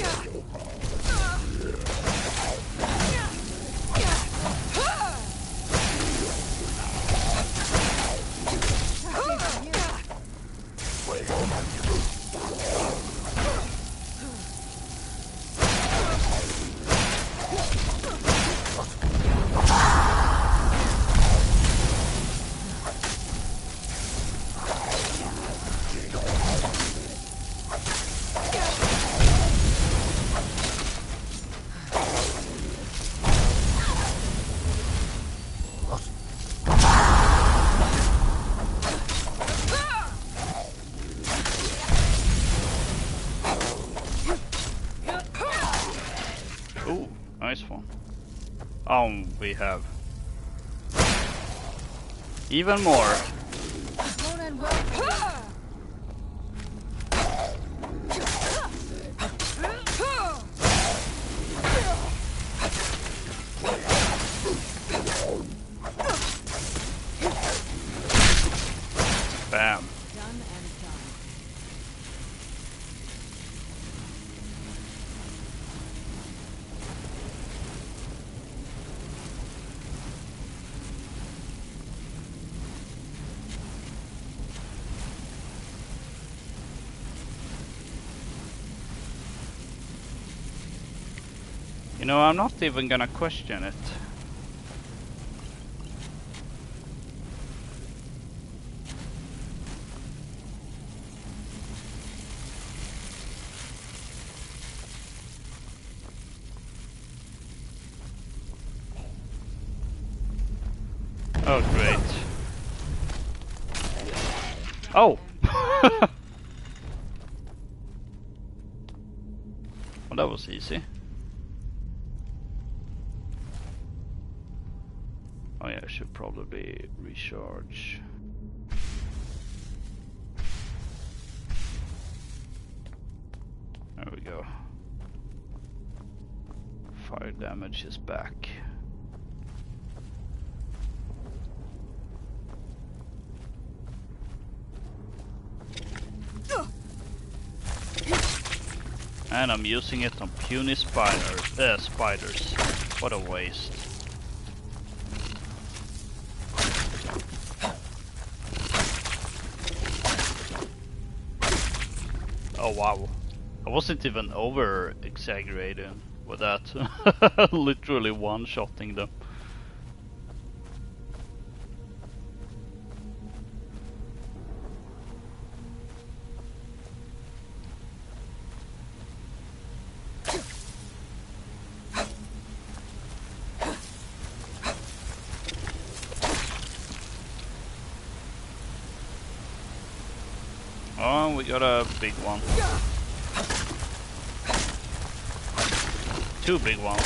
Ooh, nice one. We have even more. Bam. You know, I'm not even gonna question it. Oh, great. Oh! Well, that was easy. Oh yeah, I should probably recharge. There we go. Fire damage is back. And I'm using it on puny spiders. What a waste. Oh wow. I wasn't even over exaggerating with that. Literally one-shotting them. Oh, we got a big one. Two big ones.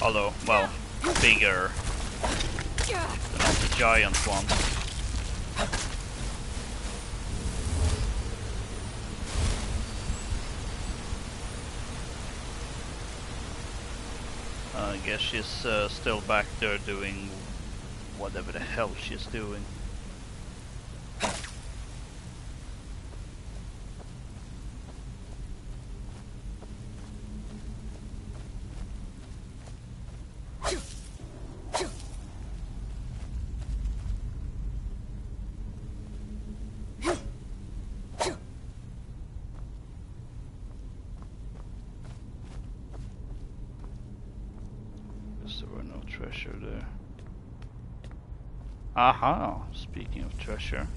Although, well, bigger than not the giant one. I guess she's still back there doing whatever the hell she's doing. There were no treasure there. Aha! Speaking of treasure.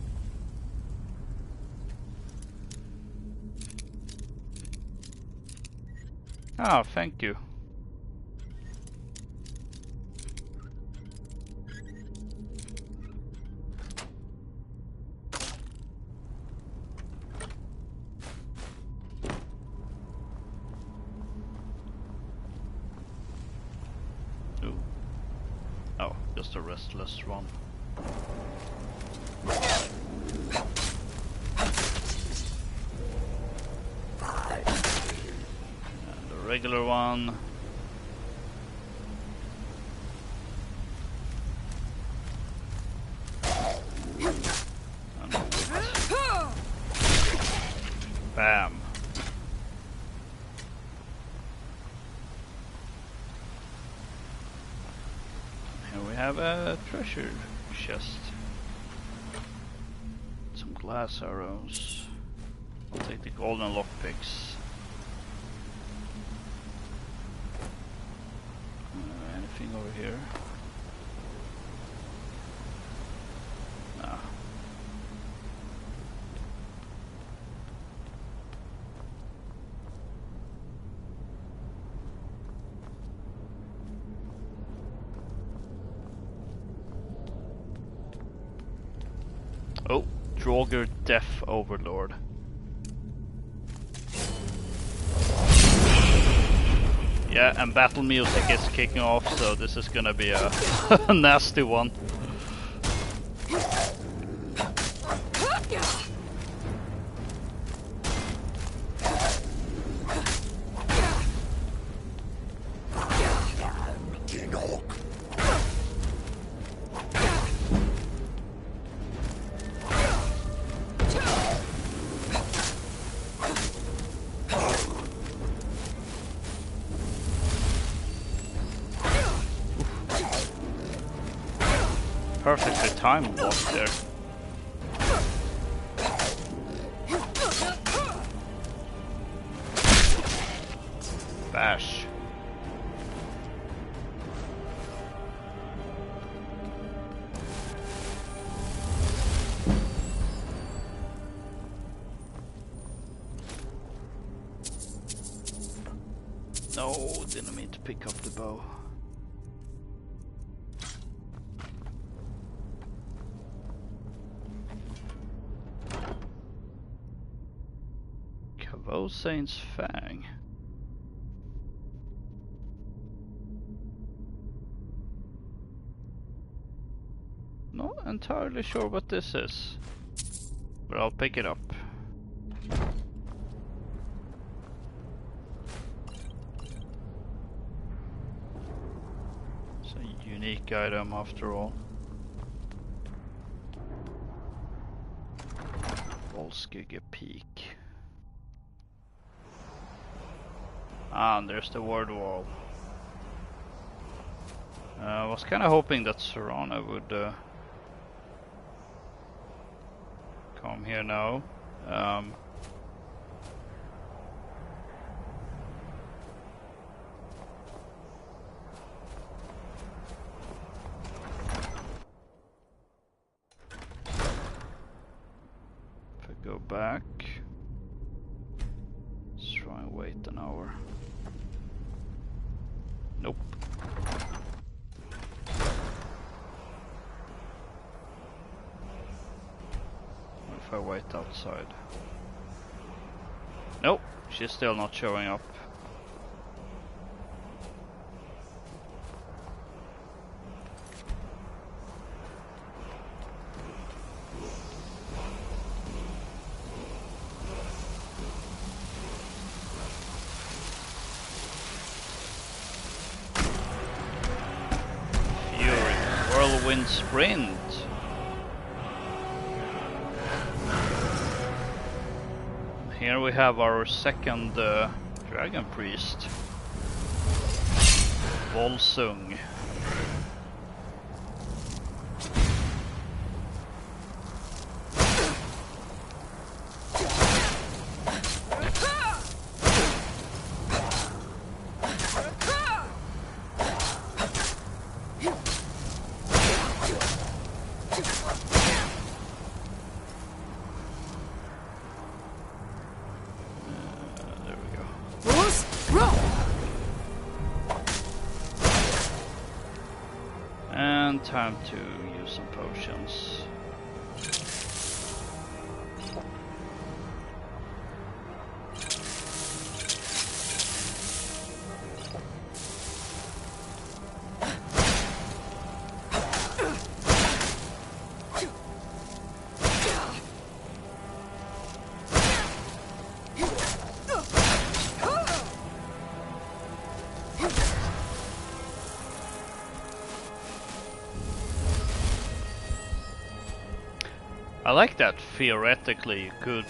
Ah, thank you. Just a restless run. And the regular one. And bam. We have a treasure chest. Some glass arrows. I'll take the golden lockpicks. Anything over here? Nah. Oh, Dawnguard Death Overlord. Yeah, and battle music is kicking off, so this is gonna be a nasty one. Perfectly timed walk there. Bash. No, didn't mean to pick up the bow. Saint's Fang. Not entirely sure what this is, but I'll pick it up. It's a unique item after all. Volskygge Peak. Ah, and there's the word wall. I was kind of hoping that Serana would come here now. If I go back, let's try and wait an hour. Nope. What if I wait outside? Nope, she's still not showing up. Whirlwind Sprint. Here we have our second Dragon Priest, Volsung. Time to use some potions. I like that theoretically you could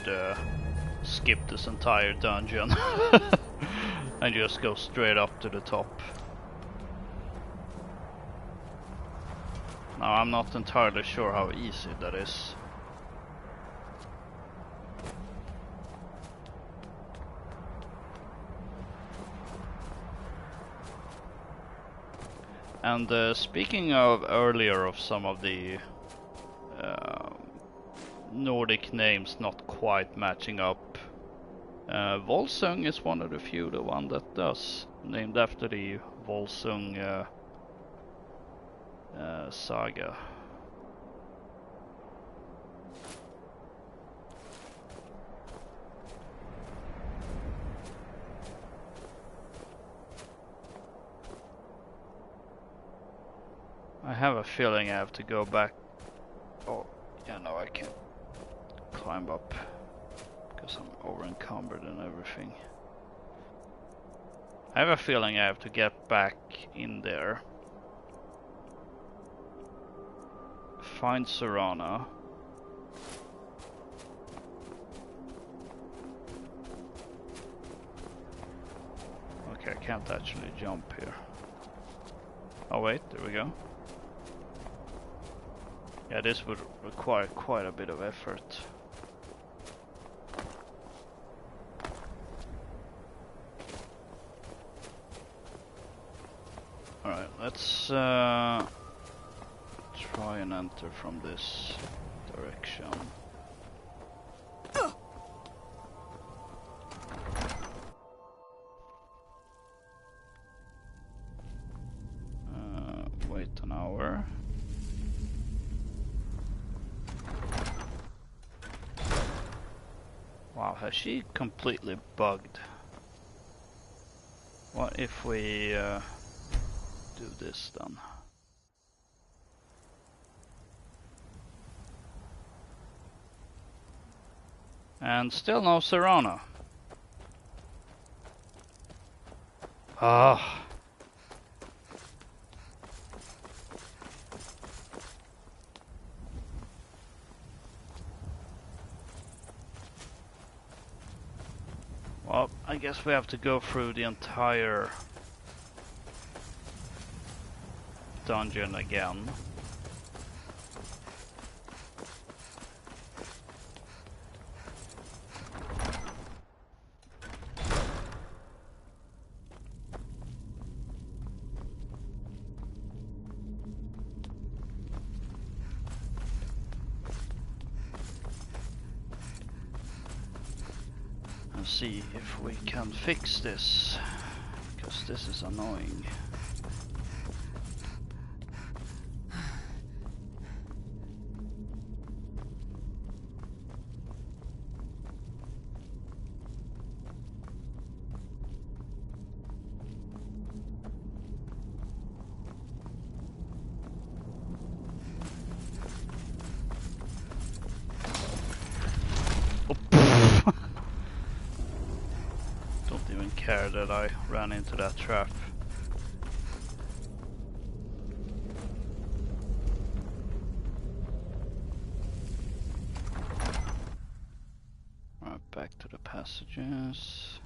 skip this entire dungeon and just go straight up to the top. Now I'm not entirely sure how easy that is. And speaking of earlier of some of the Nordic names not quite matching up, Volsung is one of the few, the one that does, named after the Volsung saga. I have a feeling I have to go back. Oh, yeah, no, I can't climb up because I'm over encumbered and everything. I have a feeling I have to get back in there, find Serana, okay, I can't actually jump here. Oh wait, there we go. Yeah, this would require quite a bit of effort. Alright, let's try and enter from this direction. Wait an hour. Wow, has she completely bugged? What if we do this then? And still no Serana. Ah. Well, I guess we have to go through the entire dungeon again. See if we can fix this, because this is annoying. Care that I ran into that trap. Right, back to the passages.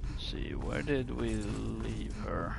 Let's see, where did we leave her?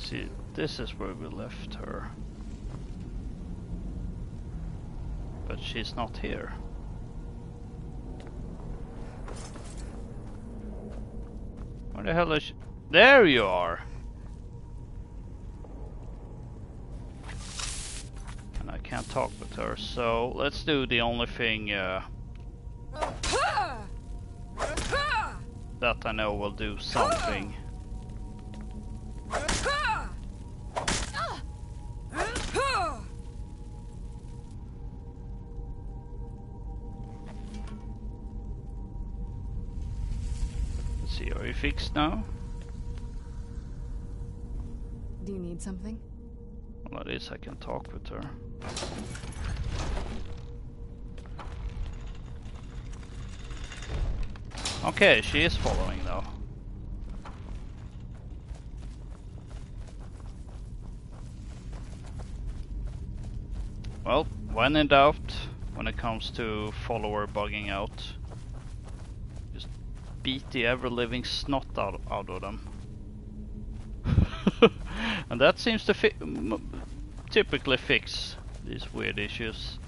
See, this is where we left her. But she's not here. Where the hell is she? There you are! And I can't talk with her, so let's do the only thing that I know will do something. Are you fixed now? Do you need something? Well, at least I can talk with her. Okay, she is following though. Well, when in doubt, when it comes to follower bugging out, beat the ever-living snot out of them. And that seems to typically fix these weird issues.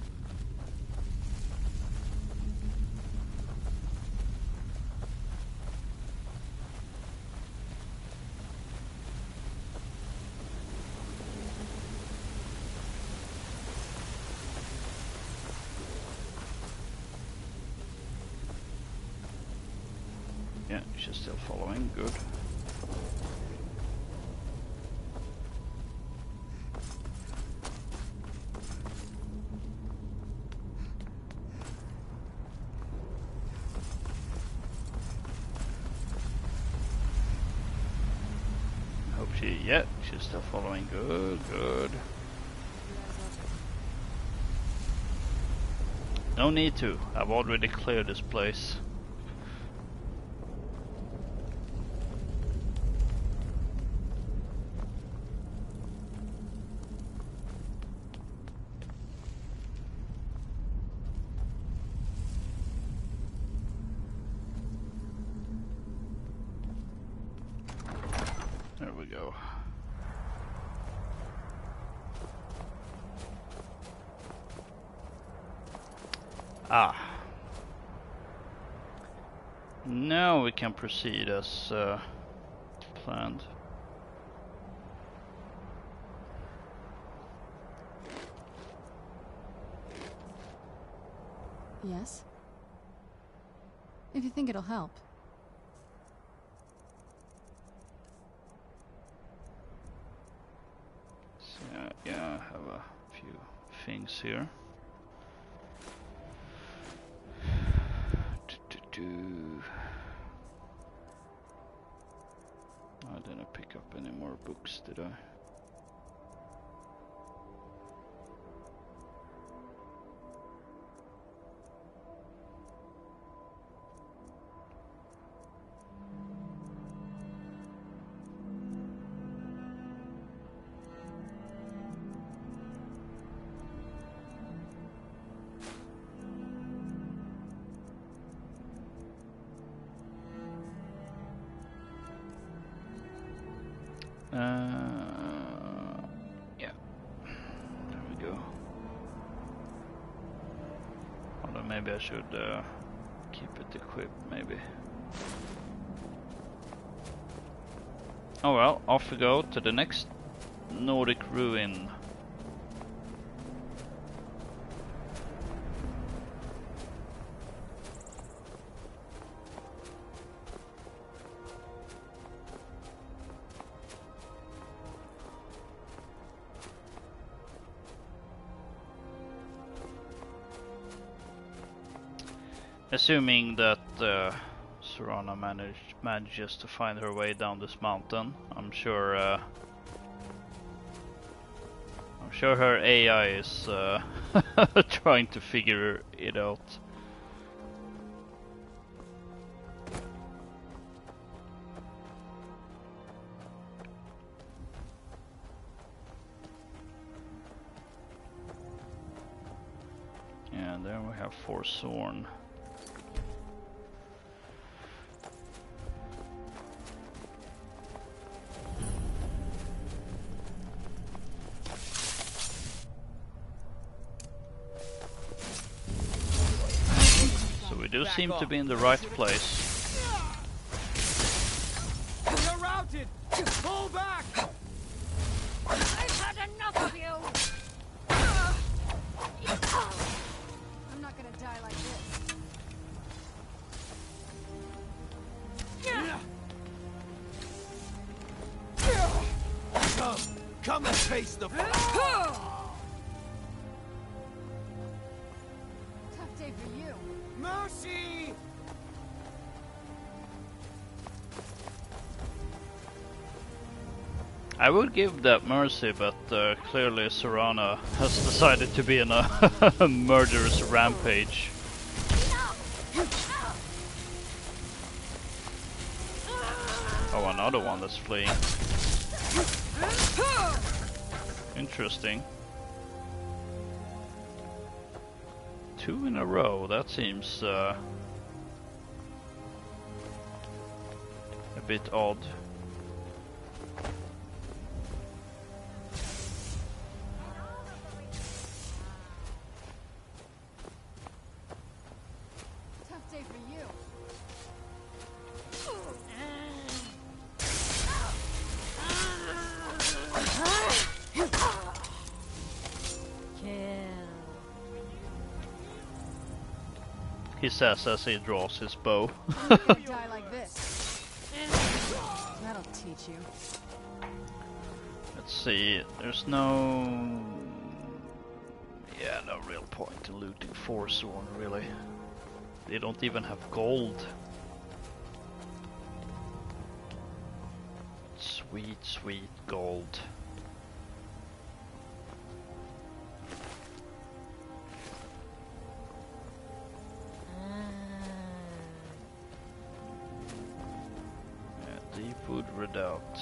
Yeah, she's still following, good. Hope yeah, she's still following, good, good. No need to, I've already cleared this place. go. Ah. Now we can proceed as planned. Yes? If you think it'll help. So, yeah, I have a few things here. I didn't pick up any more books, did I? Yeah, there we go. Although maybe I should keep it equipped, maybe. Oh well, off we go to the next Nordic ruin. Assuming that Serana manages to find her way down this mountain, I'm sure her AI is trying to figure it out. And then we have Forsworn. Do seem to be in the right place. You're routed! Pull back! I've had enough of you! I'm not gonna die like this. Come and face the Tough day for you. mercy! I would give that mercy, but clearly Serana has decided to be in a murderous rampage. Oh, another one that's fleeing. Interesting. 2 in a row, that seems a bit odd. Tough day for you. He says as he draws his bow. I'm not gonna die like this. That'll teach you. Let's see, there's no... Yeah, no real point in looting Forsworn, really. They don't even have gold. Sweet, sweet gold. Deepwood Redoubt.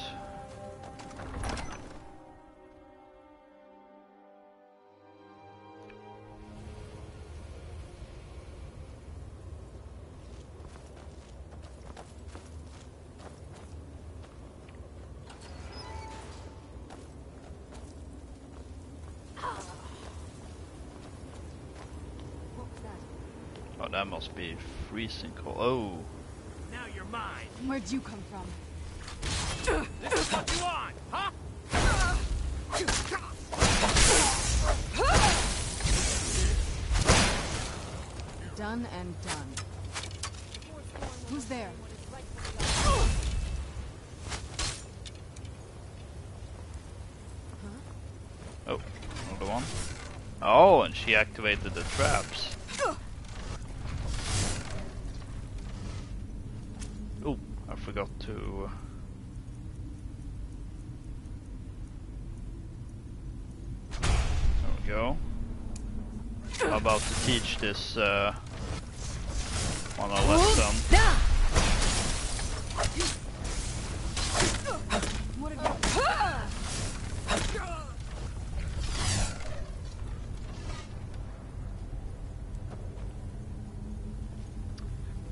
Oh, that must be freezing cold. Oh. Now you're mine. Where'd you come from? This is what you want, huh? Done and done. Who's there? Oh, another one. Oh, and she activated the traps. Oh, I forgot to... There we go. I'm about to teach this one a lesson. What have you...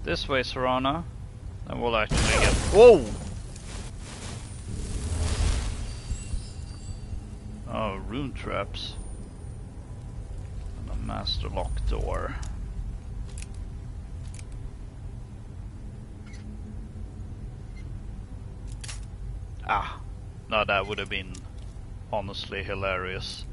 This way, Serana. Then we'll actually get... Whoa! Oh, rune traps. And a master lock door. Ah! No, that would have been honestly hilarious.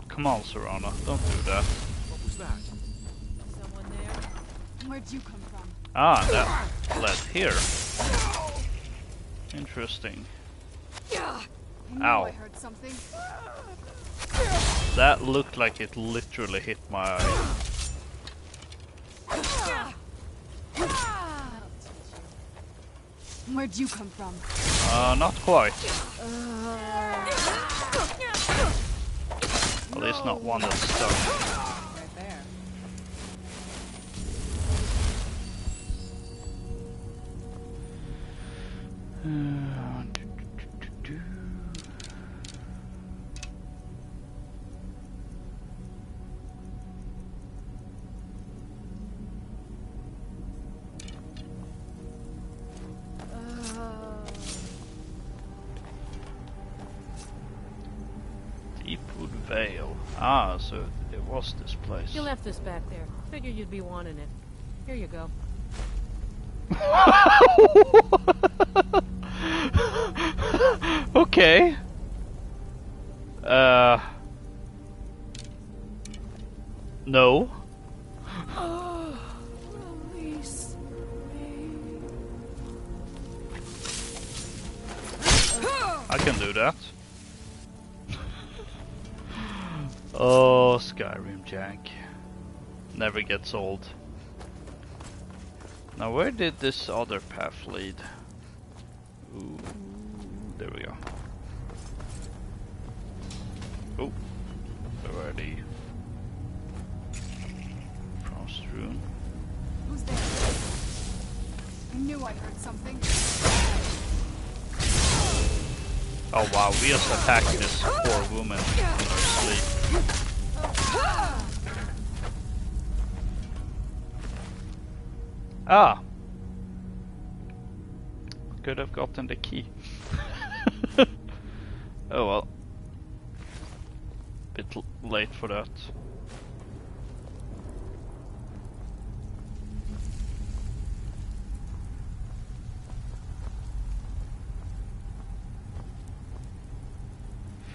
Come on, Serana, don't do that. What was that? Someone there? Where'd you come from? Ah, that led here. Interesting. Ow. I heard something. That looked like it literally hit my eye. Where'd you come from? Not quite. At least not one that's stuck. Right there. Deepwood Vale. Ah, so it was this place. You left this back there. Figured you'd be wanting it. Here you go. Okay. No. Release me. I can do that. Oh, Skyrim jank. Never gets old. Now where did this other path lead? Ooh, there we go. Oh, where are the frost rune? Who's there? I knew I heard something. Oh wow, we just attacked this poor woman in her sleep. Ah! Could have gotten the key. Oh well. Bit late for that.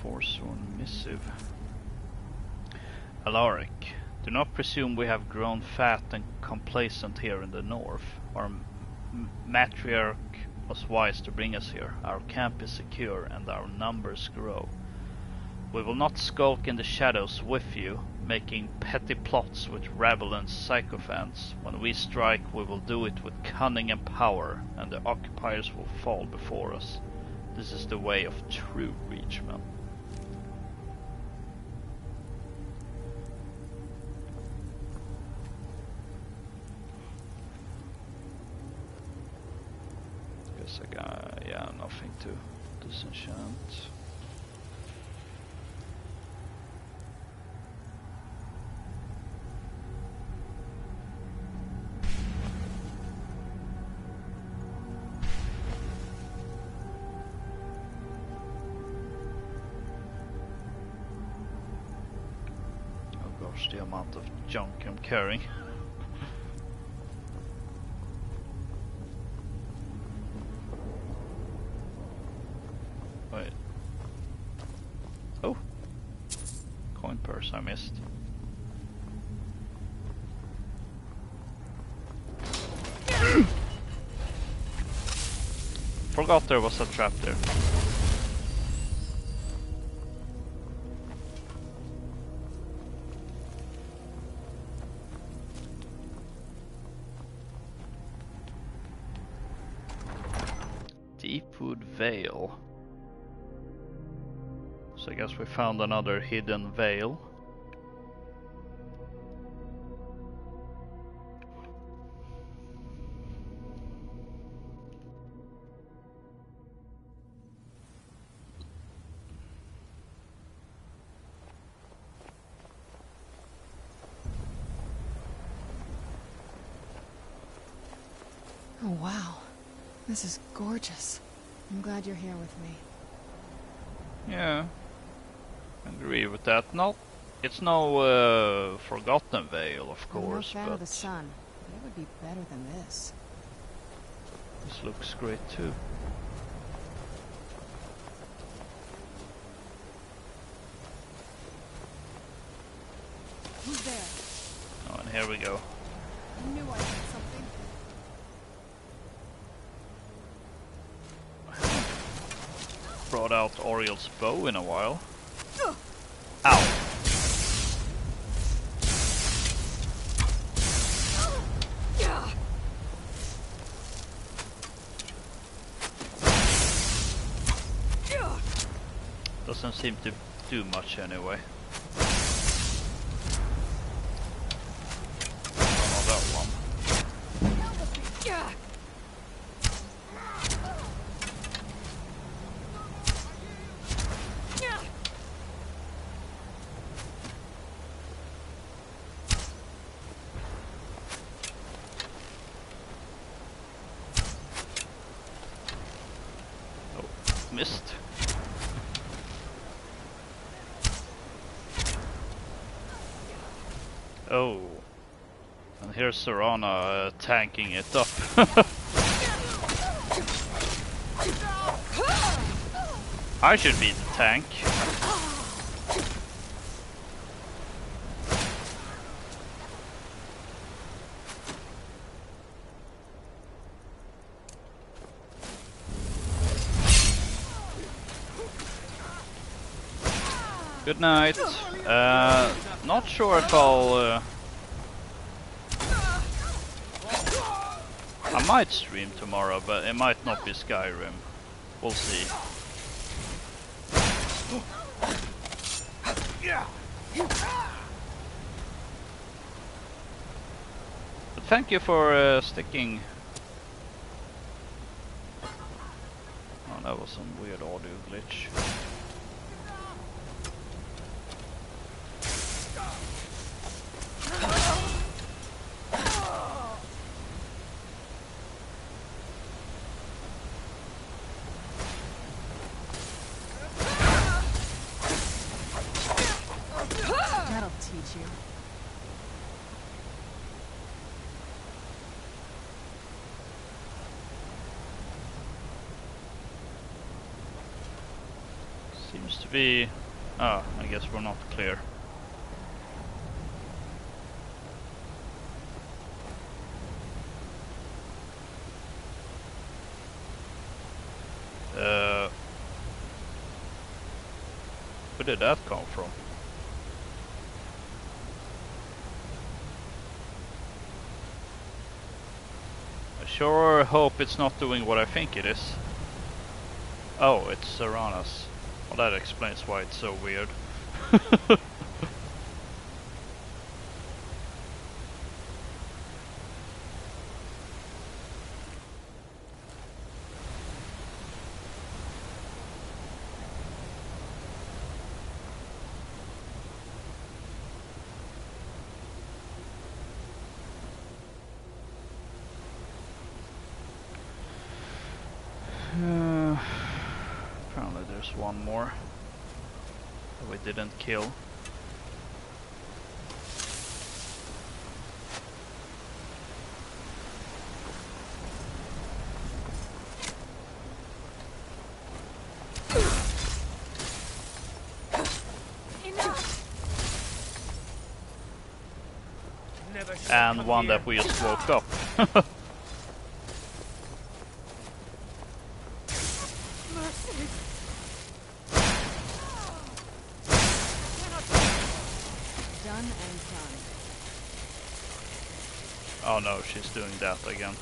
Forsworn missive. Alaric, do not presume we have grown fat and complacent here in the north. Our matriarch was wise to bring us here. Our camp is secure and our numbers grow. We will not skulk in the shadows with you, making petty plots with rabble and sycophants. When we strike, we will do it with cunning and power, and the occupiers will fall before us. This is the way of true reachmen. So yeah, nothing to disenchant. Oh gosh, the amount of junk I'm carrying. Wait. Oh! Coin purse I missed. Forgot there was a trap there. Deepwood Vale. So I guess we found another hidden veil. Oh wow, this is gorgeous. I'm glad you're here with me. Yeah. Agree with that. No, it's no Forgotten Vale, of course, I'm no fan but of the sun. But it would be better than this. this looks great too. Who's there? Oh, and here we go. I knew I had something. Brought out Oriel's bow in a while. Ow! Doesn't seem to do much anyway. Oh, that one. Oh, missed. Oh, and here's Serana tanking it up. I should be the tank. Good night. Not sure if I'll... I might stream tomorrow, but it might not be Skyrim. We'll see. But thank you for sticking. Oh, that was some weird audio glitch. That'll teach you. Seems to be... Ah, I guess we're not clear. Where did that come from? I sure hope it's not doing what I think it is. Oh, it's Serana's. Well, that explains why it's so weird. There's one more that we didn't kill. And one that we just woke up. Done and done. Oh no, she's doing that again.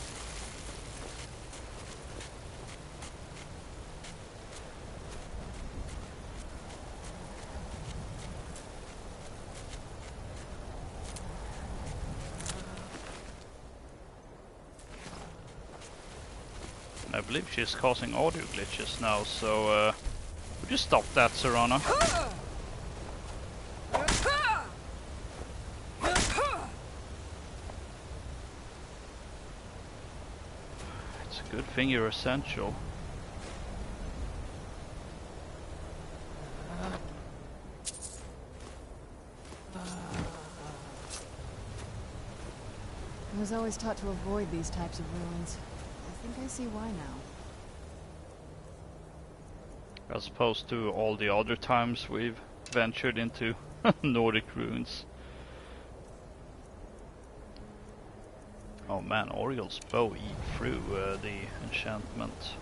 I believe she's causing audio glitches now, so would you stop that, Serana? It's a good thing you're essential. I was always taught to avoid these types of ruins. I think I see why now. As opposed to all the other times we've ventured into Nordic ruins. Oh man, Oriel's bow eat through the enchantment.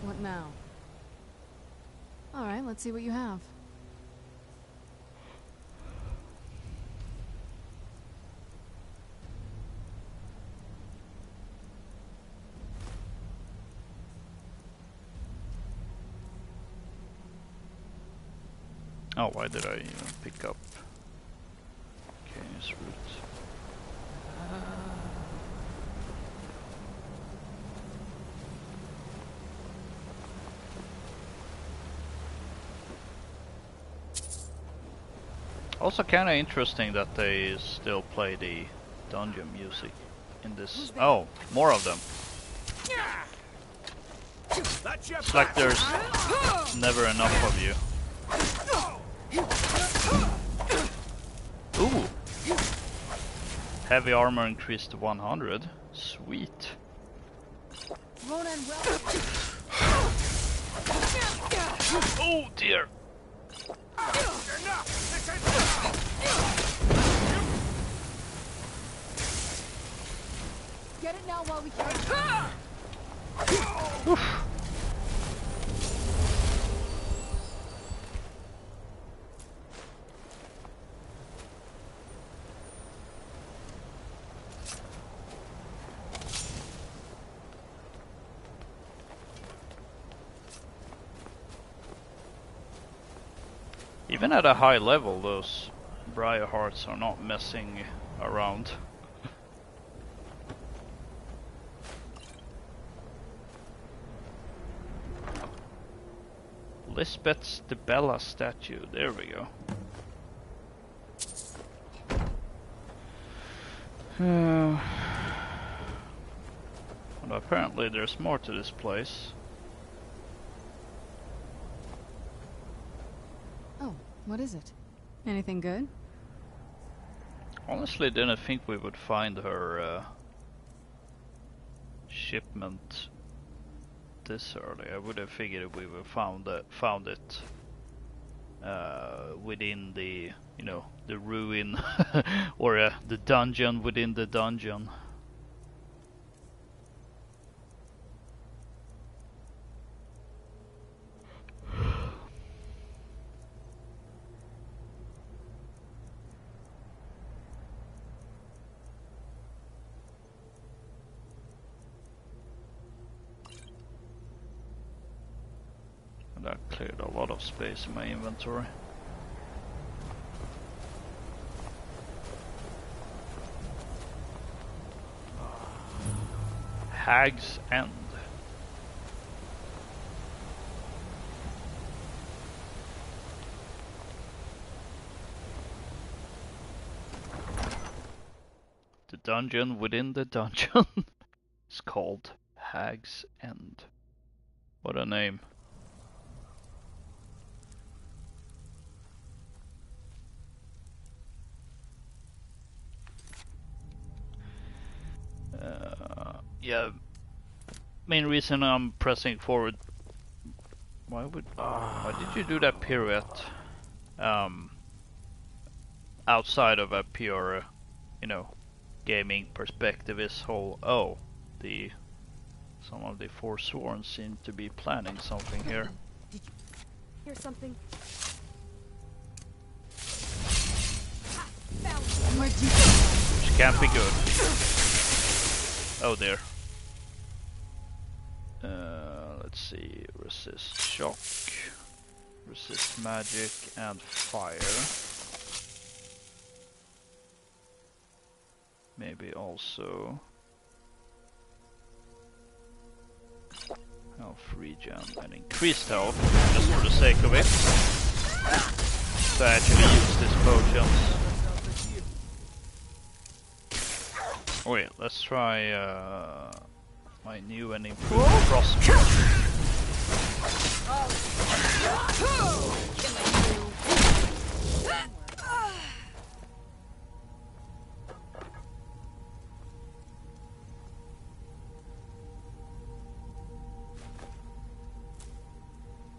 What now? Alright, let's see what you have. Oh, why did I even pick up Canis root? Also kinda interesting that they still play the dungeon music in this. Oh, more of them. It's like there's never enough of you. Ooh! Heavy armor increased to 100. Sweet. Oh dear! Get it now while we can. Oof. Even at a high level, those Briar Hearts are not messing around. Lisbeth's the Bella statue, there we go. But apparently there's more to this place. Oh, what is it? Anything good? Honestly, didn't think we would find her shipment this early. I would have figured we would found it within the, you know, the ruin or the dungeon within the dungeon. That cleared a lot of space in my inventory. Hag's End. The dungeon within the dungeon is called Hag's End. What a name. Yeah, main reason I'm pressing forward. Why did you do that pirouette? Outside of a pure, gaming perspective is whole. Oh, some of the Forsworn seem to be planning something here. Did you hear something? Which can't be good. Oh dear. Let's see. Resist shock, resist magic, and fire. Maybe also health regen and increased health, just for the sake of it. So I actually use this potions. Wait, let's try my new and improved crossbow.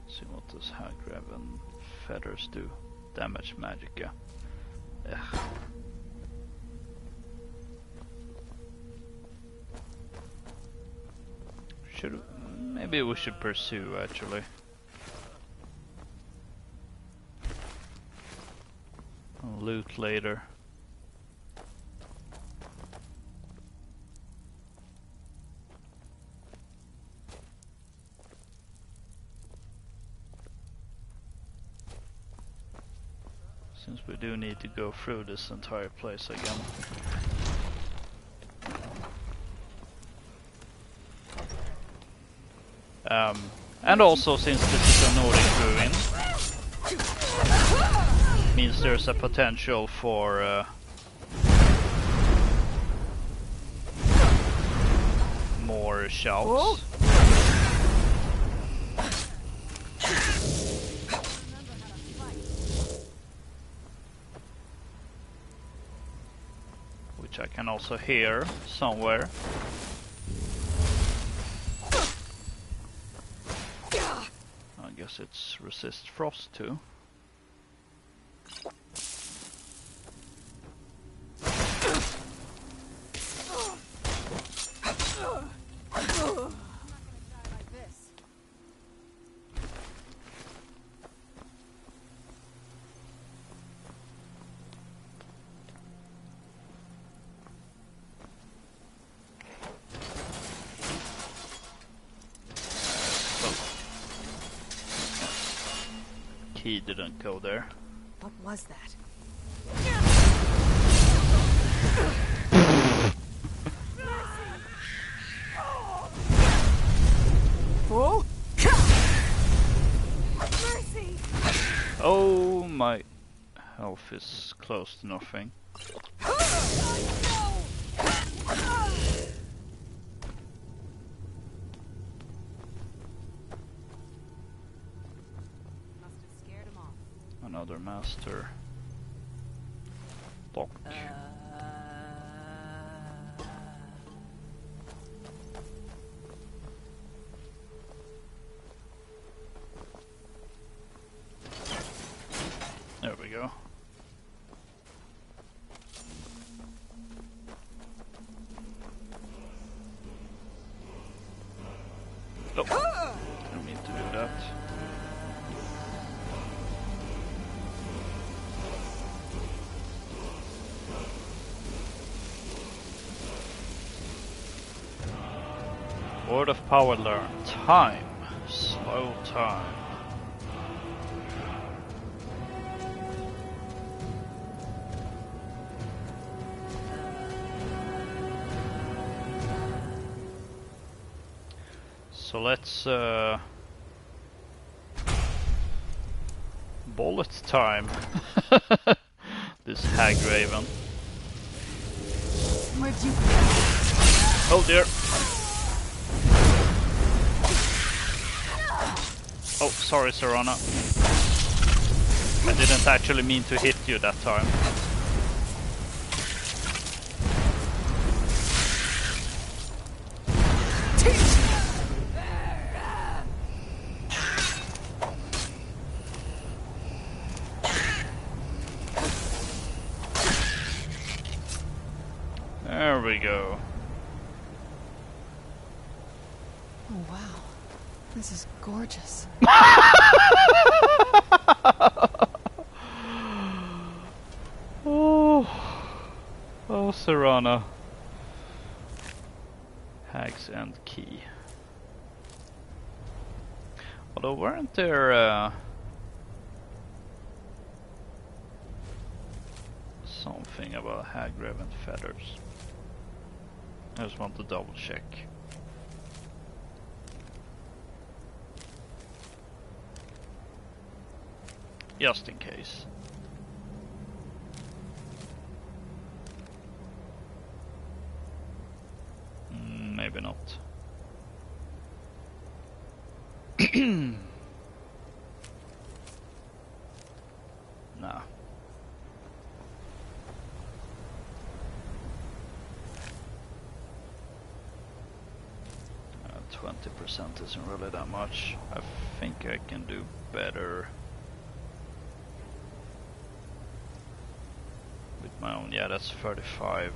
See what does Hagraven feathers do? Damage magic, yeah. Ugh. Maybe we should pursue actually. I'll loot later. Since we do need to go through this entire place again. And also, since this is a Nordic ruin, means there's a potential for more shouts. Which I can also hear somewhere. I guess it's resist frost too. He didn't go there. What was that? Oh! Mercy! Oh, my health is close to nothing. Another master. Lock. There we go. Oh, didn't mean to do that. Word of power learned. Time. Slow time. So let's bullet time. This Hagraven. Where'd you... Oh dear. Oh, sorry, Serana. I didn't actually mean to hit you that time. There we go. Oh wow, this is gorgeous. Oh, Serana. Hag's End Key. Although, weren't there something about hag-raven feathers? I just want to double check. Just in case. Maybe not. Nah. 20% isn't really that much. I think I can do better with my own. Yeah, that's 35.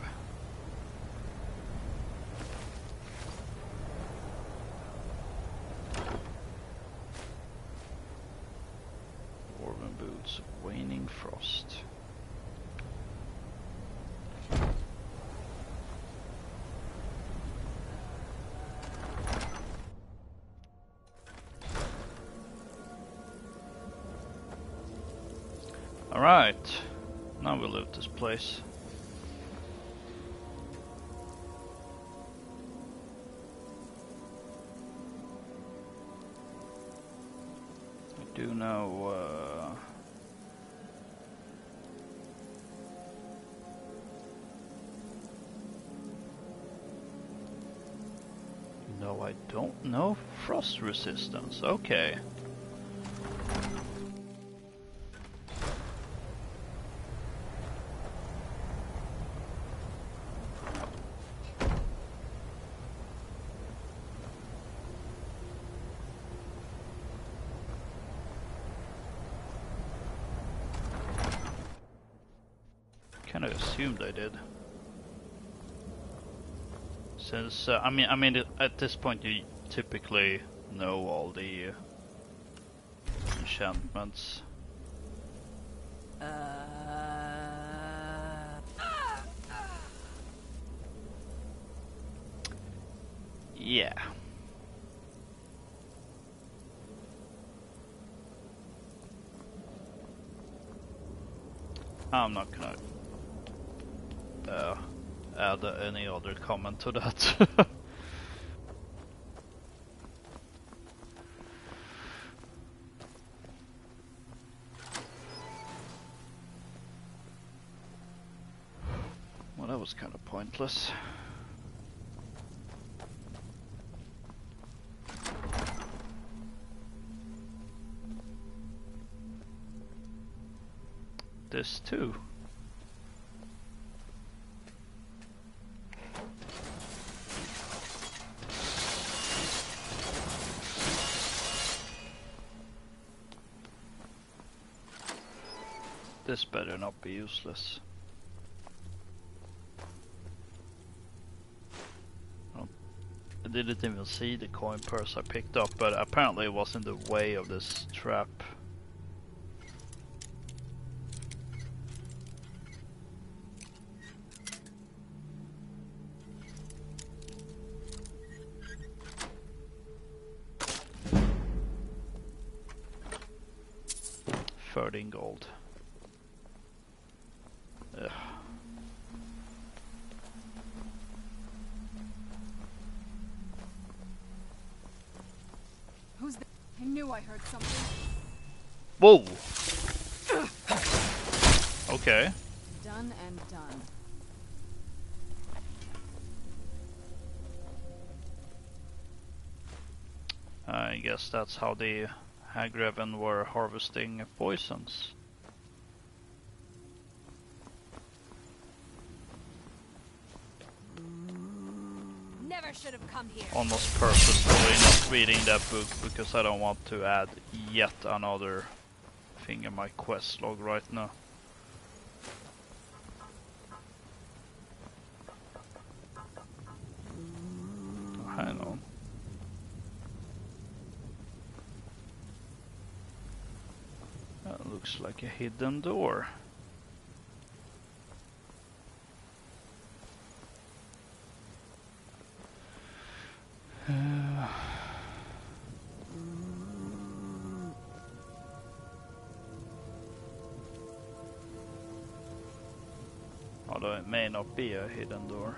Dwarven boots, waning frost. Alright, now we loot this place. I do know no, I don't know frost resistance. Okay. Kind of assumed I did, since I mean, at this point you typically know all the enchantments. Yeah. I'm not gonna add any other comment to that. Well, that was kind of pointless. This too. This better not be useless. Well, I didn't even see the coin purse I picked up, but apparently it was in the way of this trap. $13 gold. Ugh. Who's that? I knew I heard something. Whoa! Okay. Done and done. I guess that's how the Hagreven were harvesting poisons. Never should have come here. Almost purposefully not reading that book because I don't want to add yet another thing in my quest log right now. Hang on. That looks like a hidden door. Although it may not be a hidden door.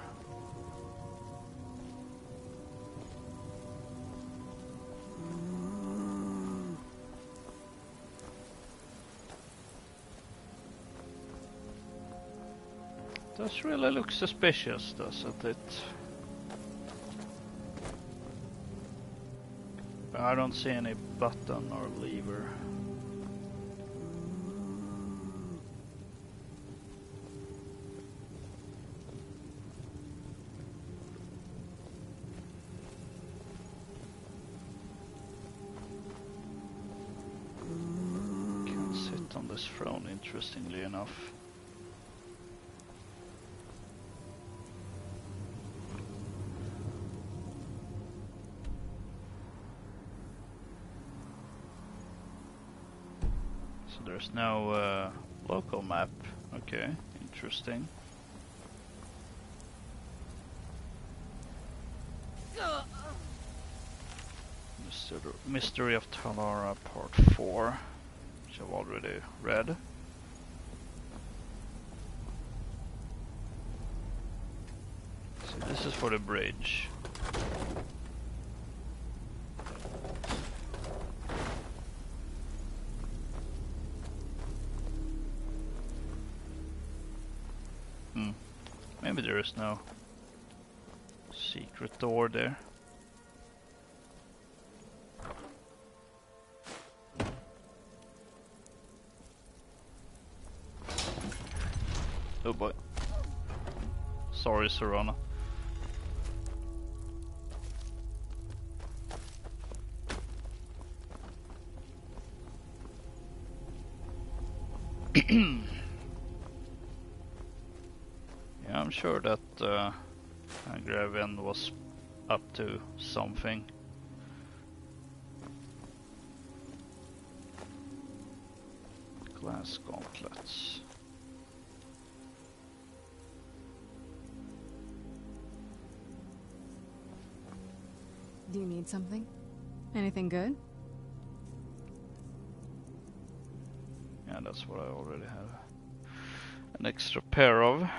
Does really look suspicious, doesn't it? I don't see any button or lever. Can't sit on this throne, interestingly enough. There's no local map. Okay, interesting. Mystery of Talara Part 4, which I've already read. So this is for the bridge. Maybe there is no secret door there. Oh boy. Sorry, Serana. Yeah, I'm sure that Hagreven was up to something. Glass gauntlets. Do you need something? Anything good? Yeah, that's what I already have. An extra pair of.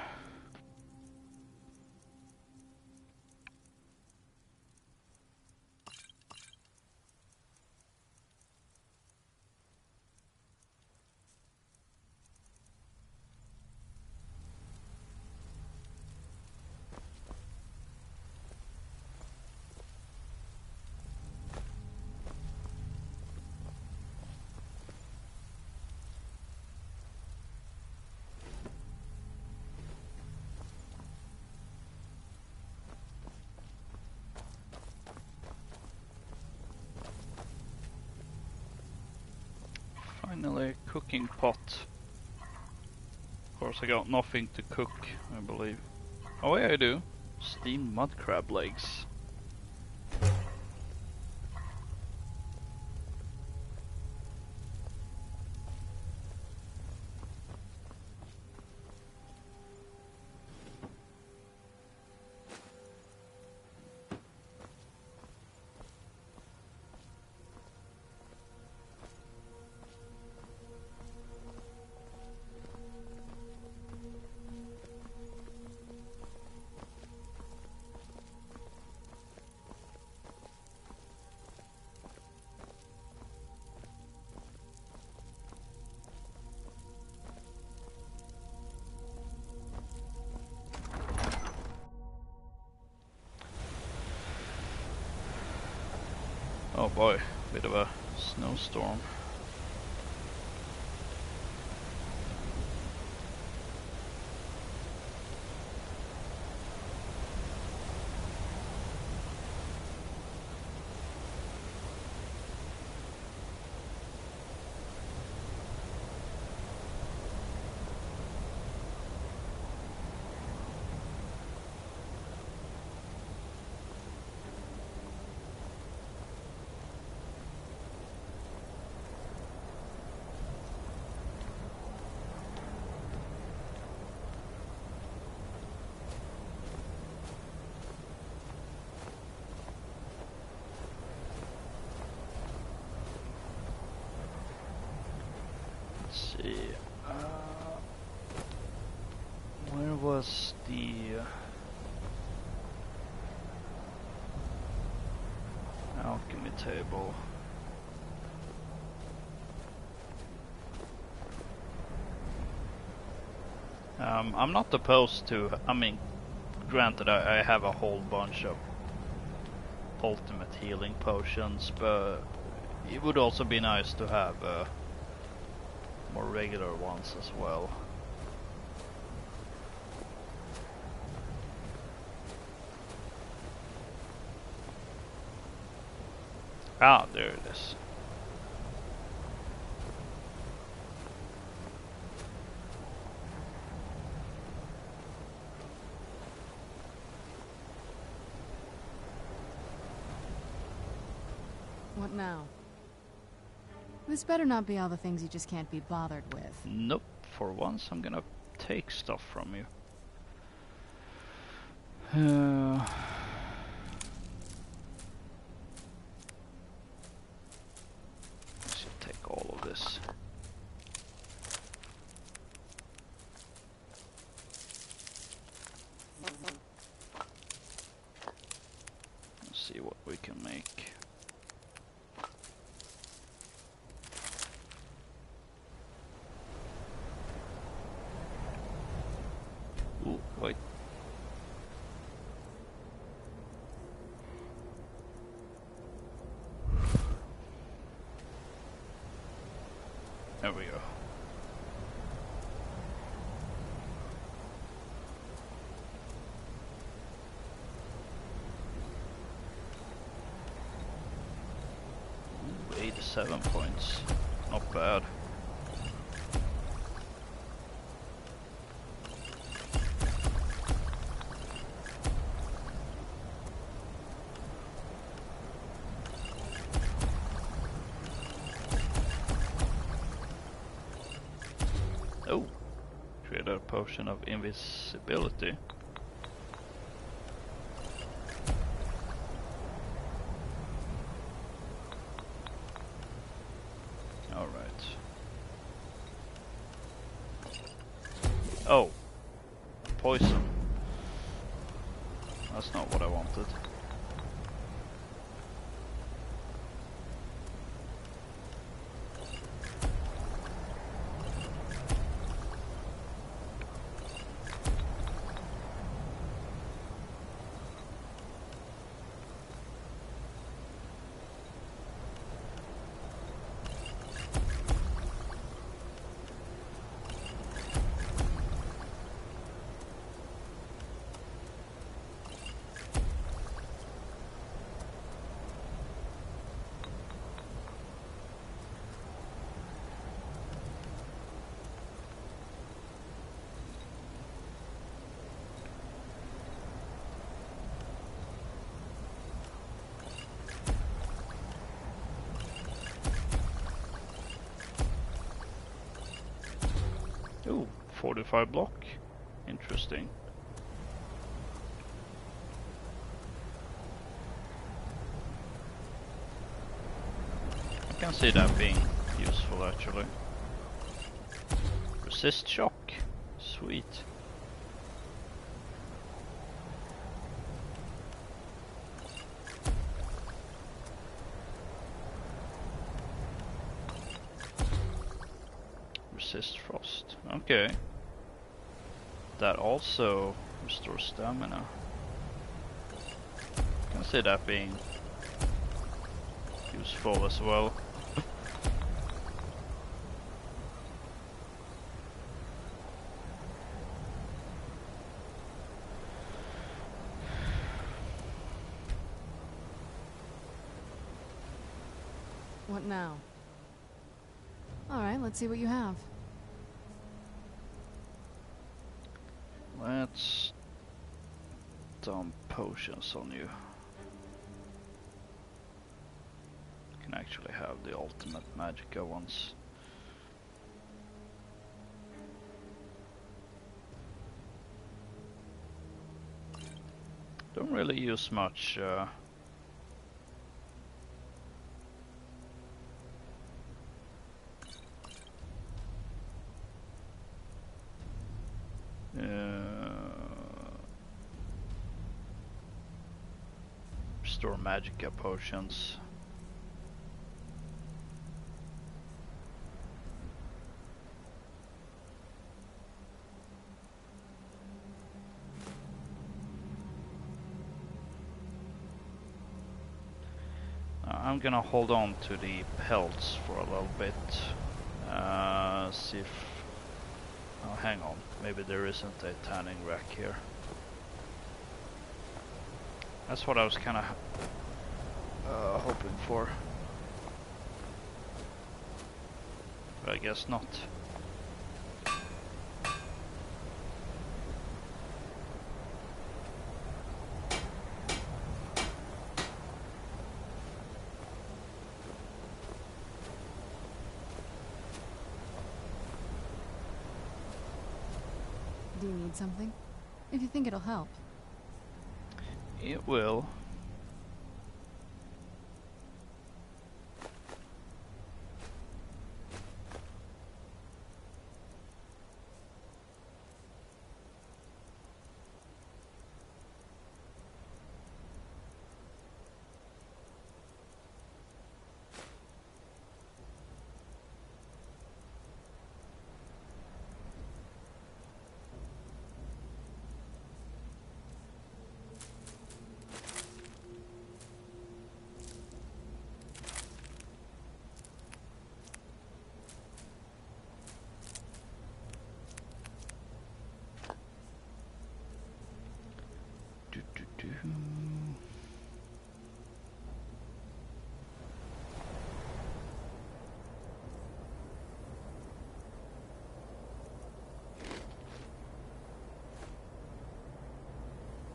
Finally, cooking pot. Of course, I got nothing to cook, I believe. Oh, yeah, I do. Steamed mud crab legs. Oh boy, bit of a Snowstorm. See, where was the alchemy table? I'm not opposed to, I mean, granted I have a whole bunch of ultimate healing potions, but it would also be nice to have more regular ones as well. Ah, there it is. What now? This better not be all the things you just can't be bothered with. Nope, for once I'm gonna take stuff from you. Should take all of this. Let's see what we can make. Wait. There we go. Ooh, 87 points. Not bad. Oh, create a potion of invisibility. All right. Oh, poison. That's not what I wanted. Ooh, 45 block. Interesting. I can see that being useful actually. Resist shock. Sweet. Resist frost. Okay. That also restores stamina. Can see that being useful as well. What now? Alright, let's see what you have. Let's dump potions on you. Can actually have the ultimate magicka ones. Don't really use much restore magicka potions. I'm gonna hold on to the pelts for a little bit. See if... Oh, hang on. Maybe there isn't a tanning rack here. That's what I was kinda hoping for. But I guess not. Do you need something? If you think it'll help. It will.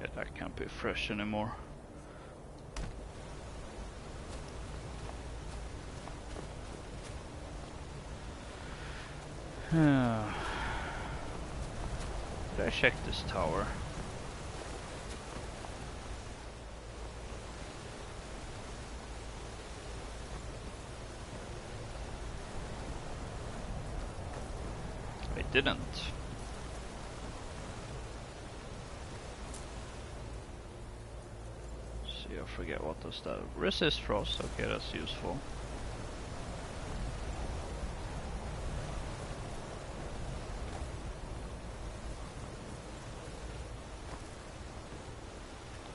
Yeah, that can't be fresh anymore. Did I check this tower? I didn't. See, I forget what does that. Resist frost. Okay, that's useful.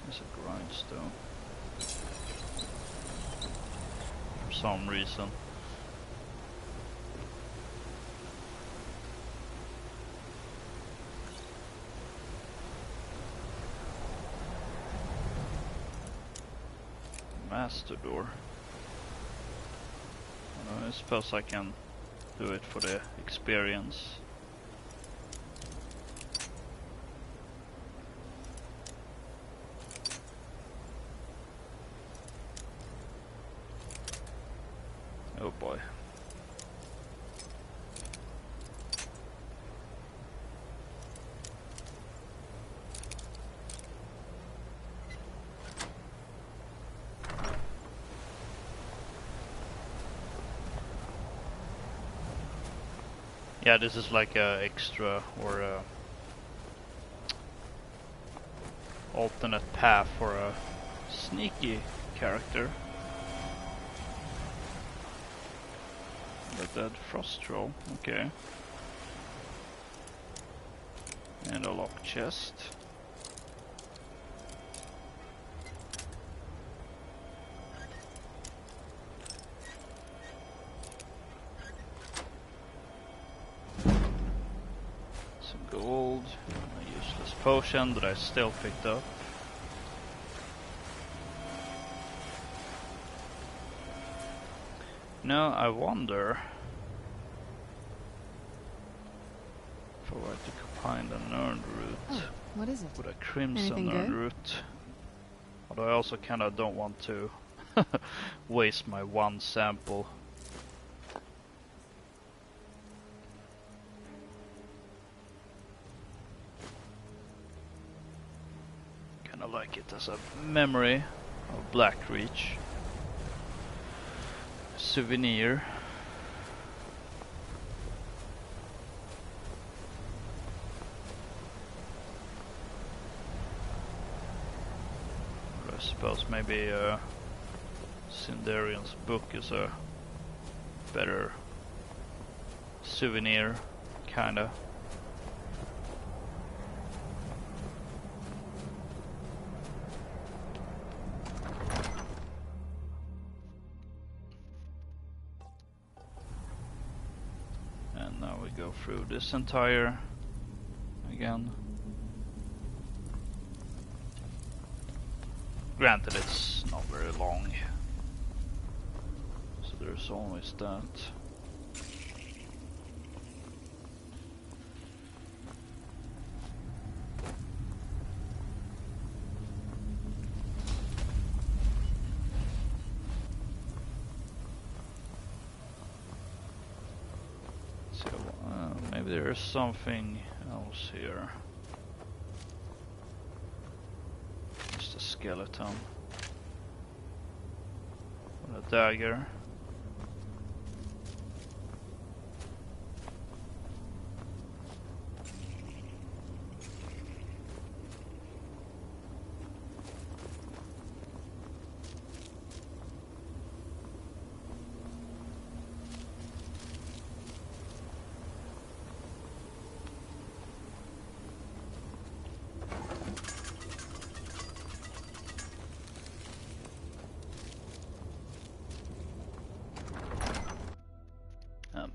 There's a grindstone. For some reason. Master door. I suppose I can do it for the experience. Oh boy. Yeah, this is like a extra or a alternate path for a sneaky character. The dead frost troll, okay. And a locked chest. Gold, a useless potion that I still picked up. No, I wonder if I were to find an earned route. Oh, what is it? With a crimson Anything earned good? route. Although I also kind of don't want to waste my one sample. Kind of like it as a memory of Blackreach. Souvenir. I suppose maybe Sindarian's book is a better souvenir, kinda. And now we go through this entire again. Granted, it's not very long, so there's always that. So, maybe there's something else here. Skeleton with a dagger.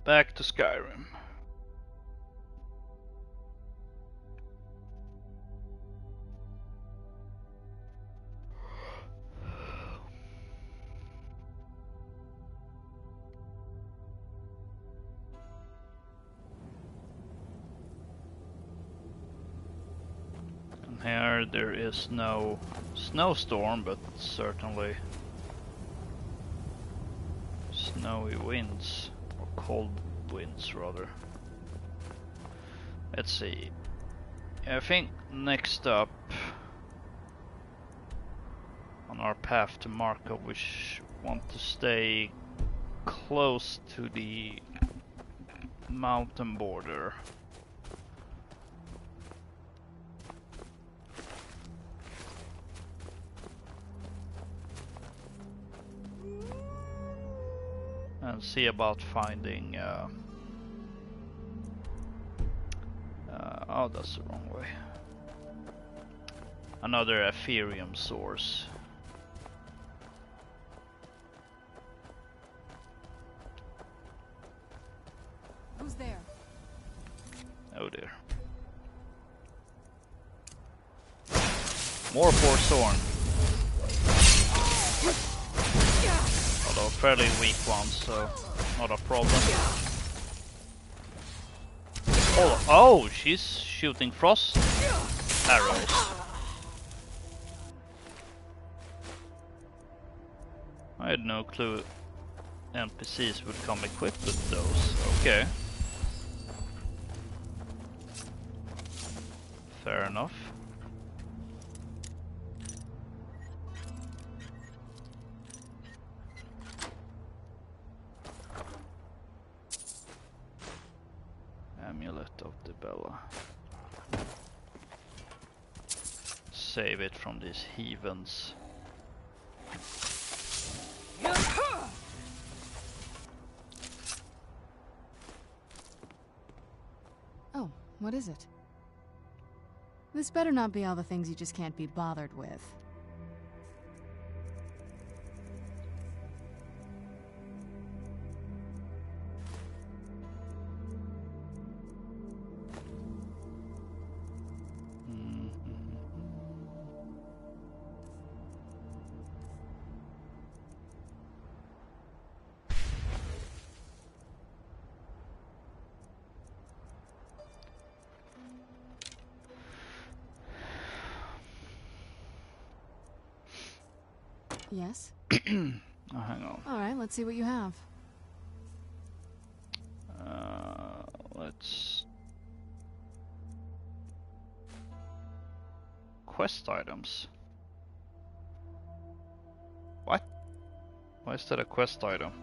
Back to Skyrim. And here there is no snowstorm, but certainly snowy winds. Cold winds, rather. Let's see. I think next up on our path to Markov, we want to stay close to the mountain border. And see about finding oh, that's the wrong way. Another Ethereum source. Who's there? Oh dear. More Forsworn. Although fairly weak ones, so not a problem. Oh, she's shooting frost arrows. I had no clue NPCs would come equipped with those. Okay. Fair enough. Amulet of the Bella. Save it from these heathens. Oh, what is it? This better not be all the things you just can't be bothered with. Yes? Oh, hang on. Alright, let's see what you have. Let's... Quest items. What? Why is that a quest item?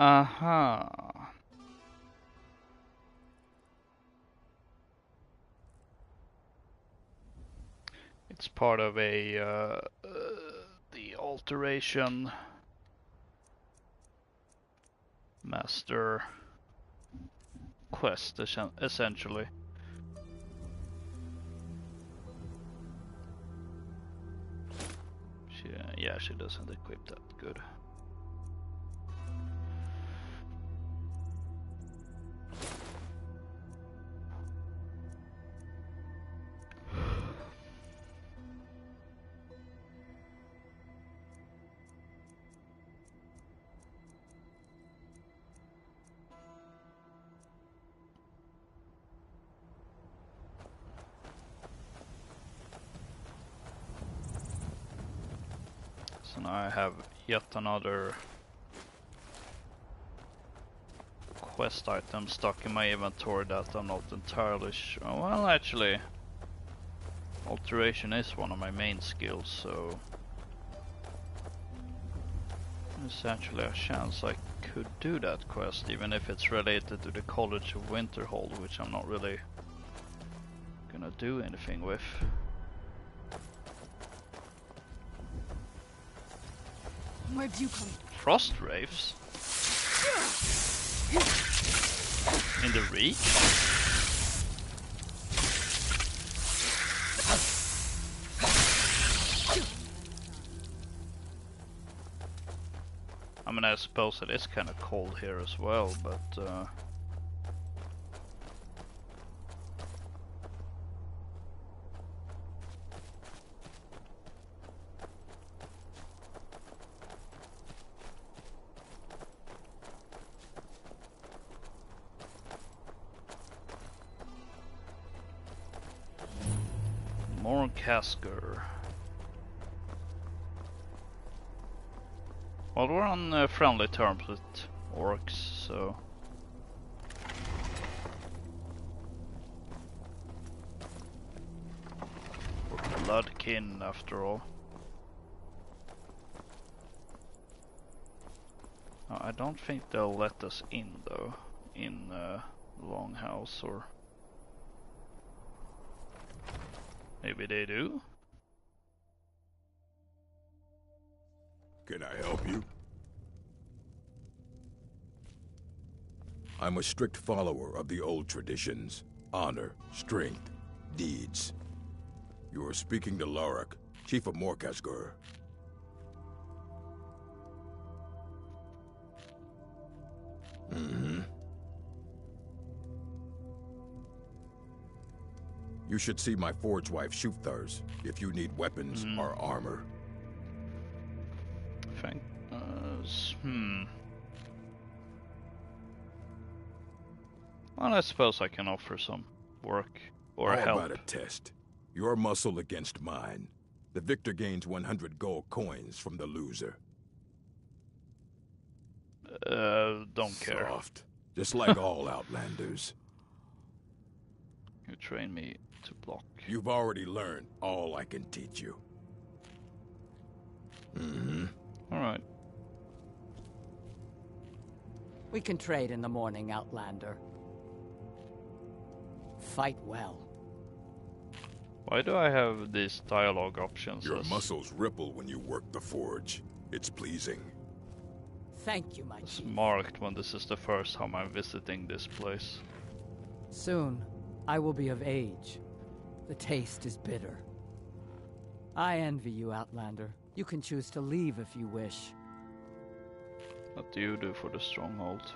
Aha. It's part of a the alteration master quest, essentially. She doesn't equip that good. So now I have yet another quest item stuck in my inventory that I'm not entirely sure. Well, actually, alteration is one of my main skills, so there's actually a chance I could do that quest, even if it's related to the College of Winterhold, which I'm not really gonna do anything with. Where'd you come? Frost Wraiths? In the Reach? I mean, I suppose it is kind of cold here as well, but Casker. Well, we're on friendly terms with orcs, so we're bloodkin after all. I don't think they'll let us in though, in Longhouse, or maybe they do? Can I help you? I'm a strict follower of the old traditions. Honor, strength, deeds. You are speaking to Lorak, Chief of Morkasgur. Mm-hmm. You should see my forge wife Shufthars if you need weapons or armor. Thank Well, I suppose I can offer some work or How help. about a test? Your muscle against mine. The victor gains 100 gold coins from the loser. Don't care. Soft. Just like all Outlanders. You train me to block. You've already learned all I can teach you. Mm-hmm. Alright. We can trade in the morning, Outlander. Fight well. Why do I have these dialogue options? Your muscles ripple when you work the forge. It's pleasing. Thank you, my It's chief. marked when this is the first time I'm visiting this place. Soon, I will be of age. The taste is bitter. I envy you, Outlander. You can choose to leave if you wish. What do you do for the stronghold?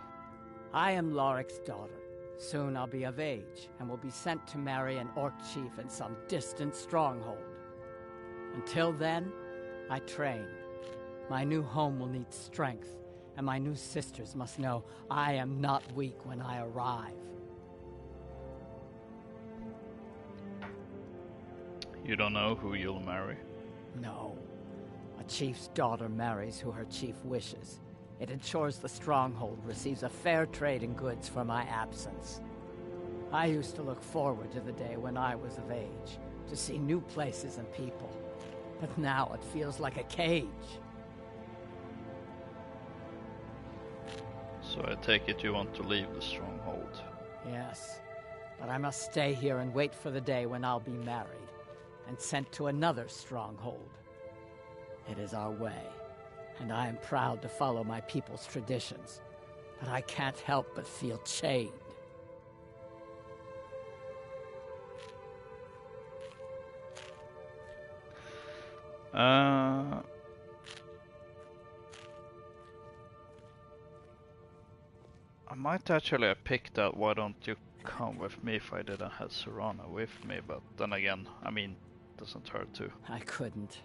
I am Lorik's daughter. Soon I'll be of age, and will be sent to marry an orc chief in some distant stronghold. Until then, I train. My new home will need strength, and my new sisters must know I am not weak when I arrive. You don't know who you'll marry? No. A chief's daughter marries who her chief wishes. It ensures the stronghold receives a fair trade in goods for my absence. I used to look forward to the day when I was of age, to see new places and people. But now it feels like a cage. So I take it you want to leave the stronghold? Yes, but I must stay here and wait for the day when I'll be married, and sent to another stronghold. It is our way, and I am proud to follow my people's traditions, but I can't help but feel chained. I might actually have picked out why don't you come with me if I didn't have Serana with me, but then again, I mean, it doesn't hurt to. I couldn't.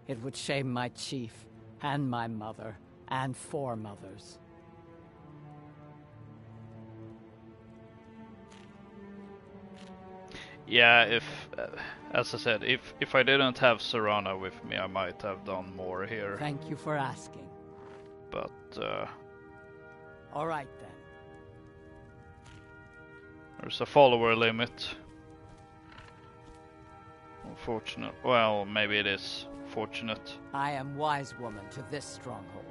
It would shame my chief, and my mother, and foremothers. Yeah, if, as I said, if I didn't have Serana with me, I might have done more here. Thank you for asking. But, all right then. There's a follower limit. Unfortunate. Well, maybe it is fortunate. I am wise woman to this stronghold.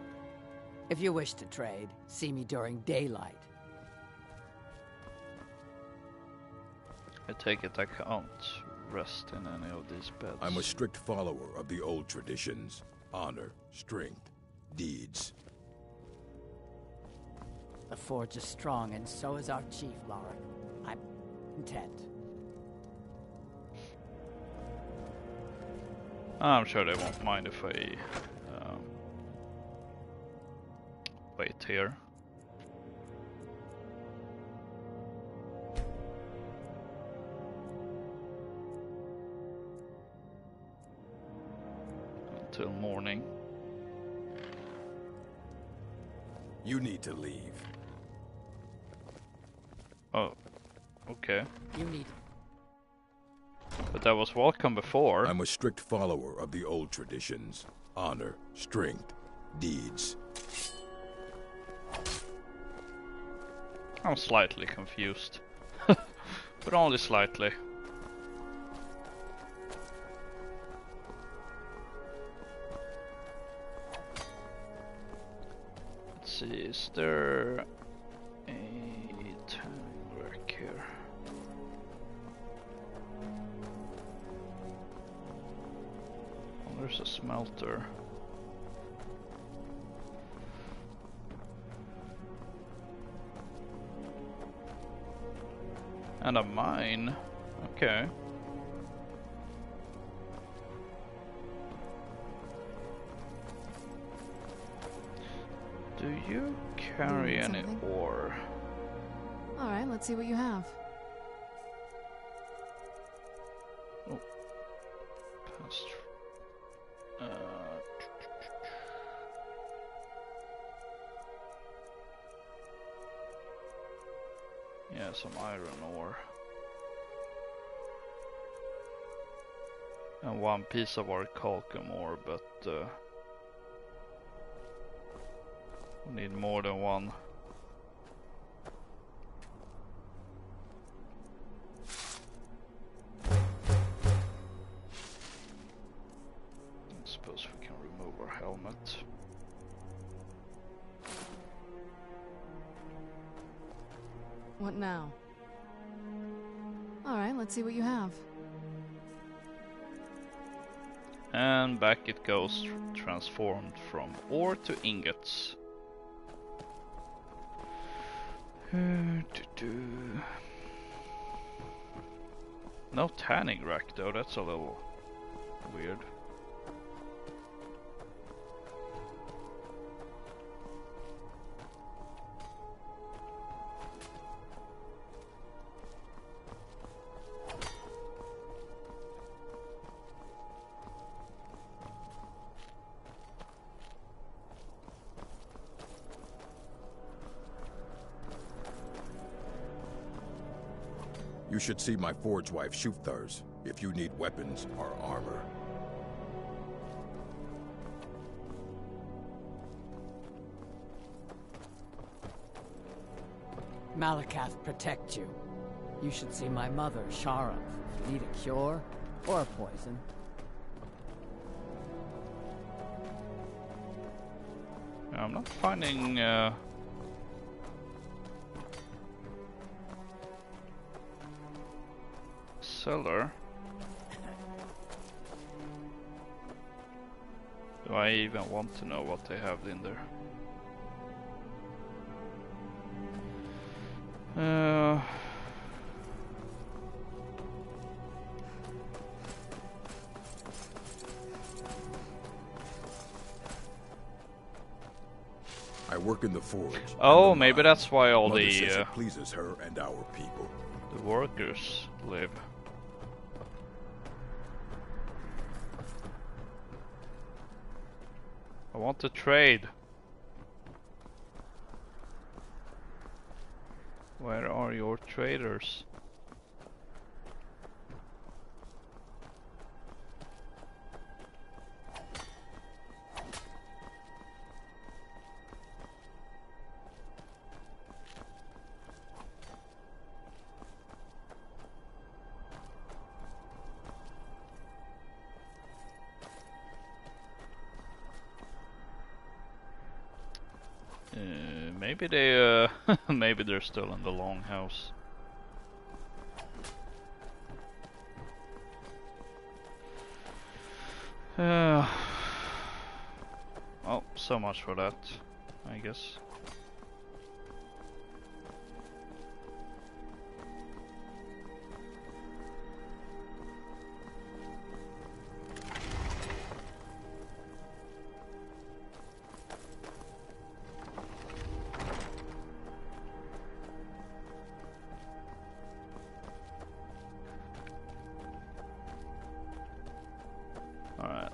If you wish to trade, see me during daylight. I take it I can't rest in any of these beds. I'm a strict follower of the old traditions. Honor, strength, deeds. The forge is strong, and so is our chief, Lorik. I'm content. I'm sure they won't mind if I wait here. Until morning. You need to leave. Oh, okay. You need. But I was welcome before. I'm a strict follower of the old traditions. Honor, strength, deeds. I'm slightly confused. But only slightly. Let's see, is there a tanning rack here? Oh, there's a smelter. And a mine. Okay. Do you carry any ore? Alright, let's see what you have. Oh. Past. Yeah, some iron ore. And one piece of our calcium ore, but we need more than one. I suppose we can remove our helmet. What now? Alright, let's see what you have. And back it goes, transformed from ore to ingots. No tanning rack though, that's a little weird. You should see my forge wife Shufthars if you need weapons or armor. Malakath protect you. You should see my mother, Sharav, if you need a cure or a poison. I'm not finding cellar. Do I even want to know what they have in there? I work in the forge. Oh, maybe that's why all Mother the says it pleases her and our people. the workers live. I want to trade. Where are your traders? Maybe they, maybe they're still in the longhouse. Well, so much for that, I guess.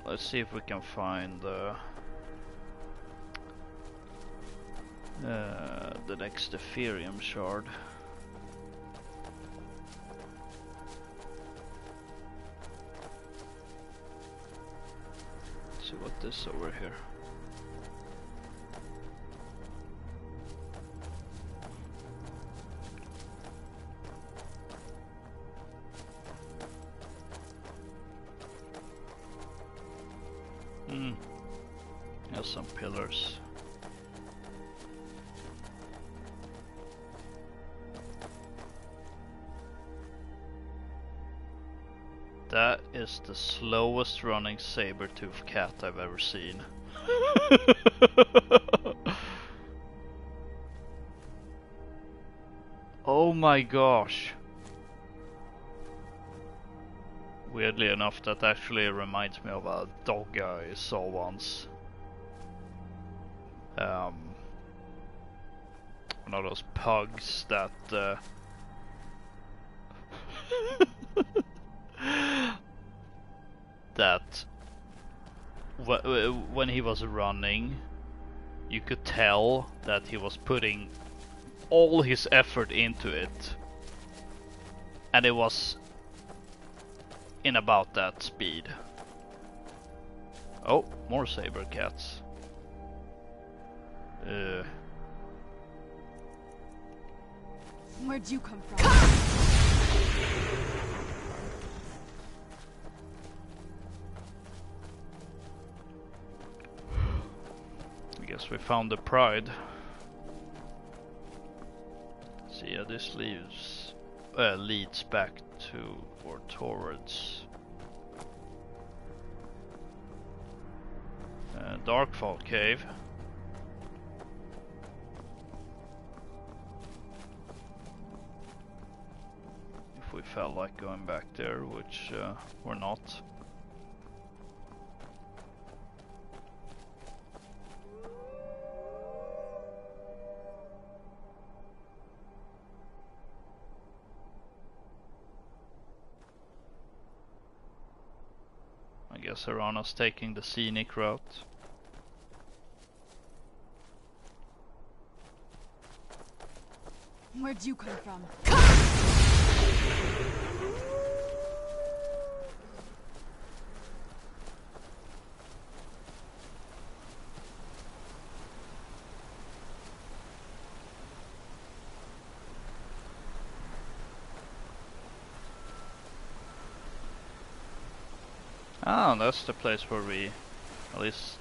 Let's see if we can find the next Ethereum shard. Let's see what this over here. There's some pillars. That is the slowest running saber-toothed cat I've ever seen. Oh my gosh. Weirdly enough, that actually reminds me of a dog I saw once. One of those pugs that that when he was running, you could tell that he was putting all his effort into it, and it was in about that speed. Oh, more saber cats. Where'd you come from? I guess we found the pride. So yeah, this leads back to or towards Darkfall Cave. If we felt like going back there, which we're not. I guess Arana's taking the scenic route. Where'd you come from? Ah, that's the place where we, at least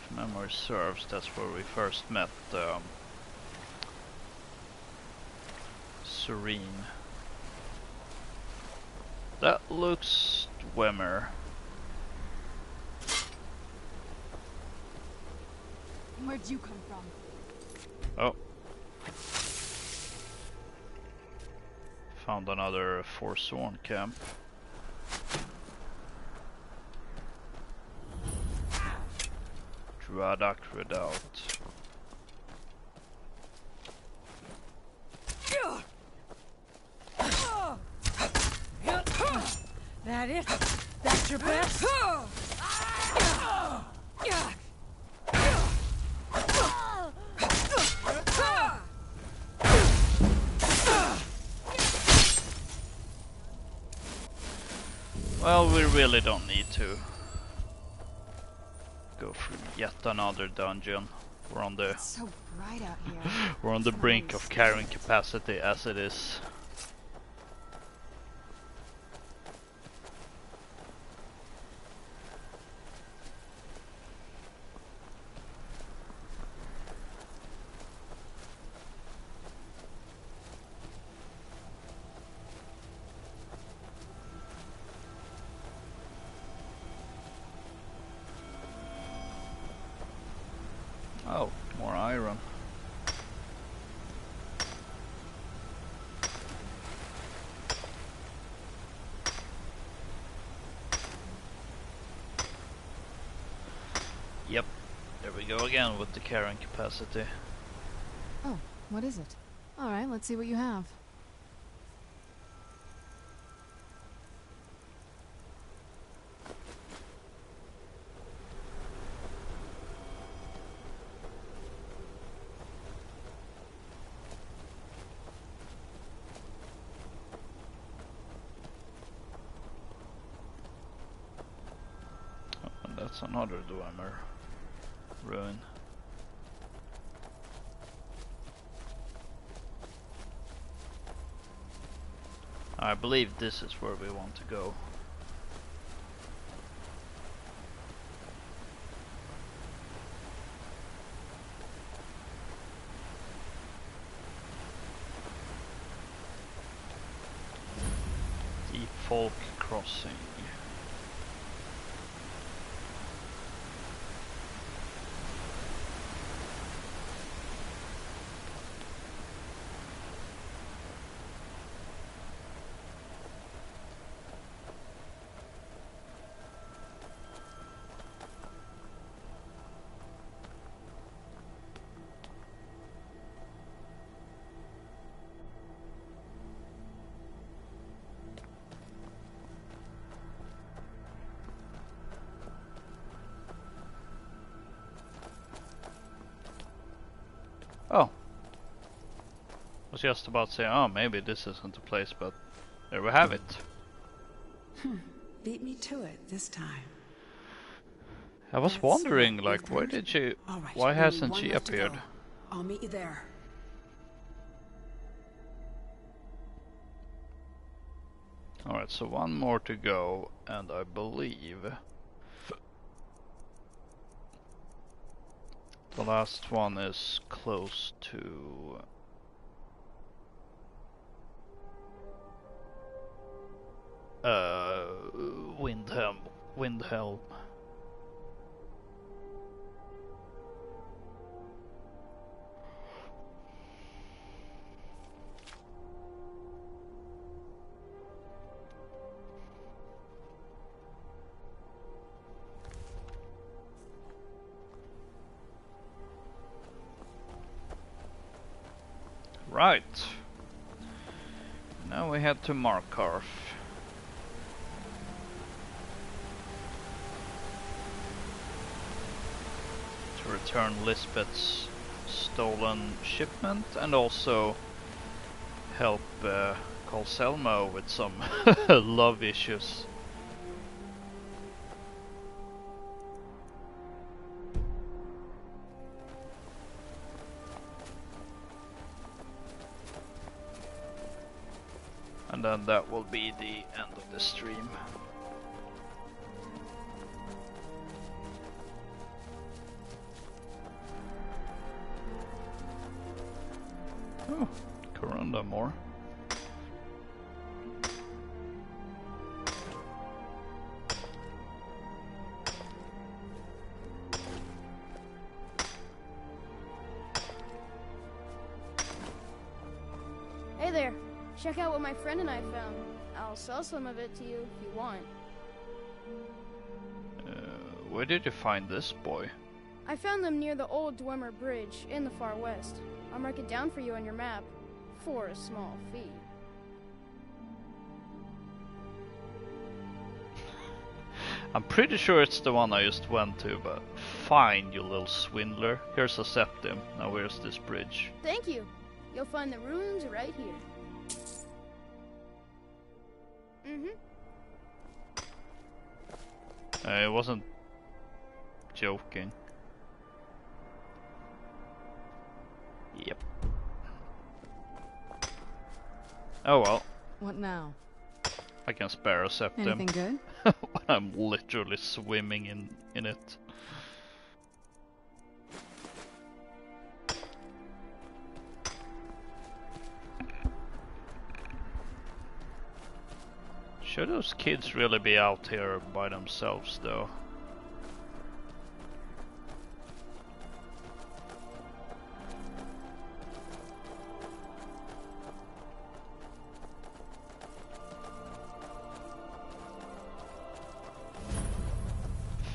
if memory serves, that's where we first met Serene. That looks Dwemer. Where'd you come from? Oh. Found another Forsworn camp. Dradak Redoubt. That it? That's your best? Well, we really don't need to go through yet another dungeon. We're on the It's so bright out here. we're on the brink of carrying capacity as it is. Oh, more iron. Yep, there we go again with the carrying capacity. Oh, what is it? Alright, let's see what you have. That's another Dwemer ruin. I believe this is where we want to go. The Folk Crossing. Oh. Was just about to say, oh, maybe this isn't the place, but there we have it. Beat me to it this time. I was wondering, like, where did she... Right, why hasn't she appeared? I'll meet you there. Alright, so one more to go, and I believe... the last one is close to... Windhelm. Right. Now we head to Markarth. To return Lisbeth's stolen shipment and also help call Selma with some love issues. And then that will be the end of the stream. Oh, Corunda more. Hey there. Check out what my friend and I found. I'll sell some of it to you if you want. Where did you find this boy? I found them near the old Dwemer Bridge in the far west. I'll mark it down for you on your map for a small fee. I'm pretty sure it's the one I just went to, but fine, you little swindler. Here's a septim. Now where's this bridge? Thank you. You'll find the ruins right here. I wasn't joking. Yep. Oh well. What now? I can spare a septum. Anything good? When I'm literally swimming in it. Should those kids really be out here by themselves though?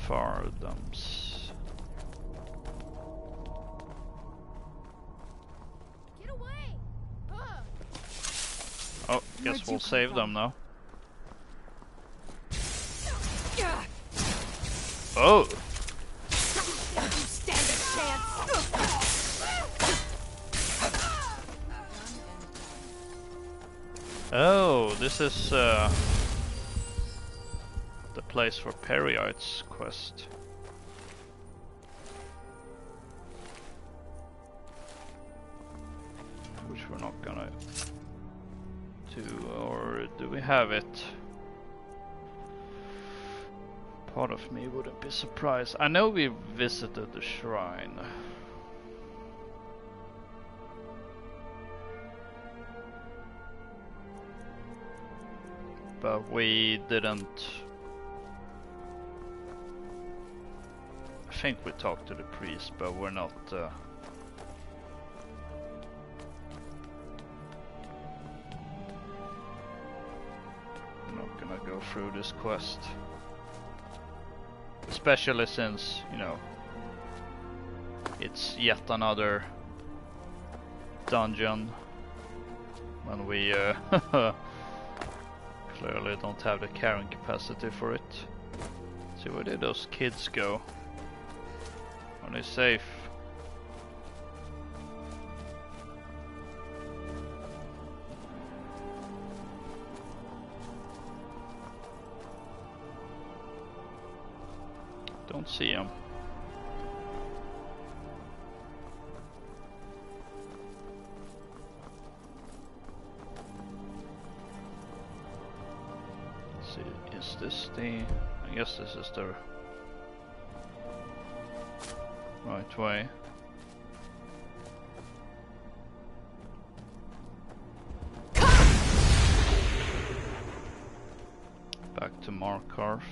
Fardums. Get away! Oh, guess we'll save them now. Oh! Stand a chance. Oh, this is the place for Periart's quest. Which we're not gonna do, or do we have it? Part of me wouldn't be surprised. I know we visited the shrine. But we didn't... I think we talked to the priest, but we're not... I'm not gonna go through this quest. Especially since, you know, it's yet another dungeon when we clearly don't have the carrying capacity for it. See, where did those kids go? Are they safe? Don't see him. Let's see, is this the... I guess this is the right way. Back to Markarth.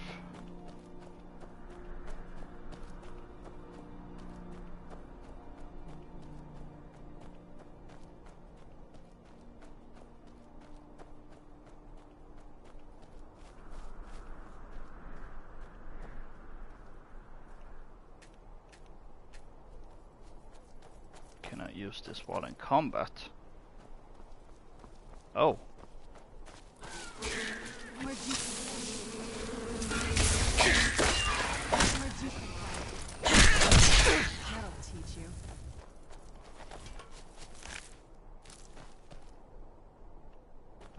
Use this while in combat. Oh. That'll teach you.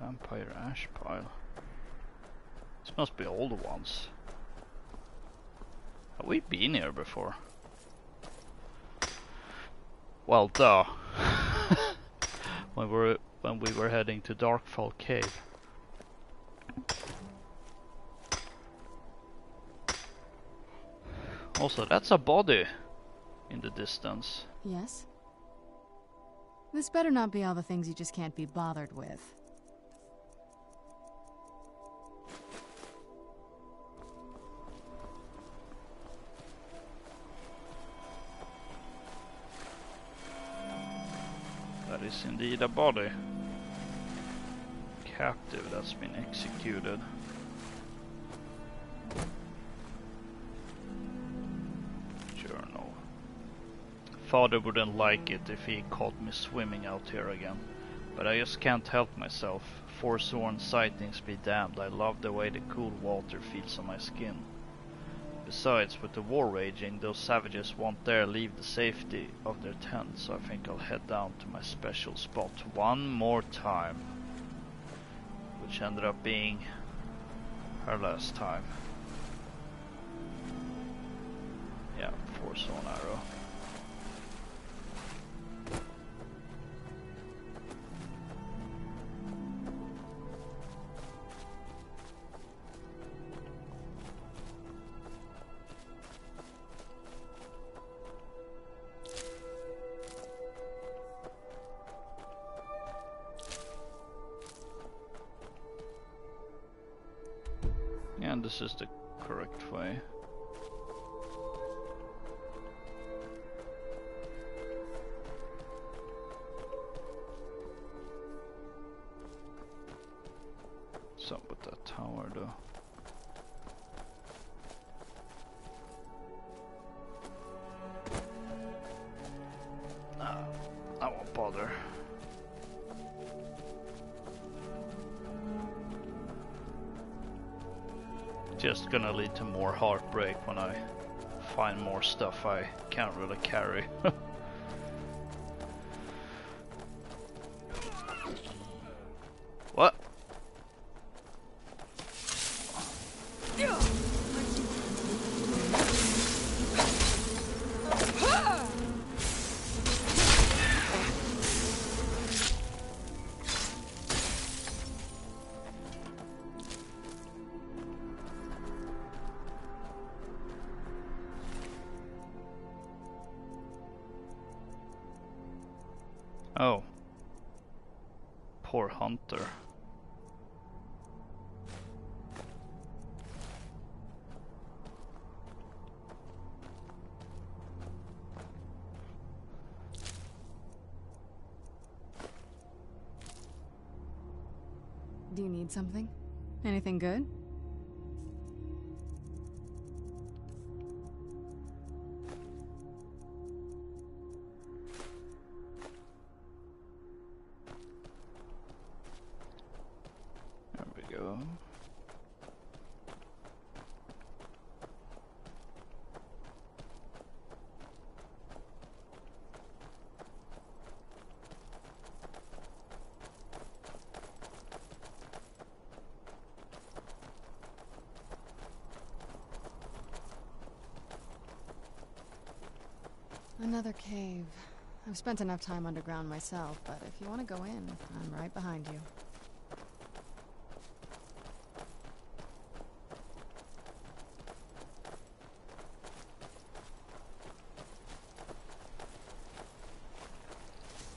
I'm This must be old ones. Have we been here before? Well, duh. when we were heading to Darkfall Cave. Also, that's a body in the distance. Yes? This better not be all the things you just can't be bothered with. That is indeed a body. Captive that's been executed. Journal. Father wouldn't like it if he caught me swimming out here again. But I just can't help myself. Forsworn sightings be damned. I love the way the cool water feels on my skin. Besides, with the war raging, those savages won't dare leave the safety of their tents, so I think I'll head down to my special spot one more time. Which ended up being her last time. Yeah, Forsworn arrow. And this is the correct way. What's up with that tower though? I won't bother. Just gonna lead to more heartbreak when I find more stuff I can't really carry. What? Oh. Poor hunter. Do you need something? Anything good? There we go. Another cave. I've spent enough time underground myself, but if you want to go in, I'm right behind you.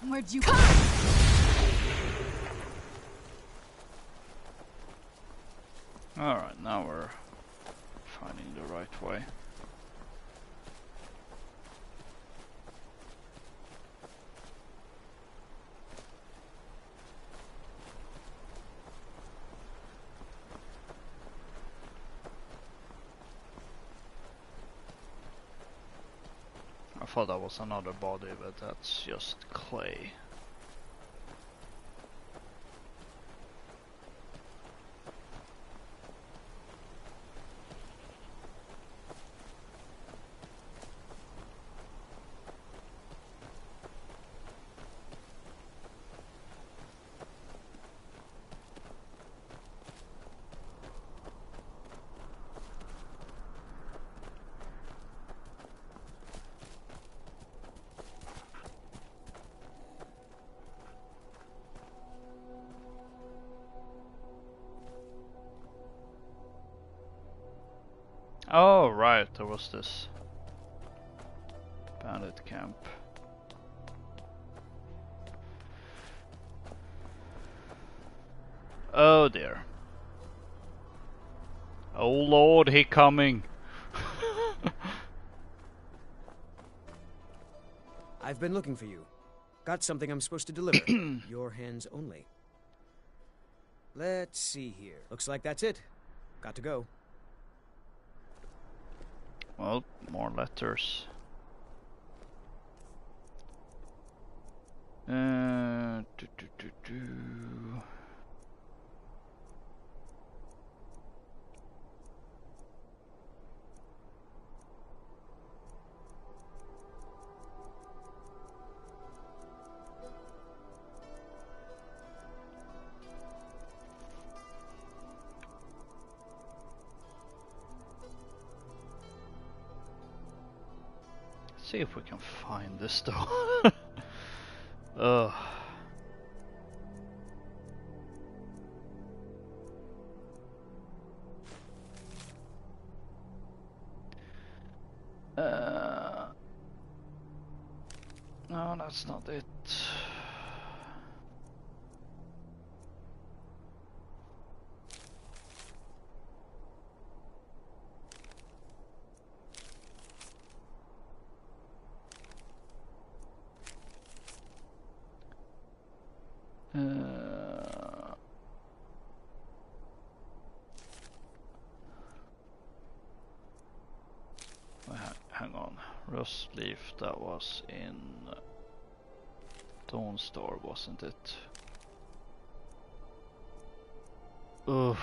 Where'd you come? Alright, now we're finding the right way. I thought that was another body, but that's just clay. Oh, right, there was this bandit camp. Oh dear. Oh lord, he coming. I've been looking for you. Got something I'm supposed to deliver. Your hands only. Let's see here. Looks like that's it. Got to go. Well, more letters. See if we can find this though. Ugh. No, that's not it. Hang on, Rust Leaf, that was in Dawnguard, wasn't it? Ugh.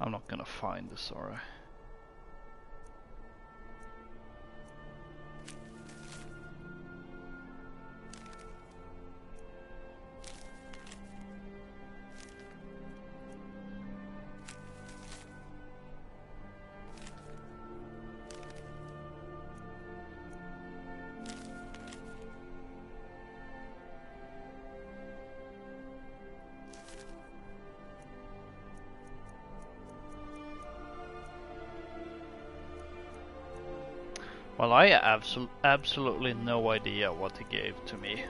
I'm not gonna find this, sorry. Well, I have absolutely no idea what he gave to me.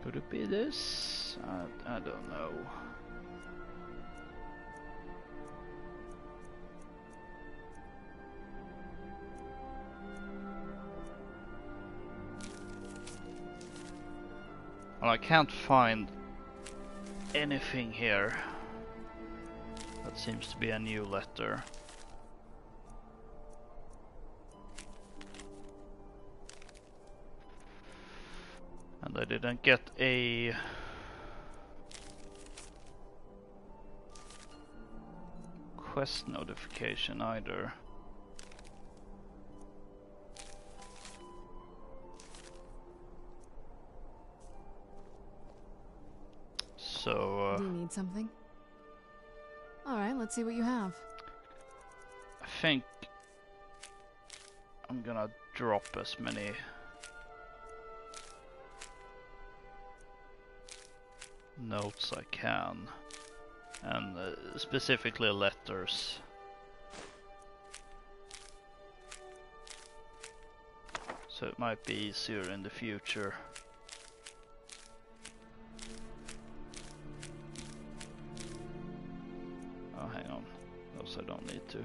Could it be this? I don't know. Well, I can't find anything here. That seems to be a new letter. And I didn't get a quest notification either. So do you need something? Alright, let's see what you have. I think I'm gonna drop as many notes I can. and specifically letters. So it might be easier in the future. Oh, hang on. Those I don't need to.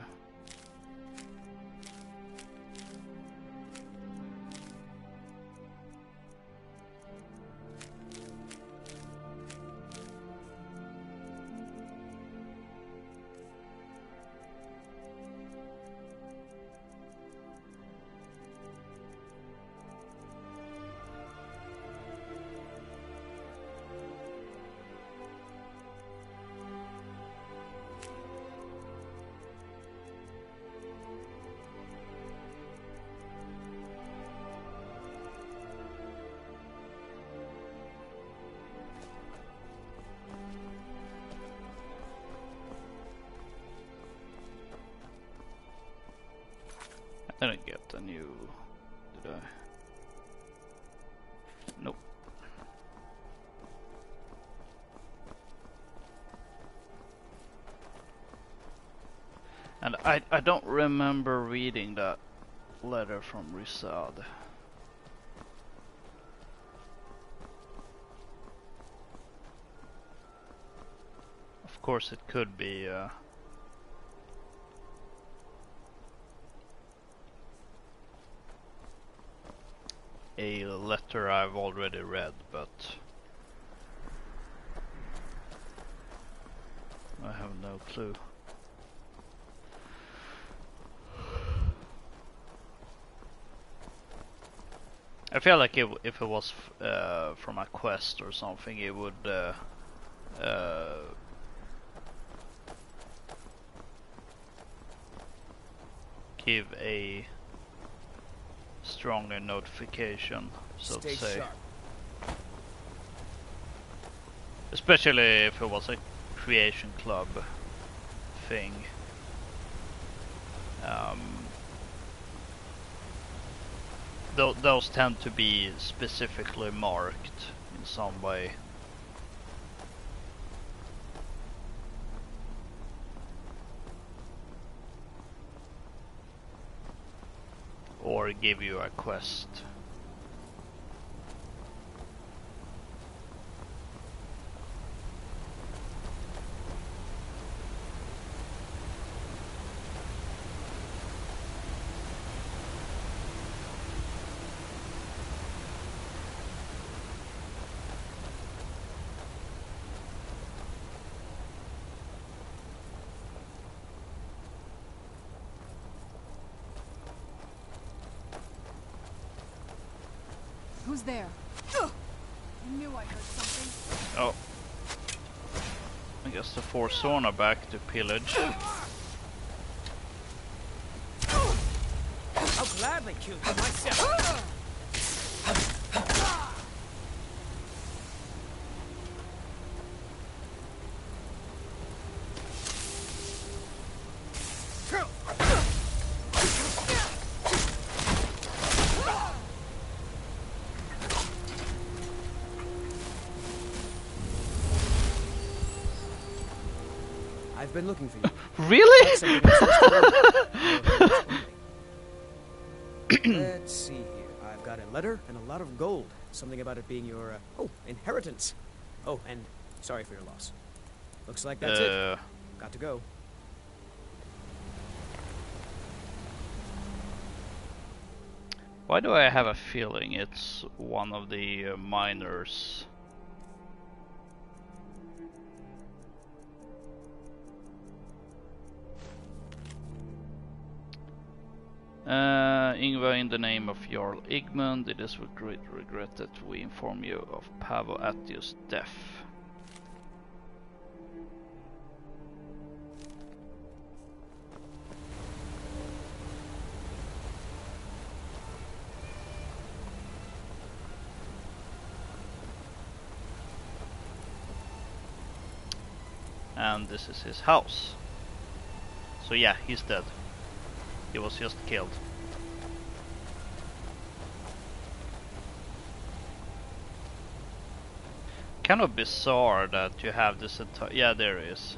I didn't get a new, did I? Nope. And I don't remember reading that letter from Rizad. Of course it could be a letter I've already read, but I have no clue. I feel like if it was from a quest or something, it would give a stronger notification, so to say. Especially if it was a creation club thing. Those tend to be specifically marked in some way. Or give you a quest. Who's there? I knew I heard something. Oh. I guess the Forsworn are back to pillage. I'll gladly kill you myself. I've been looking for you. Really? Let's see here. I've got a letter and a lot of gold. Something about it being your, inheritance. Oh, and sorry for your loss. Looks like that's it. Got to go. Why do I have a feeling it's one of the miners? Ingvar, in the name of Jarl Igmund, it is with great regret that we inform you of Paavo Attius' death. And this is his house. So yeah, he's dead. He was just killed. Kind of bizarre that you have this entire... Yeah, there he is.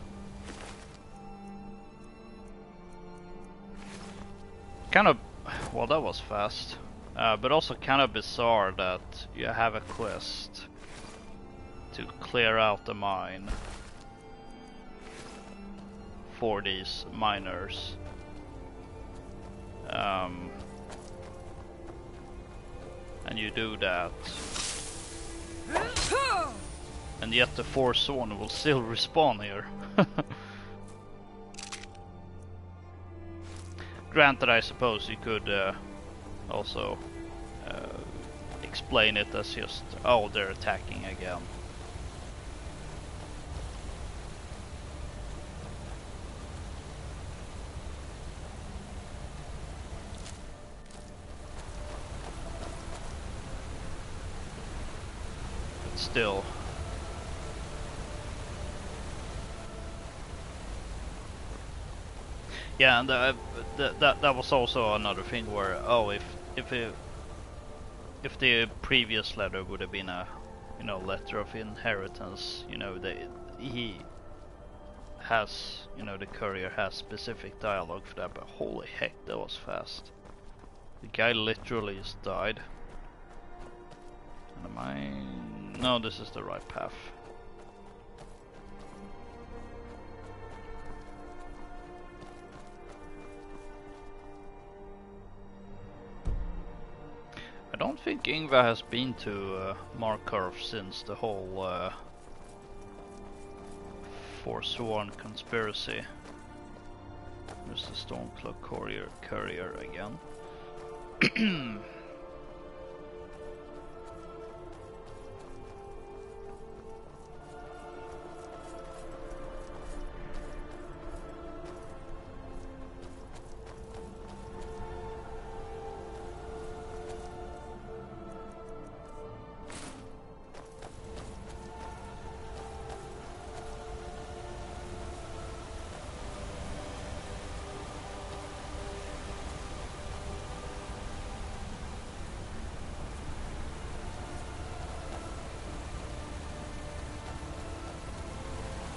Kind of, well, that was fast. But also kind of bizarre that you have a quest to clear out the mine for these miners. And you do that. And yet the Forsworn will still respawn here. Granted, I suppose you could also explain it as just, oh, they're attacking again. But still. Yeah, and that was also another thing where, oh, if the previous letter would have been a, you know, letter of inheritance, you know, he has, you know, the courier has specific dialogue for that. But holy heck, that was fast. The guy literally just died. And am I? No, this is the right path. I don't think Ingvar has been to Markarth since the whole Forsworn conspiracy. There's the Stormcloak courier again.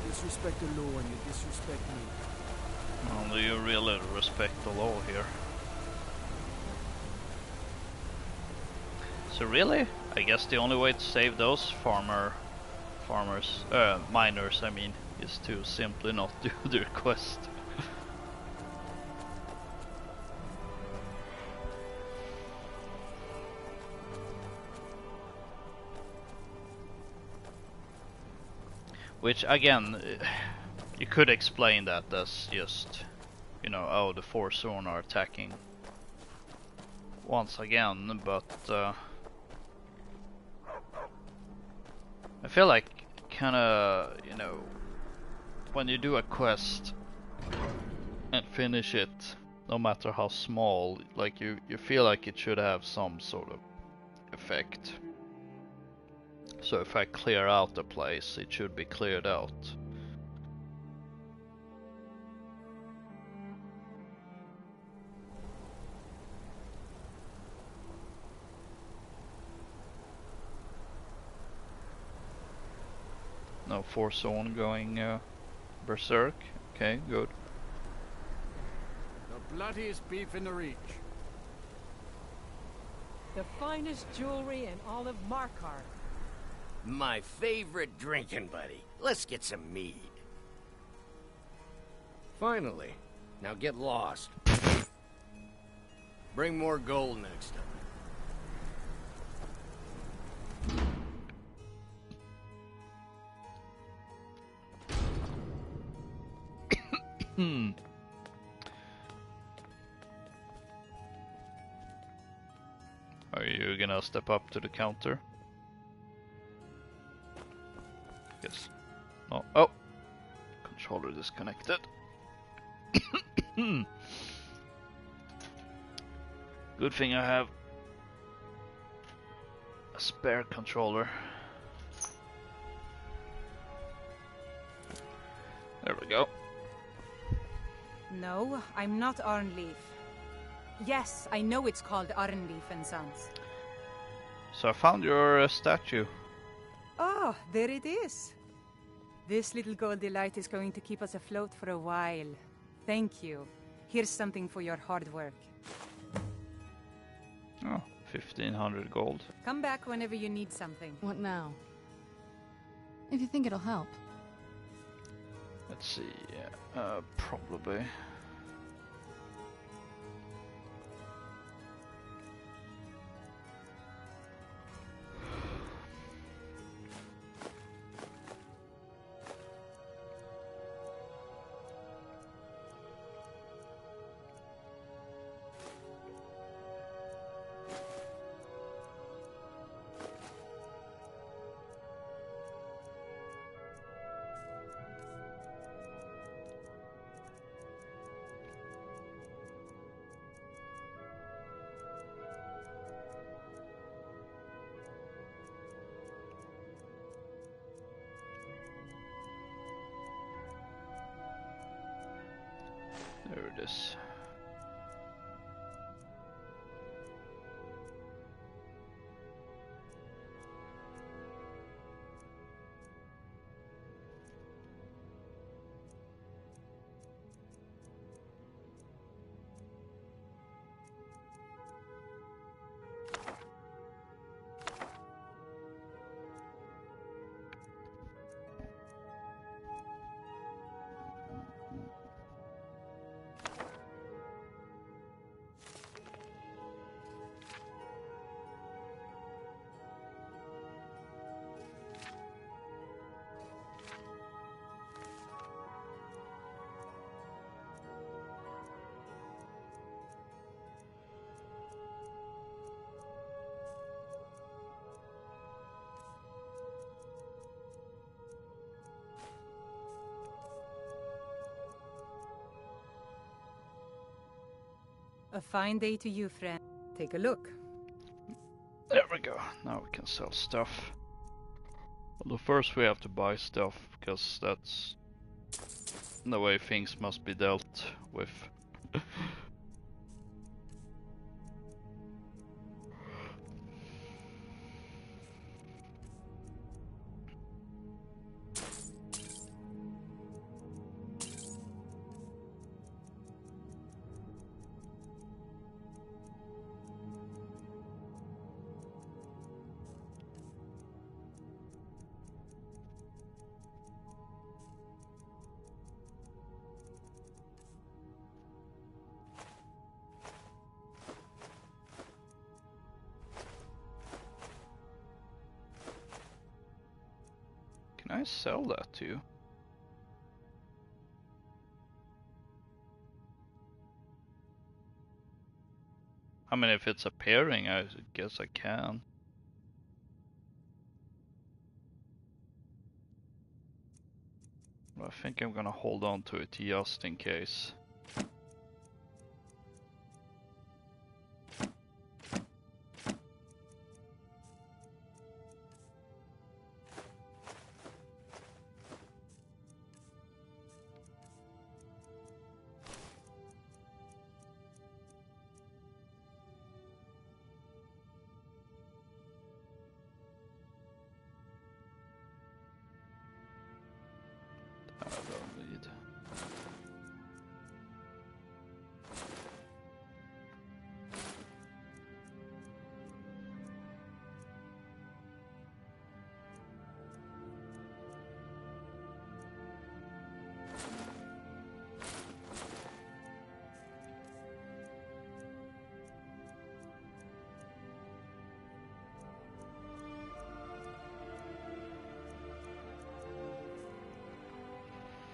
Disrespect the law and you disrespect me. Well, do you really respect the law here? So really, I guess the only way to save those miners, I mean, is to simply not do their quest. Which again, you could explain that as just, you know, oh, the Forsworn are attacking once again, but I feel like kinda, you know, when you do a quest and finish it, no matter how small, like you feel like it should have some sort of effect. So if I clear out the place, it should be cleared out. No Forsworn going berserk. Okay, good. The bloodiest beef in the Reach. The finest jewelry in all of Markarth. My favorite drinking buddy. Let's get some mead. Finally. Now get lost. Bring more gold next time. Are you gonna step up to the counter? Yes. No. Oh! Controller disconnected. Good thing I have a spare controller. There we go. No, I'm not Arnleif. Yes, I know it's called Arnleif and Sons. So I found your statue. Oh, there it is. This little goldy light is going to keep us afloat for a while. Thank you. Here's something for your hard work. Oh, 1500 gold. Come back whenever you need something. What now? If you think it'll help. Let's see, probably. There it is. A fine day to you, friend. Take a look. There we go. Now we can sell stuff. Although first we have to buy stuff, because that's the way things must be dealt with. Can I sell that to you? I mean, if it's a pairing, I guess I can. But I think I'm gonna hold on to it just in case.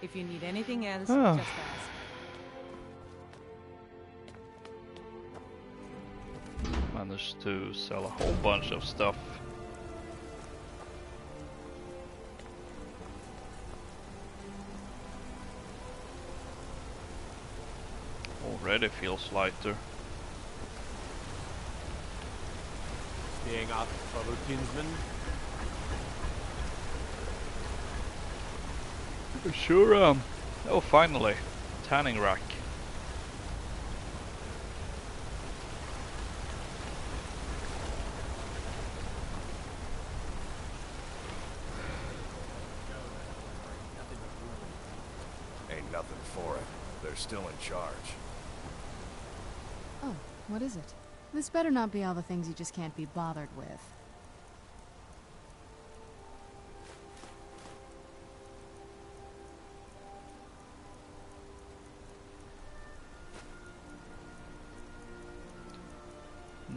If you need anything else, just ask. Managed to sell a whole bunch of stuff. Already feels lighter. Staying out of trouble, kinsman? Sure am. Oh, finally. Tanning rack. Ain't nothing for it. They're still in charge. What is it? This better not be all the things you just can't be bothered with.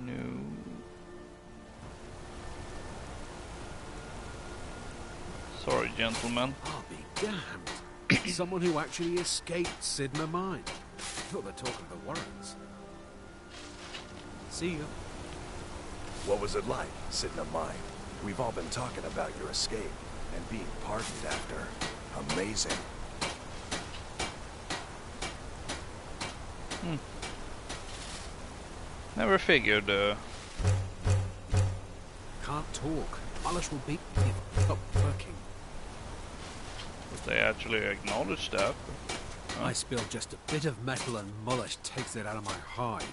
No. Sorry, gentlemen. I'll be damned. Someone who actually escaped Sidna Mine. Thought the talk of the Warrens. See you. What was it like, Sidna Mine? We've all been talking about your escape and being pardoned after. Amazing. Never figured. Can't talk. Malish will beat me if I stop working. But they actually acknowledge that. I spill just a bit of metal and Malish takes it out of my hide.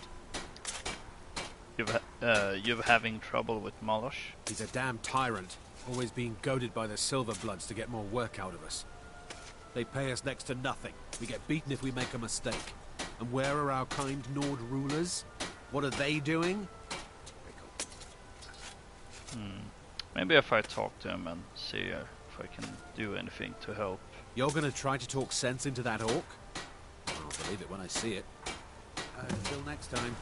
You're having trouble with Molosh? He's a damn tyrant, always being goaded by the Silverbloods to get more work out of us. They pay us next to nothing. We get beaten if we make a mistake. And where are our kind Nord rulers? What are they doing? Maybe if I talk to him and see if I can do anything to help. You're gonna try to talk sense into that orc? I'll believe it when I see it. Until next time.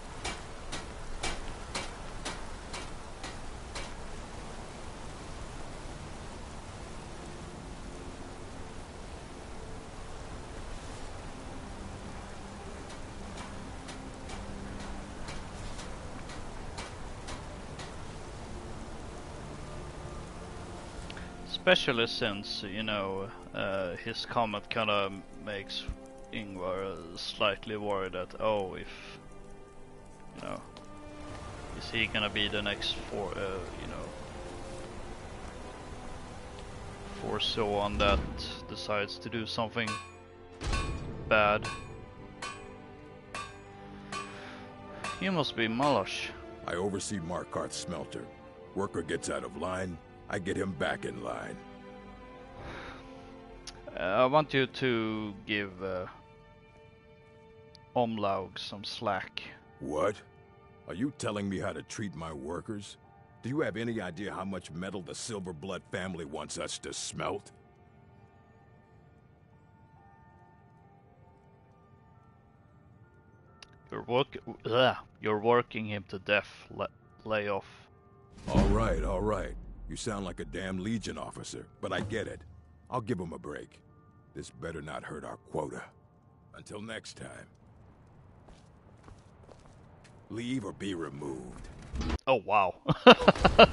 Especially since, you know, his comment kind of makes Ingvar slightly worried that, oh, if, you know, is he gonna be the next Forsawn that decides to do something bad? You must be Malosh. I oversee Markarth's smelter. Worker gets out of line, I get him back in line. I want you to give Omlaug some slack. What? Are you telling me how to treat my workers? Do you have any idea how much metal the Silverblood family wants us to smelt? You're working him to death. Lay off. All right. You sound like a damn Legion officer, but I get it. I'll give him a break. This better not hurt our quota. Until next time. Leave or be removed. Oh, wow.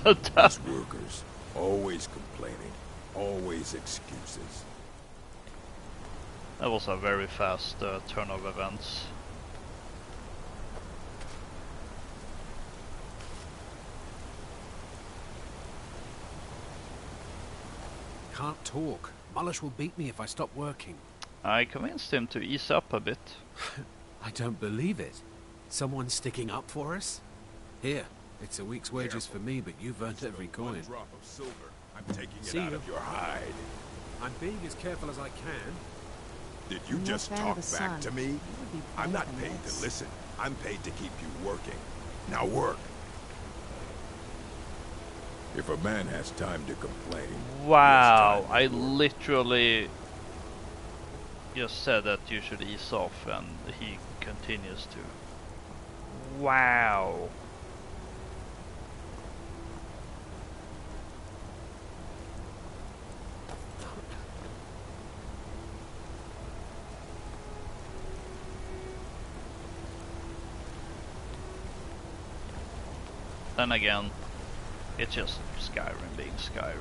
These workers, always complaining, always excuses. That was a very fast turn of events. Can't talk. Malish will beat me if I stop working. I convinced him to ease up a bit. I don't believe it. Someone's sticking up for us? Here, it's a week's wages for me, but you've earned every coin. One drop of silver, I'm taking it out of your hide. I'm being as careful as I can. Did you just talk back to me? I'm not paid to listen. I'm paid to keep you working. Now work. If a man has time to complain... Wow, I literally just said that you should ease off and he continues to. Wow. Then again, it's just Skyrim being Skyrim.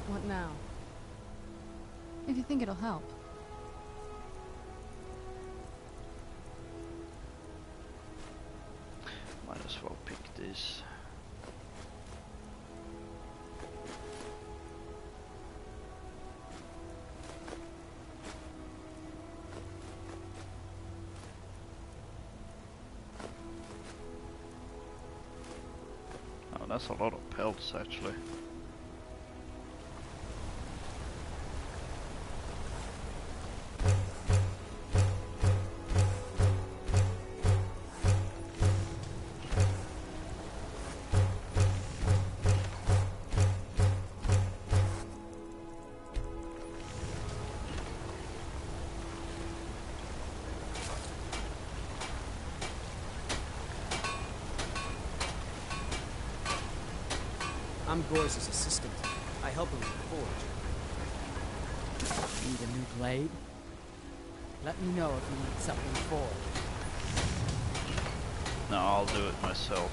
What now? If you think it'll help. Might as well pick this. Oh, that's a lot of pelts actually. I'm Gors's assistant. I help him with the forge. Need a new blade? Let me know if you need something forged. No, I'll do it myself.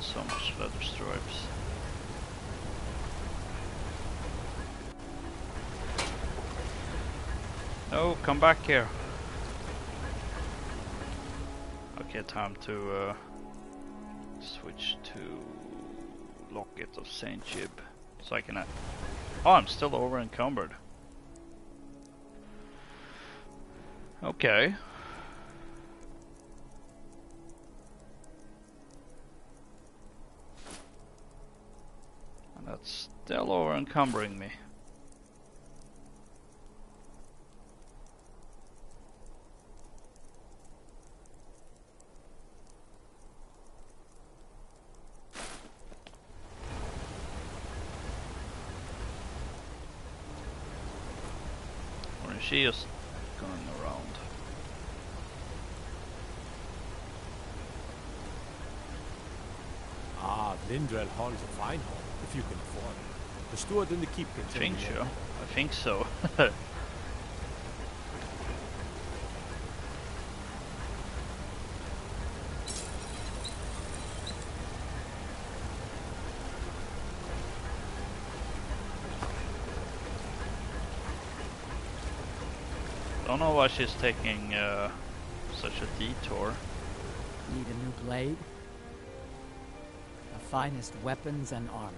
So much leather stripes. No, come back here. Okay, time to switch to Locket of Saint Jib, so I can. Oh, I'm still over encumbered. Okay. That's still over encumbering me. Or is she just going around? Ah, Lindrell Hall's a fine hall. If you can afford it. The steward in the keep can I think so. I think so. Don't know why she's taking such a detour. Need a new blade? The finest weapons and armor.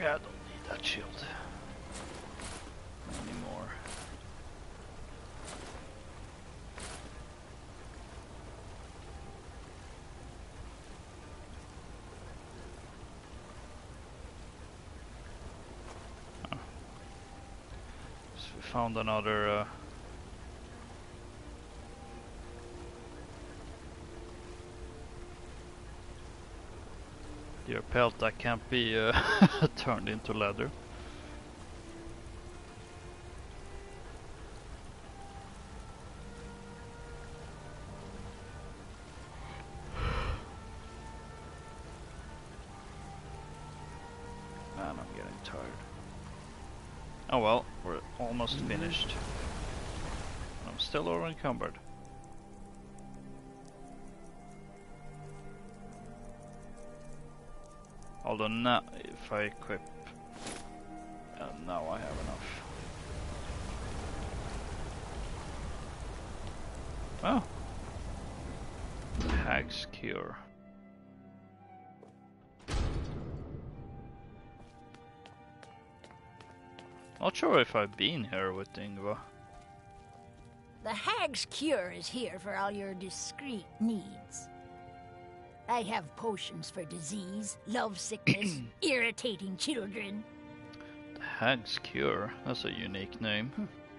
Yeah, I don't need that shield anymore. Oh. So we found another deer pelt that can't be turned into leather. Man, I'm getting tired. Oh well, we're almost finished. I'm still over encumbered. Although now, if I equip, now I have enough. Oh, Hag's Cure. Not sure if I've been here with Ingva. The Hag's Cure is here for all your discreet needs. I have potions for disease, love sickness, irritating children. The Hag's Cure? That's a unique name.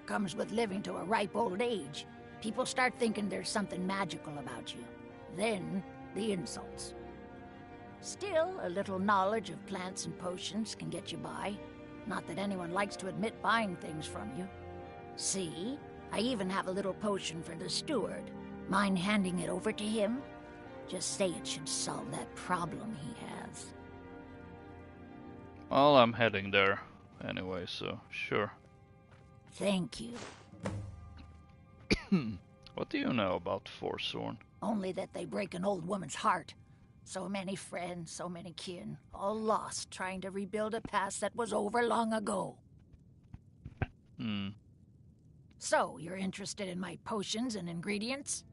Comes with living to a ripe old age. People start thinking there's something magical about you. Then, the insults. Still, a little knowledge of plants and potions can get you by. Not that anyone likes to admit buying things from you. See? I even have a little potion for the steward. Mind handing it over to him? Just say it should solve that problem he has. Well, I'm heading there anyway, so sure. Thank you. What do you know about Forsworn? Only that they break an old woman's heart. So many friends, so many kin, all lost trying to rebuild a past that was over long ago. So, you're interested in my potions and ingredients?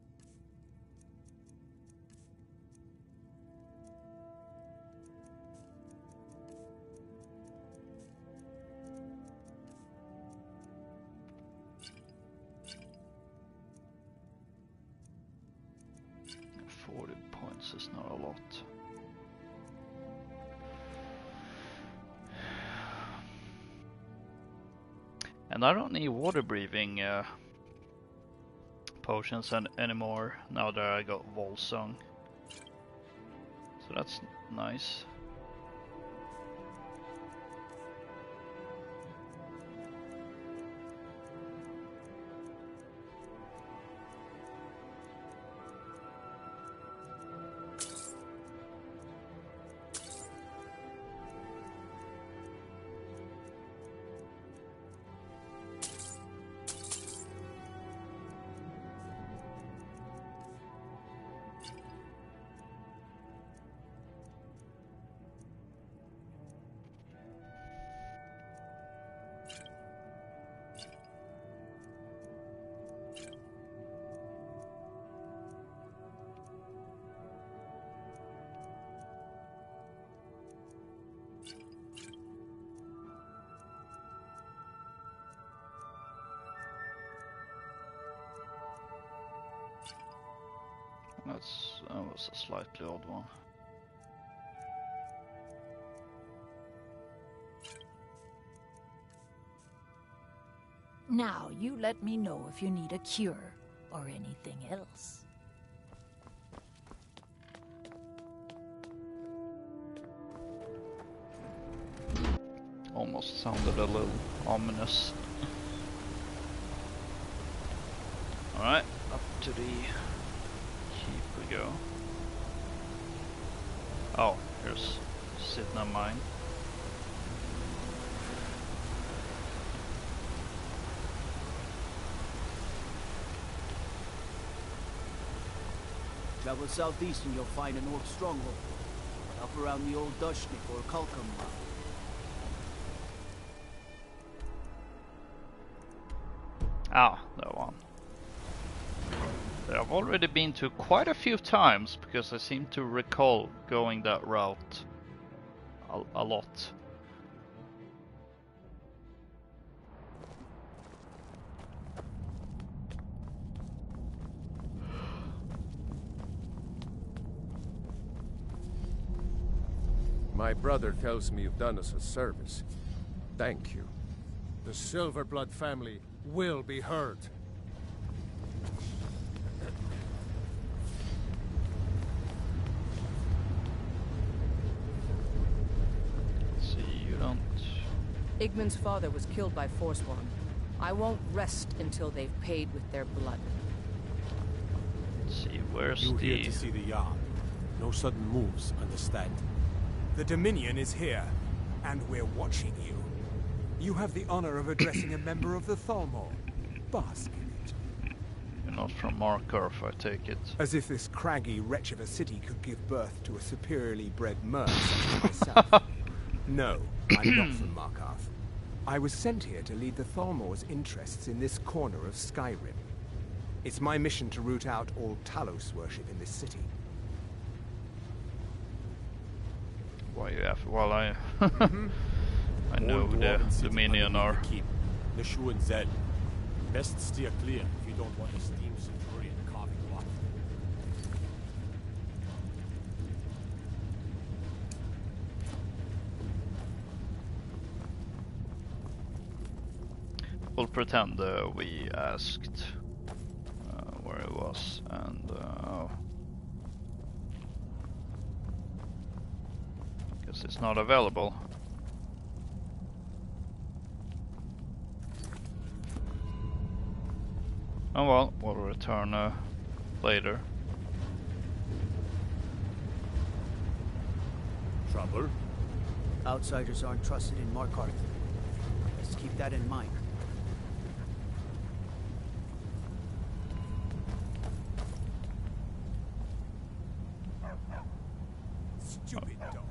Is not a lot. And I don't need water breathing potions anymore now that I got Volsung. So that's nice. That was a slightly odd one. Now, you let me know if you need a cure or anything else. Almost sounded a little ominous. Alright, up to the keep we go. Oh, here's Sidna Mine. Travel southeast and you'll find an old stronghold. Up around the old Dushnik or Kalkum mine. Ah, that one. That I've already been to quite a few times because I seem to recall going that route a lot. My brother tells me you've done us a service. Thank you. The Silverblood family will be heard. See, you don't... Igmund's father was killed by Forsworn. I won't rest until they've paid with their blood. Let's see, where's You're the... here to see the Jarl. No sudden moves, understand? The Dominion is here, and we're watching you. You have the honor of addressing a member of the Thalmor. Bask in it. You're not from Markarth, I take it. As if this craggy wretch of a city could give birth to a superiorly bred merc such as myself. No, I'm not from Markarth. I was sent here to lead the Thalmor's interests in this corner of Skyrim. It's my mission to root out all Talos worship in this city. Why you have... Well, I... I know who the Dominion are. The Shu and Zed. Best steer clear if you don't want a steam centurion carving you up. We'll pretend we asked where it was, and Because it's not available. Oh well, we'll return later. Trouble? Outsiders aren't trusted in Markarth. Let's keep that in mind. Stupid dog.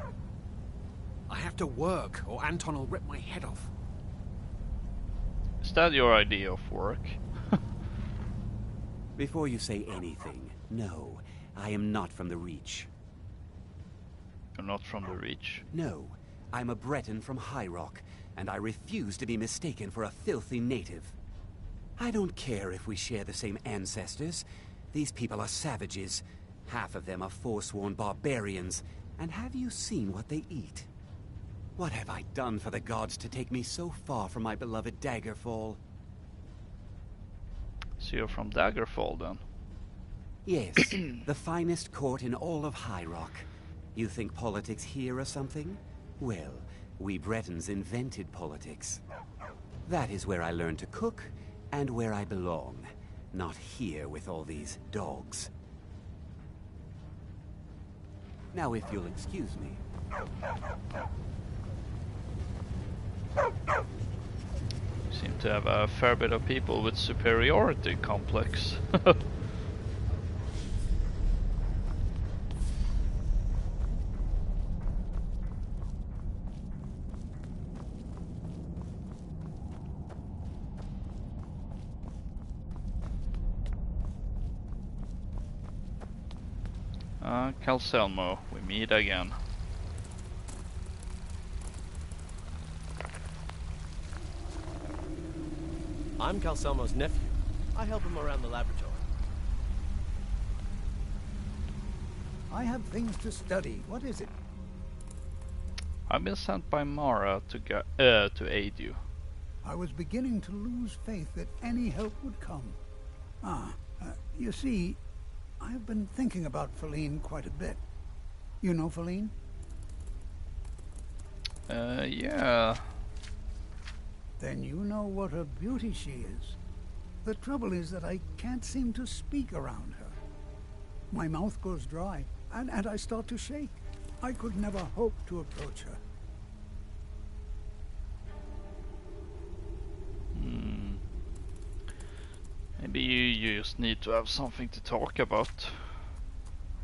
I have to work, or Anton will rip my head off. Is that your idea of work? Before you say anything, no, I am not from the Reach. You're not from the Reach? No, I'm a Breton from High Rock, and I refuse to be mistaken for a filthy native. I don't care if we share the same ancestors. These people are savages. Half of them are forsworn barbarians. And have you seen what they eat? What have I done for the gods to take me so far from my beloved Daggerfall? So you're from Daggerfall then? Yes, the finest court in all of High Rock. You think politics here or something? Well, we Bretons invented politics. That is where I learned to cook, and where I belong. Not here with all these dogs. Now, if you'll excuse me. You seem to have a fair bit of people with superiority complex. Calcelmo, we meet again. I'm Calcelmo's nephew. I help him around the laboratory. I have things to study. What is it? I've been sent by Mara to aid you. I was beginning to lose faith that any help would come. You see, I've been thinking about Feline quite a bit. You know Feline? Yeah. Then you know what a beauty she is. The trouble is that I can't seem to speak around her. My mouth goes dry, and I start to shake. I could never hope to approach her. Maybe you just need to have something to talk about.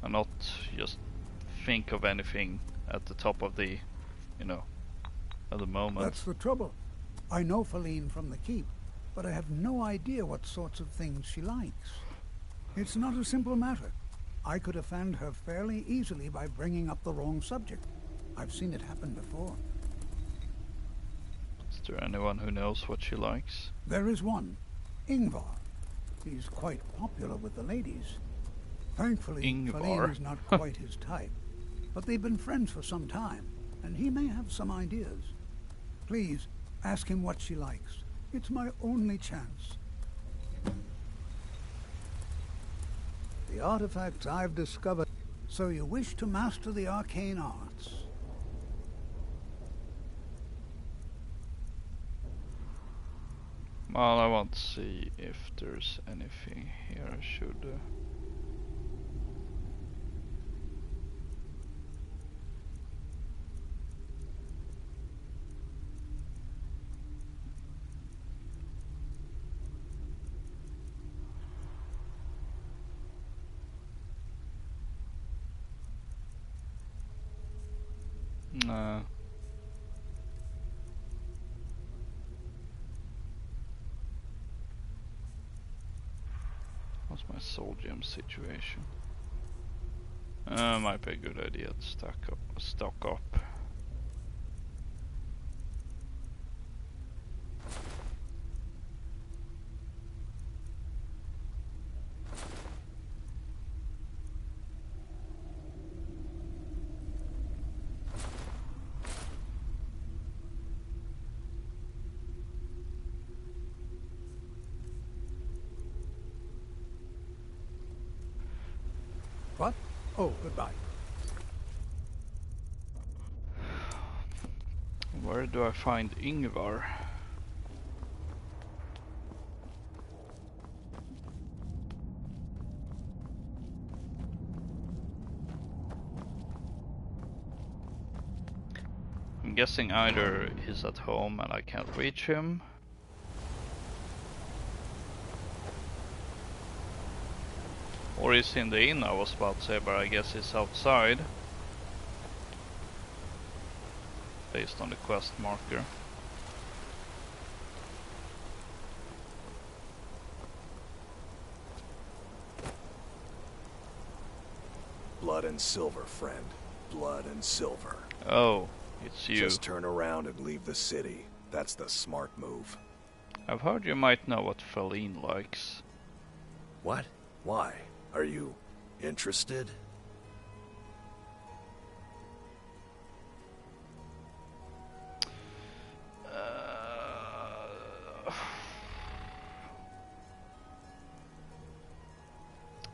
And not just think of anything at the top of the, at the moment. That's the trouble. I know Feline from the keep, but I have no idea what sorts of things she likes. It's not a simple matter. I could offend her fairly easily by bringing up the wrong subject. I've seen it happen before. Is there anyone who knows what she likes? There is one. Ingvar. He's quite popular with the ladies. Thankfully, Feline is not quite his type. But they've been friends for some time, and he may have some ideas. Please, ask him what she likes. It's my only chance. The artifacts I've discovered. So you wish to master the arcane arts? Well, I want to see if there's anything here I should... Nah. What's my soul gem situation? Might be a good idea to stock up. What? Oh, goodbye. Where do I find Ingvar? I'm guessing either he's at home and I can't reach him, or he's in the inn, I was about to say, but I guess he's outside based on the quest marker. Blood and silver, friend. Blood and silver. Oh, it's you. Just turn around and leave the city. That's the smart move. I've heard you might know what Paladin likes. What? Why? Are you interested?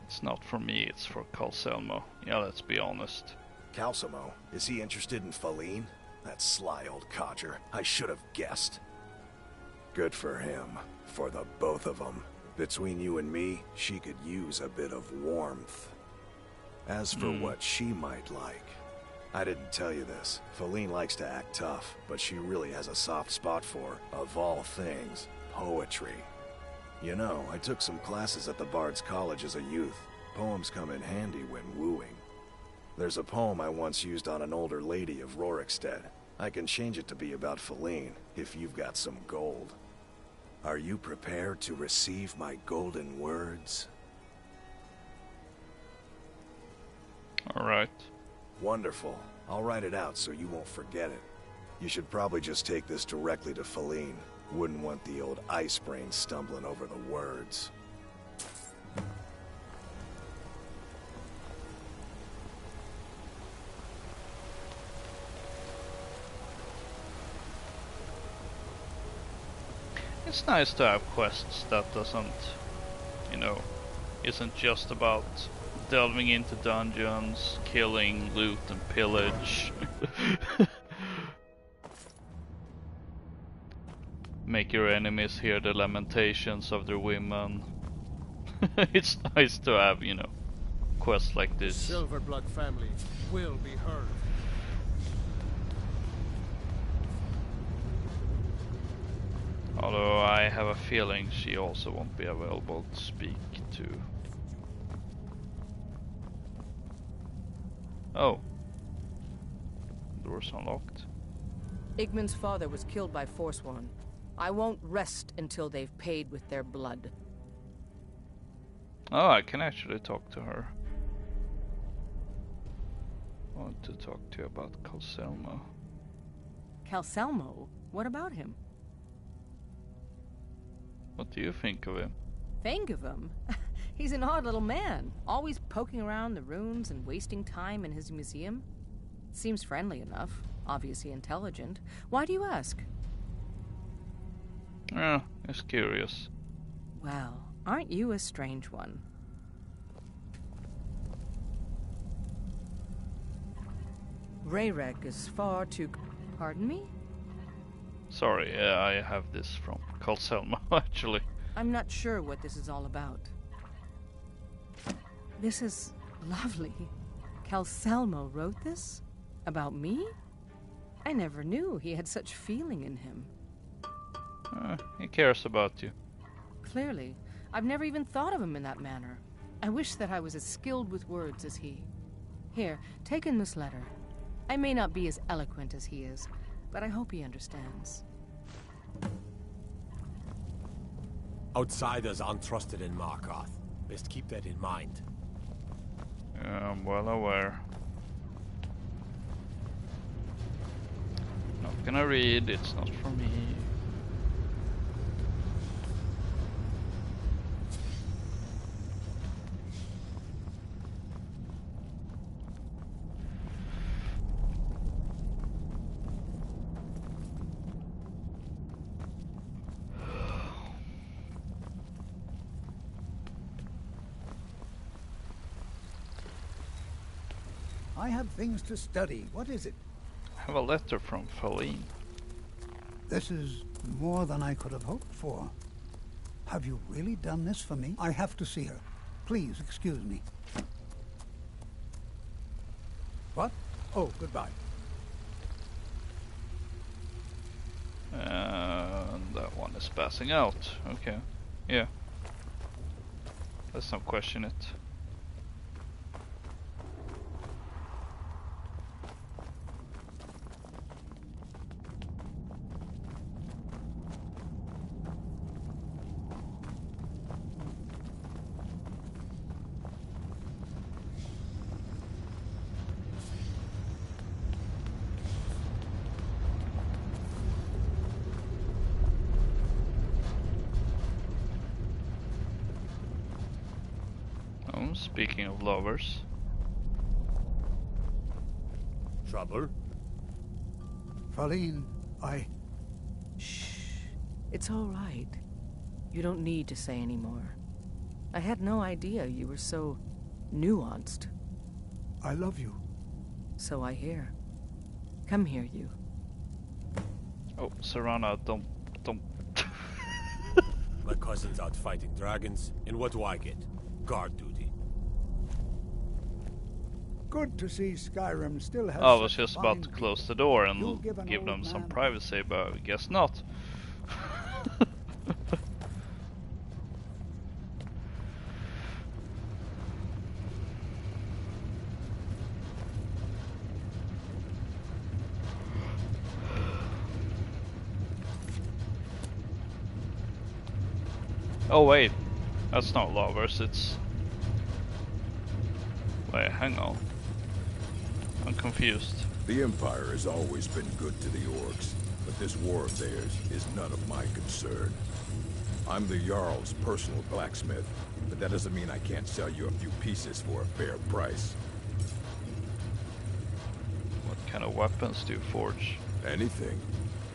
It's not for me, it's for Calcelmo. Yeah, let's be honest. Calcelmo? Is he interested in Faline? That sly old codger. I should have guessed. Good for him. For the both of them. Between you and me, she could use a bit of warmth. As for what she might like, I didn't tell you this. Faline likes to act tough, but she really has a soft spot for, of all things, poetry. You know, I took some classes at the Bard's College as a youth. Poems come in handy when wooing. There's a poem I once used on an older lady of Rorikstead. I can change it to be about Faline, if you've got some gold. Are you prepared to receive my golden words? Alright. Wonderful. I'll write it out so you won't forget it. You should probably just take this directly to Faline. Wouldn't want the old ice brain stumbling over the words. It's nice to have quests that doesn't, you know, isn't just about delving into dungeons, killing, loot and pillage. Make your enemies hear the lamentations of their women. It's nice to have, you know, quests like this. The Silverblood family will be heard. Although I have a feeling she also won't be available to speak to. Oh. Door's unlocked. Igmund's father was killed by Forsworn. I won't rest until they've paid with their blood. Oh, I can actually talk to her. I want to talk to you about Calcelmo. Calcelmo? What about him? What do you think of him? Think of him? He's an odd little man, always poking around the ruins and wasting time in his museum. Seems friendly enough, obviously intelligent. Why do you ask? Yeah, just curious. Well, aren't you a strange one? Rayrek is far too... Pardon me? Sorry, I have this from Calcelmo, actually. I'm not sure what this is all about. This is lovely. Calcelmo wrote this? About me? I never knew he had such feeling in him. He cares about you. Clearly. I've never even thought of him in that manner. I wish that I was as skilled with words as he. Here, take in this letter. I may not be as eloquent as he is, but I hope he understands. Outsiders aren't trusted in Markarth. Best keep that in mind. I'm well aware. Not gonna read, it's not for me. I have things to study. What is it? I have a letter from Faline. This is more than I could have hoped for. Have you really done this for me? I have to see her. Please excuse me. What? Oh, goodbye. And that one is passing out. Okay. Yeah. Let's not question it. Speaking of lovers. Trouble? Paladin, Shh. It's all right. You don't need to say any more. I had no idea you were so nuanced. I love you. So I hear. Come here, you. Oh, Serana, don't. My cousin's out fighting dragons, and what do I get? Guard duty. Good to see Skyrim still has. I was just about to close the door and give them some privacy, but I guess not. Oh wait, that's not lovers, it's... Wait, hang on. I'm confused. The Empire has always been good to the orcs, but this war of theirs is none of my concern. I'm the Jarl's personal blacksmith, but that doesn't mean I can't sell you a few pieces for a fair price. What kind of weapons do you forge? Anything.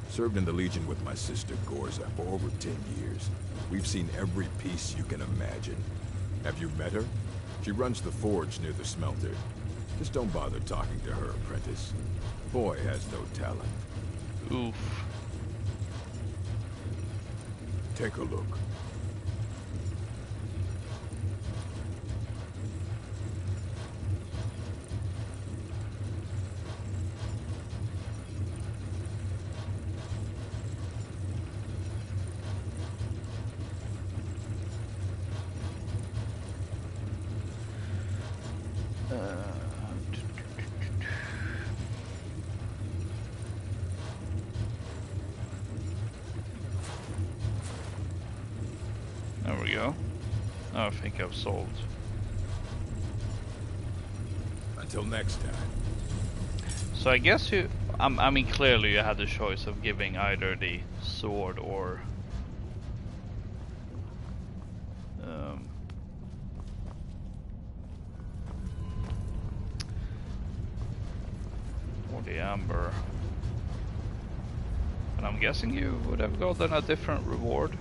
Served in the Legion with my sister Gorza for over 10 years. We've seen every piece you can imagine. Have you met her? She runs the forge near the smelter. Just don't bother talking to her, apprentice. Boy has no talent. Oof. Take a look. There we go. I think I've solved. Until next time. So I guess you... I mean, clearly you had the choice of giving either the sword or... or the amber. And I'm guessing you would have gotten a different reward.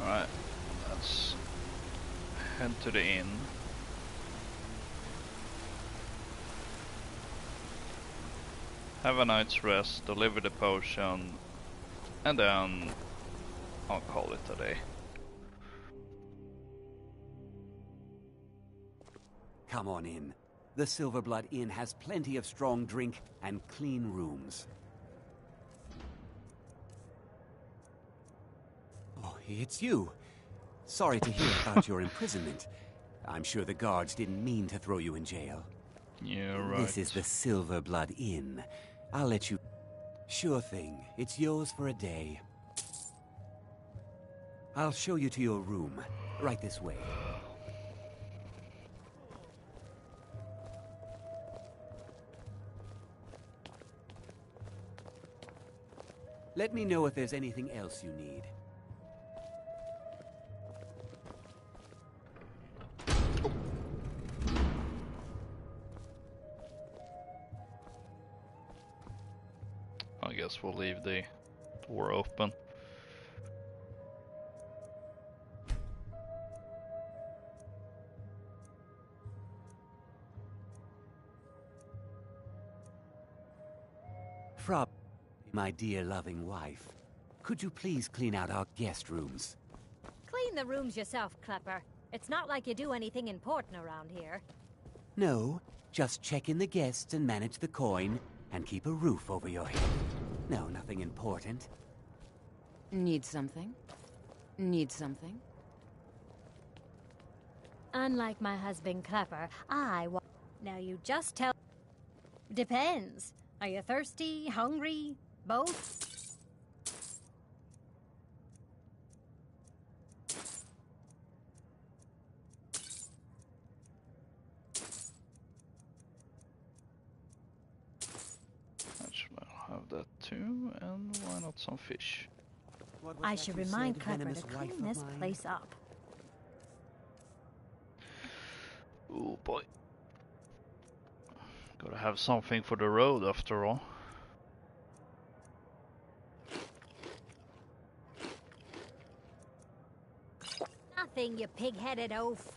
Alright, let's head to the inn. Have a night's rest, deliver the potion, and then I'll call it a day. Come on in. The Silverblood Inn has plenty of strong drink and clean rooms. Oh, it's you. Sorry to hear about your imprisonment. I'm sure the guards didn't mean to throw you in jail. Yeah, right. This is the Silverblood Inn. I'll let you... Sure thing. It's yours for a day. I'll show you to your room. Right this way. Let me know if there's anything else you need. guess we'll leave the door open. Frau, my dear loving wife, could you please clean out our guest rooms? Clean the rooms yourself, Klepper. It's not like you do anything important around here. No, just check in the guests and manage the coin, and keep a roof over your head. No, nothing important. Need something? Need something? Unlike my husband Klepper, Now you just tell... Depends. Are you thirsty, hungry, both? Actually, I'll have that too, and why not some fish? I should remind Klepper to clean this place up. Oh boy. Gotta have something for the road after all. Nothing, you pig-headed oaf.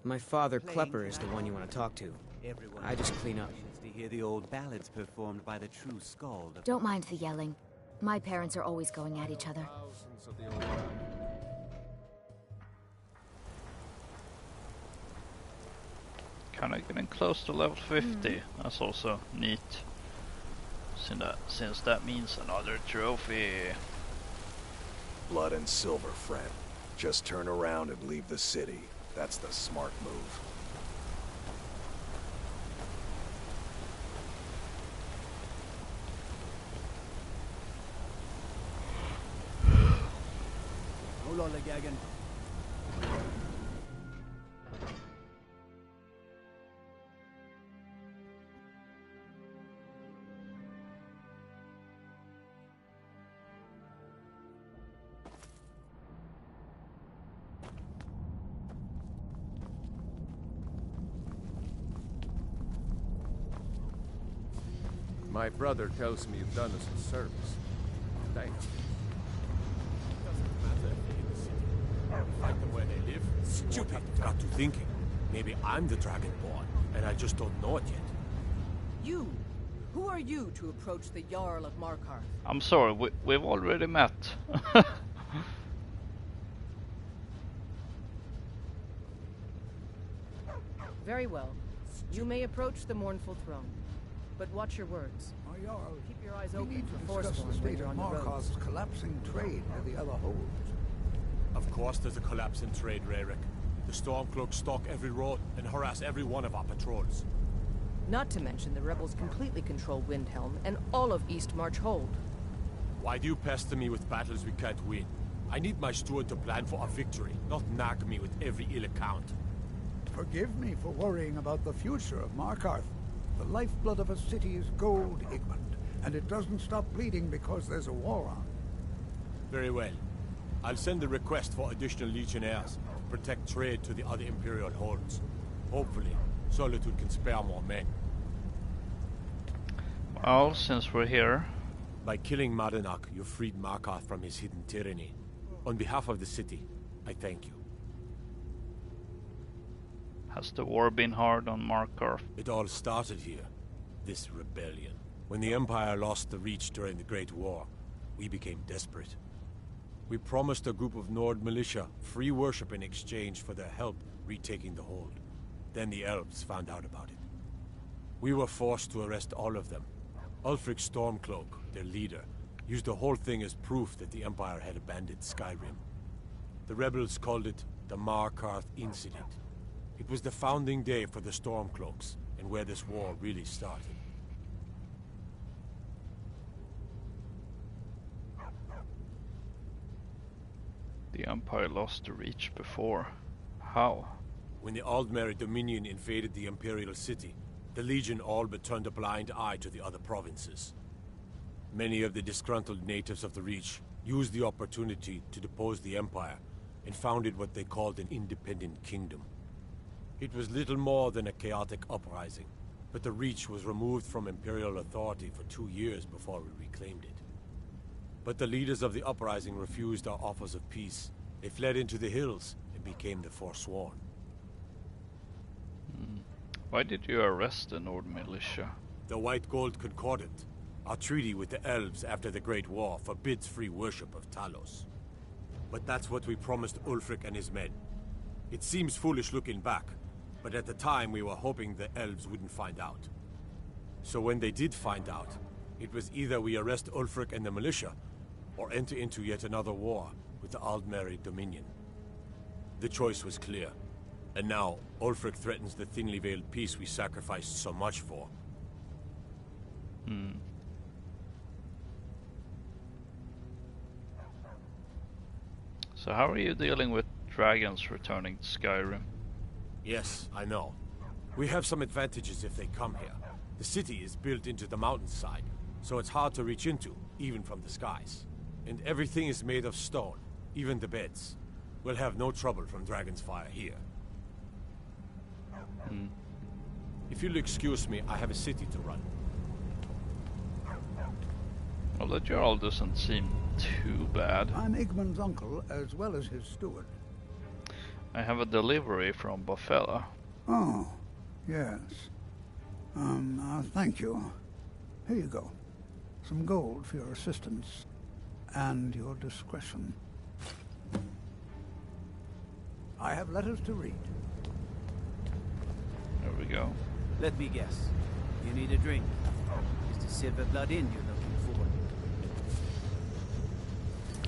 My father, Klepper, is the one you want to talk to. I just clean up. To hear the old ballads performed by the true skald. Don't mind the yelling. My parents are always going at each other. Kinda getting close to level 50. That's also neat. Since that means another trophy. Blood and silver, friend. Just turn around and leave the city. That's the smart move. Hold on, Gagan. My brother tells me you've done us a service. Thanks. Doesn't matter if in the city. Find them where they live. Stupid. Got to thinking. Maybe I'm the Dragonborn, and I just don't know it yet. You? Who are you to approach the Jarl of Markarth? I'm sorry, we've already met. Very well. You may approach the mournful throne. But watch your words. My Jarl, keep your eyes we open need for to force discuss the state of Markarth's collapsing trade near the other holds. Of course there's a collapse in trade, Rayrick. The Stormcloaks stalk every road and harass every one of our patrols. Not to mention the rebels completely control Windhelm and all of East March Hold. Why do you pester me with battles we can't win? I need my steward to plan for a victory, not nag me with every ill account. Forgive me for worrying about the future of Markarth. The lifeblood of a city is gold, Igmund, and it doesn't stop bleeding because there's a war on. Very well. I'll send a request for additional legionnaires to protect trade to the other Imperial holds. Hopefully, Solitude can spare more men. Well, since we're here... By killing Madanach, you freed Markarth from his hidden tyranny. On behalf of the city, I thank you. Has the war been hard on Markarth? It all started here, this rebellion. When the Empire lost the Reach during the Great War, we became desperate. We promised a group of Nord militia free worship in exchange for their help retaking the hold. Then the elves found out about it. We were forced to arrest all of them. Ulfric Stormcloak, their leader, used the whole thing as proof that the Empire had abandoned Skyrim. The rebels called it the Markarth Incident. It was the founding day for the Stormcloaks, and where this war really started. The Empire lost the Reach before. How? When the Aldmeri Dominion invaded the Imperial City, the Legion all but turned a blind eye to the other provinces. Many of the disgruntled natives of the Reach used the opportunity to depose the Empire, and founded what they called an independent kingdom. It was little more than a chaotic uprising, but the Reach was removed from Imperial authority for 2 years before we reclaimed it. But the leaders of the uprising refused our offers of peace. They fled into the hills and became the Forsworn. Why did you arrest the Nord militia? The White Gold Concordant, our treaty with the elves after the Great War, forbids free worship of Talos. But that's what we promised Ulfric and his men. It seems foolish looking back, but at the time we were hoping the elves wouldn't find out. So when they did find out, it was either we arrest Ulfric and the militia, or enter into yet another war with the Aldmeri Dominion. The choice was clear, and now Ulfric threatens the thinly veiled peace we sacrificed so much for. So how are you dealing with dragons returning to Skyrim? Yes, I know. We have some advantages if they come here. The city is built into the mountainside, so it's hard to reach into, even from the skies. And everything is made of stone, even the beds. We'll have no trouble from dragon's fire here. If you'll excuse me, I have a city to run. Well, the Jarl doesn't seem too bad. I'm Igmund's uncle, as well as his steward. I have a delivery from Buffella. Oh, yes. Thank you. Here you go. Some gold for your assistance. And your discretion. I have letters to read. There we go. Let me guess. You need a drink. It's the Silver Blood Inn you're looking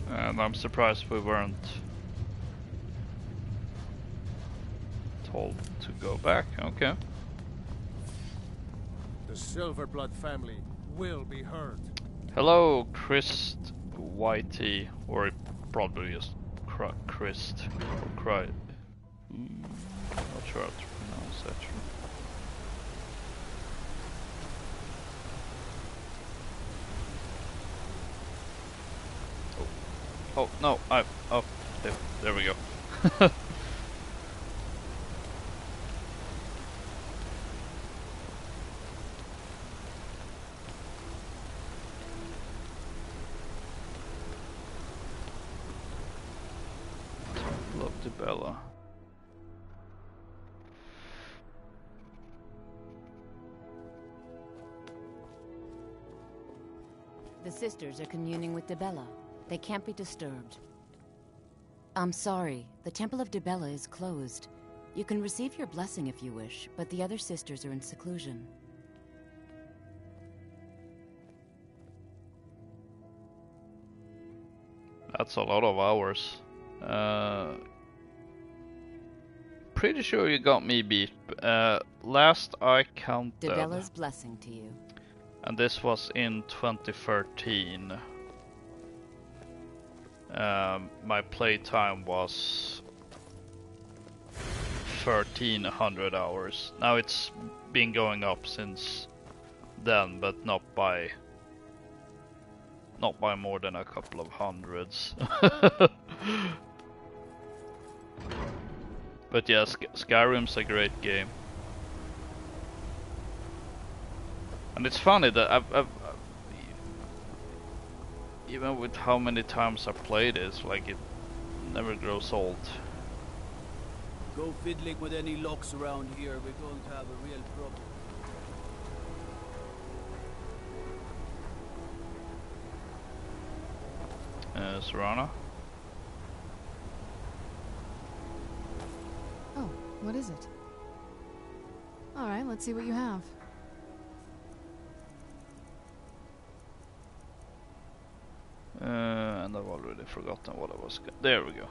for. And I'm surprised we weren't told to go back. Okay. The Silverblood family will be heard. Hello, Christ Whitey, or probably just Christ or Cry. Not sure how to pronounce that. Oh no! There we go. Love the Bella. The sisters are communing with Dibella. They can't be disturbed. I'm sorry, the Temple of Dibella is closed. You can receive your blessing if you wish, but the other sisters are in seclusion. That's a lot of hours. Pretty sure you got me beat. Last I counted. Dibella's blessing to you. And this was in 2013. My playtime was 1,300 hours. Now it's been going up since then, but not by more than a couple of hundreds. But yeah, Skyrim's a great game. And it's funny that I've even with how many times I played it, like it never grows old. Go fiddling with any locks around here, we're going to have a real problem. Serana? Oh, what is it? Alright, let's see what you have. And I've already forgotten what I was. There we go.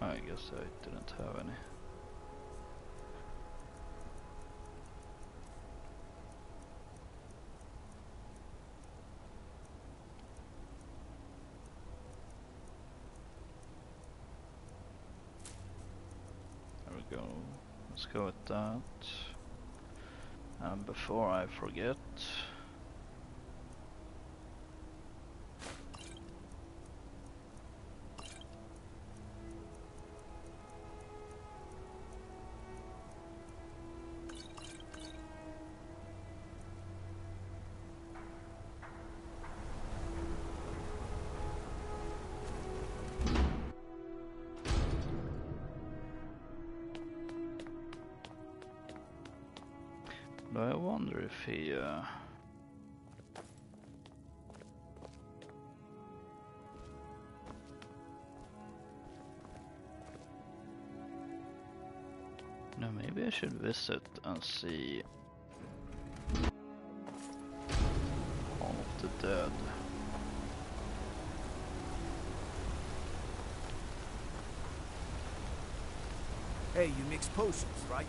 I guess I didn't have any. There we go. Let's go with that. And before I forget, I wonder if he... No, maybe I should visit and see Hall of the Dead. Hey, you mix potions, right?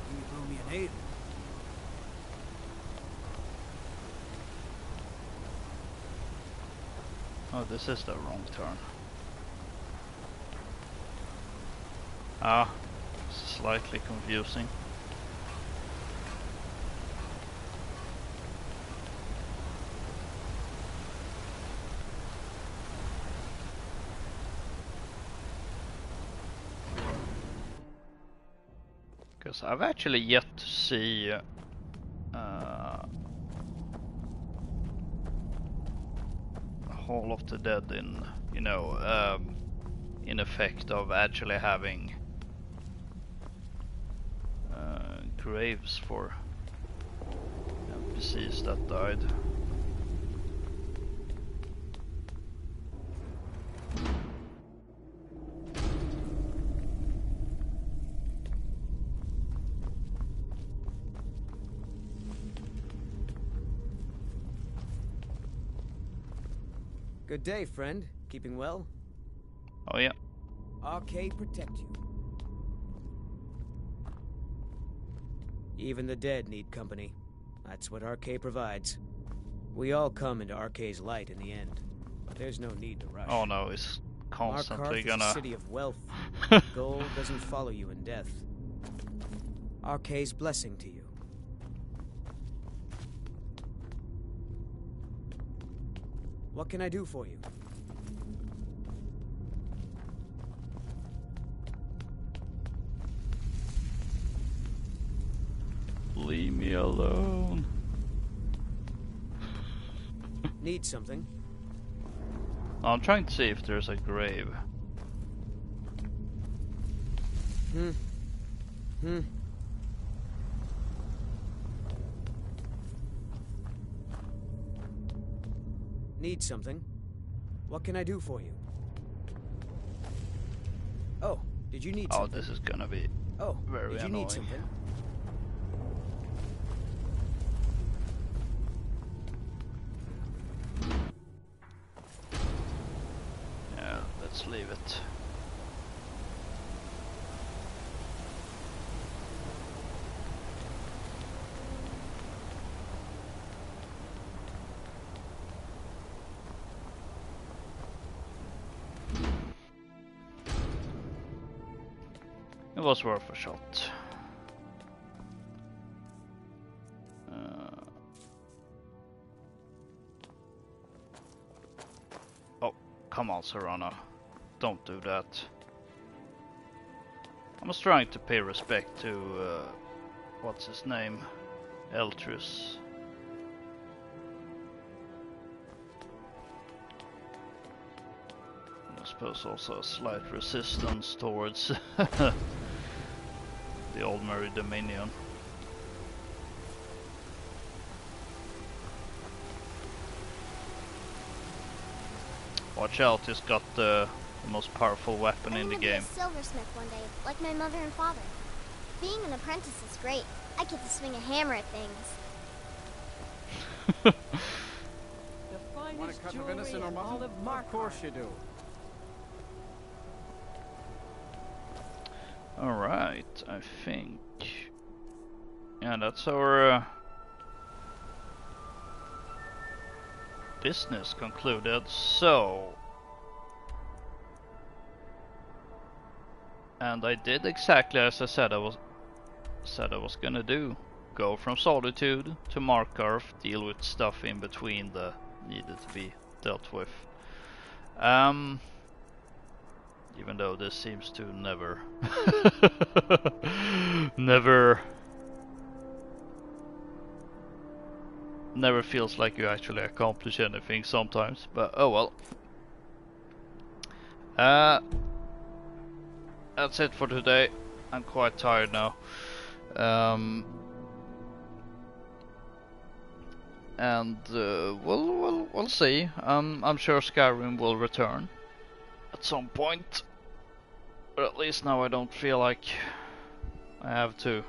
Can you brew me an ale? Oh, this is the wrong turn. Ah, slightly confusing. Because I've actually yet to see Hall of the Dead in, you know, in effect of actually having graves for NPCs that died. Good day, friend. Keeping well? Oh yeah. Arcade protect you. Even the dead need company. That's what Arcade provides. We all come into Arcade's light in the end, but there's no need to rush. Oh no, it's constantly Markarth gonna... is a city of wealth. Gold doesn't follow you in death. Arcade's blessing to you. What can I do for you? Leave me alone. Need something? I'm trying to see if there's a grave. Need something? What can I do for you? Oh, did you need something? Oh, this is gonna be very did you annoying. need something? Yeah, let's leave it. It was worth a shot. Oh, come on, Serrano. Don't do that. I was trying to pay respect to, what's his name? Eltrus. I suppose also a slight resistance towards the old Murray Dominion. Watch out, he's got the most powerful weapon in the game. I'm gonna be a silversmith one day, like my mother and father. Being an apprentice is great. I get to swing a hammer at things. Want a cut of venison or mutton? Of course you do. Alright, I think... Yeah, that's our business concluded, so... And I did exactly as I said I was gonna do. Go from Solitude to Markarth, deal with stuff in between that needed to be dealt with. Even though this seems to never never feels like you actually accomplish anything sometimes, but oh well. That's it for today. I'm quite tired now. and we'll see. I'm sure Skyrim will return at some point, but at least now I don't feel like I have to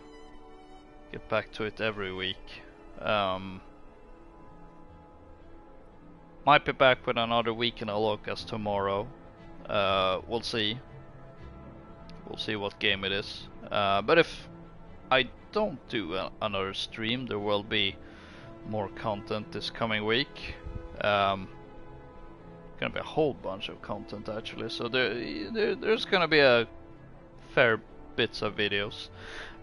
get back to it every week. Might be back with another weekend of Lokas tomorrow. We'll see. We'll see what game it is. But if I don't do another stream, there will be more content this coming week. Gonna be a whole bunch of content actually. So there's gonna be a fair bits of videos.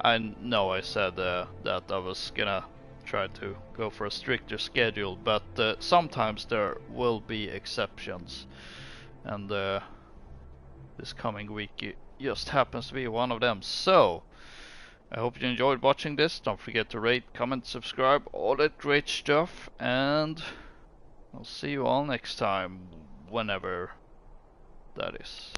I know I said that I was gonna try to go for a stricter schedule, but sometimes there will be exceptions, and this coming week it just happens to be one of them. So I hope you enjoyed watching this. Don't forget to rate, comment, subscribe, all that great stuff, and I'll see you all next time, whenever that is.